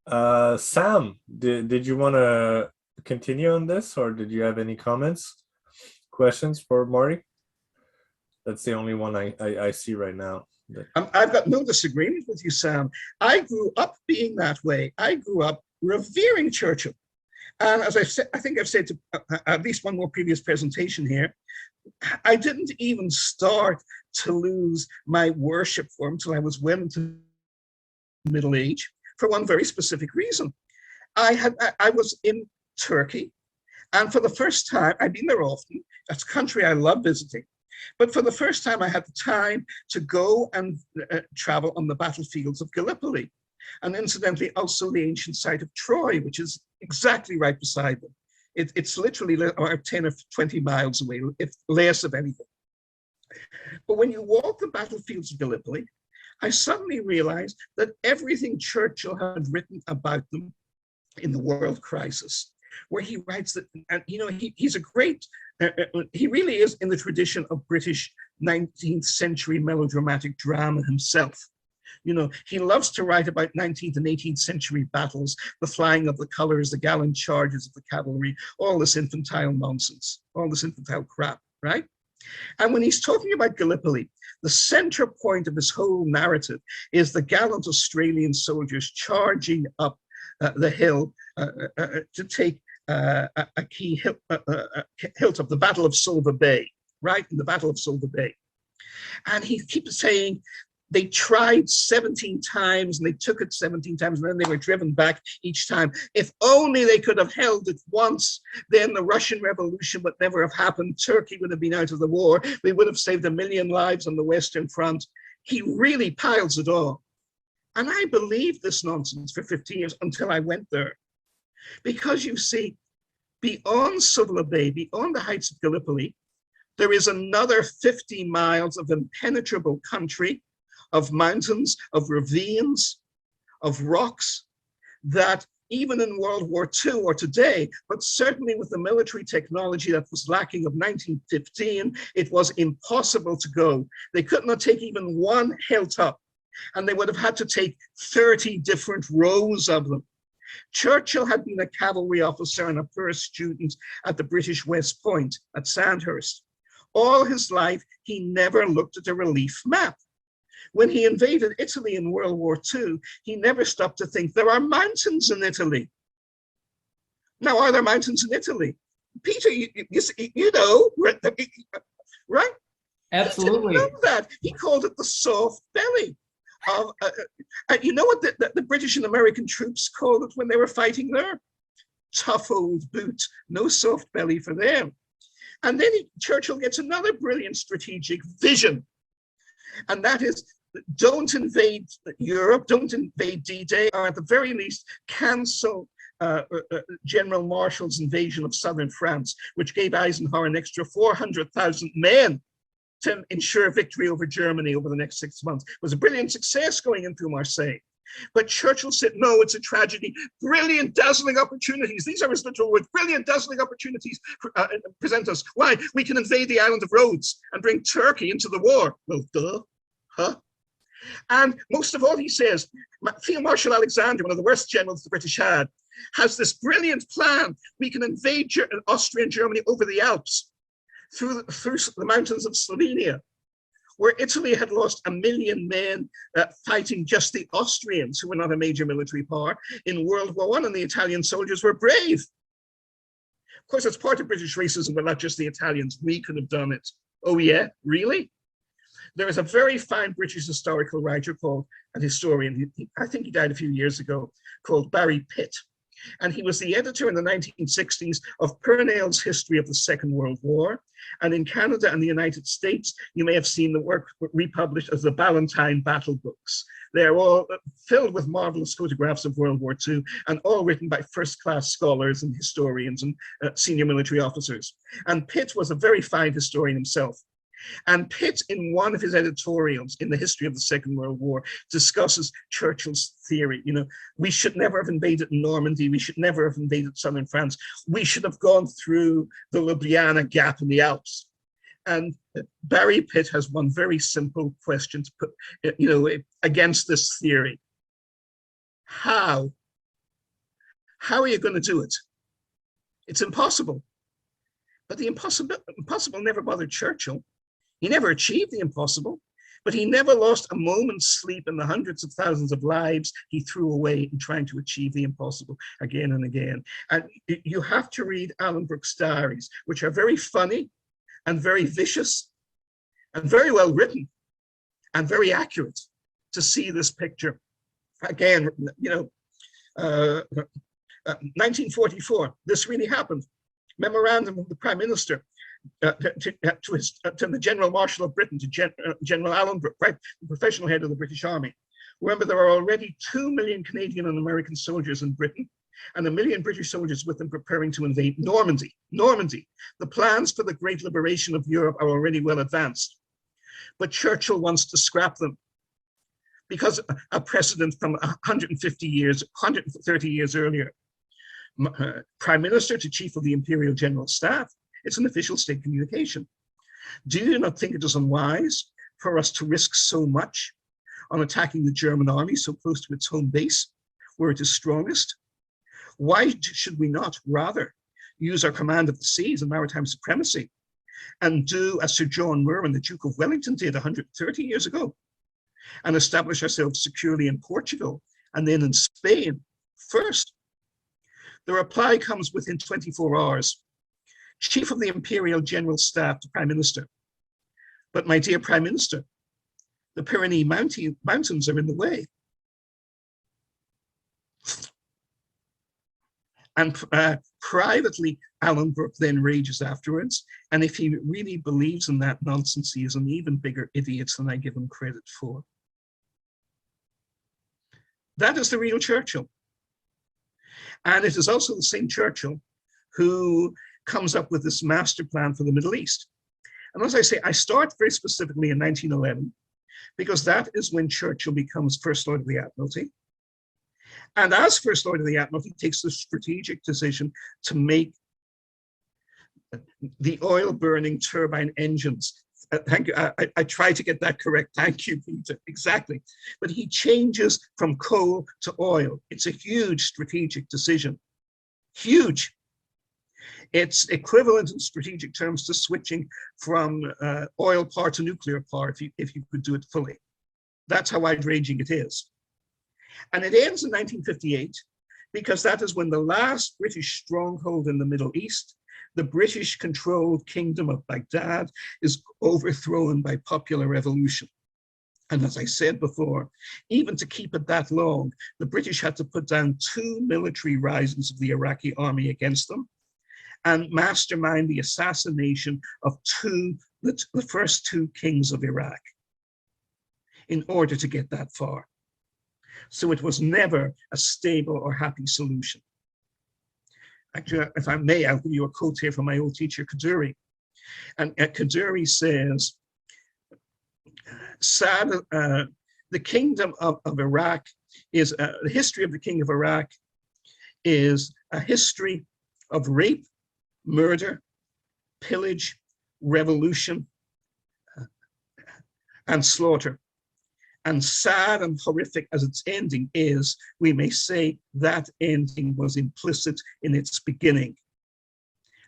Sam, did you want to continue on this, or did you have any comments, questions for Marty? That's the only one I see right now. I've got no disagreement with you, Sam. I grew up being that way. I grew up revering Churchill. And as I said, I think I've said to at least one more previous presentation here, I didn't even start to lose my worship for him until I was well into middle age, for one very specific reason. I was in Turkey, and for the first time, I've been there often. That's a country I love visiting. But for the first time, I had the time to go and travel on the battlefields of Gallipoli, and incidentally, also the ancient site of Troy, which is exactly right beside them. It's literally about 10 or 20 miles away, if less of anything. But when you walk the battlefields of Gallipoli, I suddenly realized that everything Churchill had written about them in the world crisis, where he writes that, and you know, he's a great, he really is in the tradition of British 19th century melodramatic drama himself. You know, he loves to write about 19th and 18th century battles, the flying of the colors, the gallant charges of the cavalry, all this infantile nonsense, all this infantile crap, right? And when he's talking about Gallipoli, the center point of his whole narrative is the gallant Australian soldiers charging up the hill to take a key hilltop, the Battle of Silver Bay, right? In the Battle of Silver Bay. And he keeps saying, they tried 17 times and they took it 17 times and then they were driven back each time. If only they could have held it once, then the Russian Revolution would never have happened. Turkey would have been out of the war. We would have saved 1 million lives on the Western Front. He really piles it on. And I believed this nonsense for 15 years until I went there. Because you see, beyond Suvla Bay, beyond the heights of Gallipoli, there is another 50 miles of impenetrable country, of mountains, of ravines, of rocks, that even in World War II or today, but certainly with the military technology that was lacking of 1915, it was impossible to go. They could not take even one hilltop, and they would have had to take 30 different rows of them. Churchill had been a cavalry officer and a first student at the British West Point at Sandhurst. All his life, he never looked at a relief map. When he invaded Italy in World War II, he never stopped to think there are mountains in Italy. Now, are there mountains in Italy? Peter, you know, right? Absolutely. He didn't know that. He called it the soft belly. You know what the British and American troops called it when they were fighting there? Tough old boot, no soft belly for them. And then Churchill gets another brilliant strategic vision. And that is, don't invade Europe, don't invade D-Day, or at the very least, cancel General Marshall's invasion of southern France, which gave Eisenhower an extra 400,000 men to ensure victory over Germany over the next 6 months. It was a brilliant success going into Marseille. But Churchill said, no, it's a tragedy. Brilliant, dazzling opportunities. These are his literal words. Brilliant, dazzling opportunities present us. Why? We can invade the island of Rhodes and bring Turkey into the war. Well, duh, huh? And most of all, he says, Field Marshal Alexander, one of the worst generals the British had, has this brilliant plan. We can invade Austria and Germany over the Alps, through the mountains of Slovenia, where Italy had lost 1 million men fighting just the Austrians, who were not a major military power, in World War I, and the Italian soldiers were brave. Of course, it's part of British racism, but not just the Italians. We could have done it. Oh yeah, really? There is a very fine British historical writer called, an historian, I think he died a few years ago, called Barry Pitt. And he was the editor in the 1960s of Purnell's History of the Second World War. And in Canada and the United States, you may have seen the work republished as the Ballantine Battle Books. They're all filled with marvelous photographs of World War II and all written by first-class scholars and historians and senior military officers. And Pitt was a very fine historian himself. And Pitt, in one of his editorials in the history of the Second World War, discusses Churchill's theory. You know, we should never have invaded Normandy. We should never have invaded southern France. We should have gone through the Ljubljana Gap in the Alps. And Barry Pitt has one very simple question to put, you know, against this theory. How? How are you going to do it? It's impossible. But the impossible never bothered Churchill. He never achieved the impossible, but he never lost a moment's sleep in the hundreds of thousands of lives he threw away in trying to achieve the impossible again and again. And you have to read Alan Brooke's diaries, which are very funny and very vicious and very well written and very accurate to see this picture. Again, you know, 1944, this really happened. Memorandum of the Prime Minister to the General Marshal of Britain, to General Alan Brooke, right, the professional head of the British Army. Remember, there are already 2 million Canadian and American soldiers in Britain, and 1 million British soldiers with them preparing to invade Normandy. Normandy. The plans for the great liberation of Europe are already well advanced, but Churchill wants to scrap them because a precedent from 150 years, 130 years earlier. Prime Minister to Chief of the Imperial General Staff. It's an official state communication. Do you not think it is unwise for us to risk so much on attacking the German army so close to its home base, where it is strongest? Why should we not rather use our command of the seas and maritime supremacy and do as Sir John Moore and the Duke of Wellington did 130 years ago and establish ourselves securely in Portugal and then in Spain first? The reply comes within 24 hours. Chief of the Imperial General Staff to Prime Minister. But my dear Prime Minister, the Pyrenees Mountains are in the way. And privately, Alan Brooke then rages afterwards. And if he really believes in that nonsense, he is an even bigger idiot than I give him credit for. That is the real Churchill. And it is also the same Churchill who comes up with this master plan for the Middle East. And as I say, I start very specifically in 1911, because that is when Churchill becomes First Lord of the Admiralty. And as First Lord of the Admiralty, he takes the strategic decision to make the oil-burning turbine engines. Thank you. I tried to get that correct. Thank you, Peter. Exactly. But he changes from coal to oil. It's a huge strategic decision. Huge. It's equivalent in strategic terms to switching from oil power to nuclear power if you could do it fully. That's how wide-ranging it is. And it ends in 1958 because that is when the last British stronghold in the Middle East, the British-controlled Kingdom of Baghdad, is overthrown by popular revolution. And as I said before, even to keep it that long, the British had to put down 2 military risings of the Iraqi army against them and mastermind the assassination of the first 2 kings of Iraq in order to get that far. So it was never a stable or happy solution. Actually, if I may, I'll give you a quote here from my old teacher, Kaduri. And Kaduri says, the kingdom of Iraq is, the history of the king of Iraq is a history of rape, murder, pillage, revolution, and slaughter. And sad and horrific as its ending is, we may say that ending was implicit in its beginning.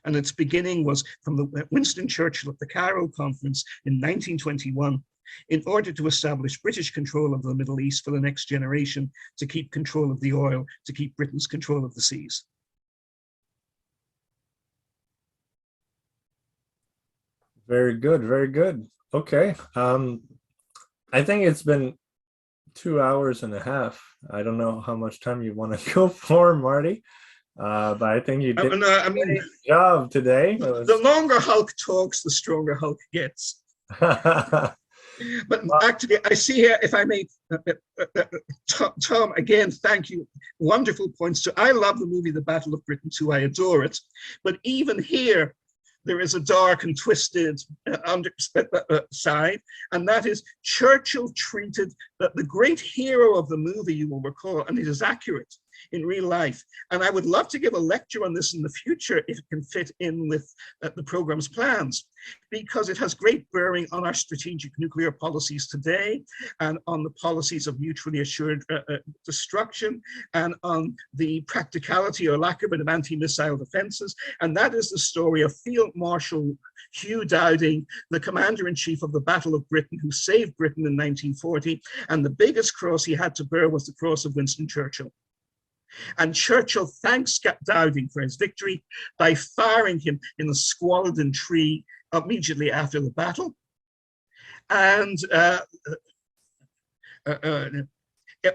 And its beginning was from the Winston Churchill at the Cairo Conference in 1921, in order to establish British control of the Middle East for the next generation, to keep control of the oil, to keep Britain's control of the seas. Very good, very good. Okay. I think it's been 2 hours and a half. I don't know how much time you want to go for, Marty, but I think you did I mean, a great job today. The longer Hulk talks, the stronger Hulk gets. But actually, I see here, if I may, Tom, again, thank you. Wonderful points too. I love the movie The Battle of Britain too. I adore it. But even here, there is a dark and twisted side, and that is Churchill treated the great hero of the movie, you will recall, and it is accurate in real life. And I would love to give a lecture on this in the future if it can fit in with the program's plans, because it has great bearing on our strategic nuclear policies today, and on the policies of mutually assured destruction, and on the practicality or lack of it of anti-missile defenses. And that is the story of Field Marshal Hugh Dowding, the commander-in-chief of the Battle of Britain, who saved Britain in 1940. And the biggest cross he had to bear was the cross of Winston Churchill. And Churchill thanks Dowding for his victory by firing him in a squalid tree immediately after the battle. And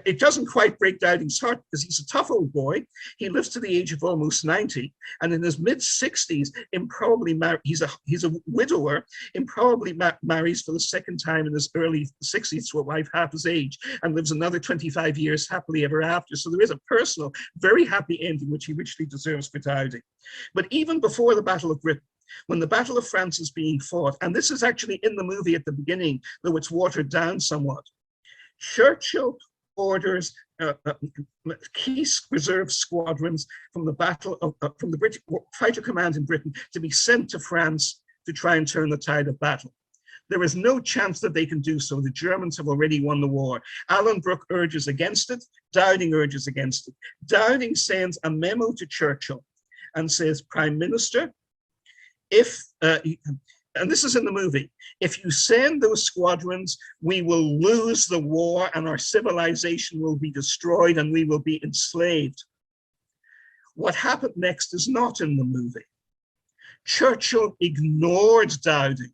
it doesn't quite break Dowding's heart, because he's a tough old boy. He lives to the age of almost 90, and in his mid-60s, he's a widower, improbably marries for the second time in his early 60s to a wife half his age, and lives another 25 years happily ever after. So there is a personal, very happy ending, which he richly deserves for Dowding. But even before the Battle of Britain, when the Battle of France is being fought, and this is actually in the movie at the beginning, though it's watered down somewhat, Churchill orders key reserve squadrons from the from the British fighter command in Britain to be sent to France to try and turn the tide of battle. There is no chance that they can do so. The Germans have already won the war. Alan Brooke urges against it. Dowding urges against it. Dowding sends a memo to Churchill and says, Prime Minister, if and this is in the movie, if you send those squadrons, we will lose the war and our civilization will be destroyed and we will be enslaved. What happened next is not in the movie. Churchill ignored Dowding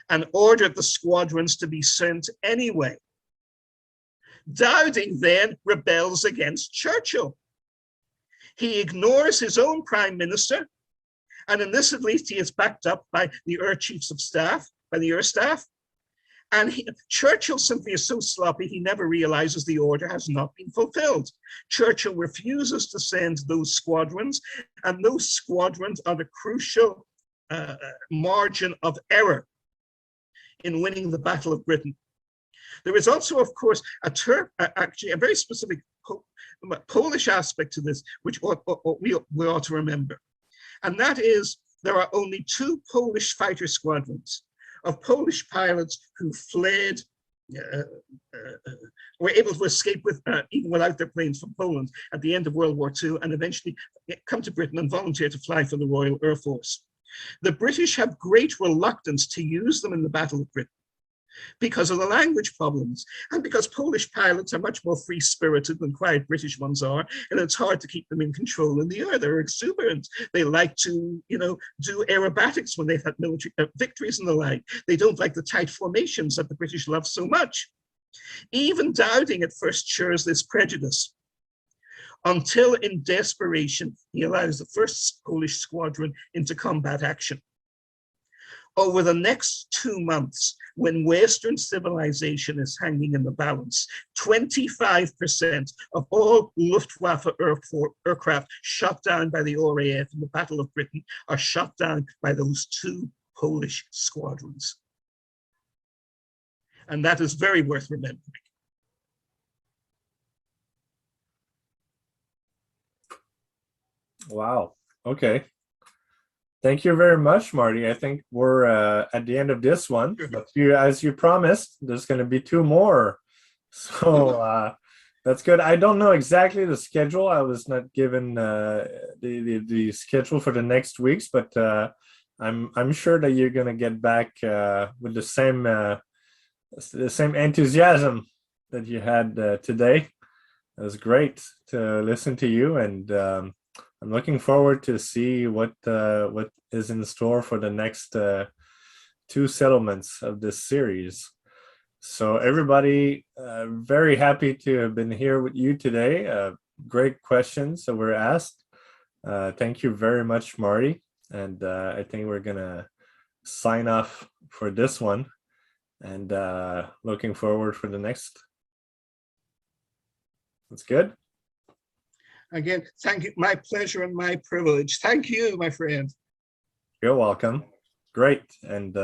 and ordered the squadrons to be sent anyway. Dowding then rebels against Churchill. He ignores his own prime minister, and in this, at least, he is backed up by the Air Chiefs of Staff, by the Air Staff. And Churchill simply is so sloppy, he never realizes the order has not been fulfilled. Churchill refuses to send those squadrons, and those squadrons are the crucial margin of error in winning the Battle of Britain. There is also, of course, actually a very specific Polish aspect to this, which we ought to remember. And that is, there are only 2 Polish fighter squadrons of Polish pilots who fled, were able to escape even without their planes from Poland at the end of World War II, and eventually come to Britain and volunteer to fly for the Royal Air Force. The British have great reluctance to use them in the Battle of Britain because of the language problems, and because Polish pilots are much more free-spirited than quiet British ones are, and it's hard to keep them in control in the air. They're exuberant. They like to, do aerobatics when they've had military victories and the like. They don't like the tight formations that the British love so much. Even Dowding at first shares this prejudice, until in desperation, he allows the first Polish squadron into combat action. Over the next 2 months, when Western civilization is hanging in the balance, 25% of all Luftwaffe aircraft shot down by the RAF in the Battle of Britain are shot down by those 2 Polish squadrons. And that is very worth remembering. Wow. Okay. Thank you very much, Marty. I think we're at the end of this one. But as you promised, there's going to be 2 more. So that's good. I don't know exactly the schedule. I was not given the schedule for the next weeks, but I'm sure that you're going to get back with the same enthusiasm that you had today. It was great to listen to you, and I'm looking forward to see what is in store for the next 2 settlements of this series. So everybody, very happy to have been here with you today. Great questions that were asked. Thank you very much, Marty. And I think we're gonna sign off for this one, and looking forward for the next. That's good. Again, thank you. My pleasure and my privilege. Thank you, my friend. You're welcome. Great. And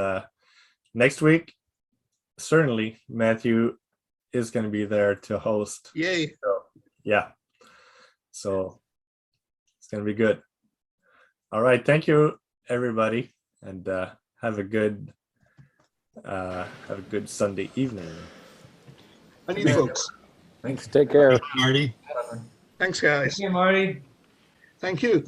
next week, certainly Matthew is going to be there to host. Yay. So, yeah. So it's going to be good. All right. Thank you, everybody. And have a good Sunday evening. And you folks. Thanks. Take care. Marty. Thanks, guys. Okay, Marty. Thank you.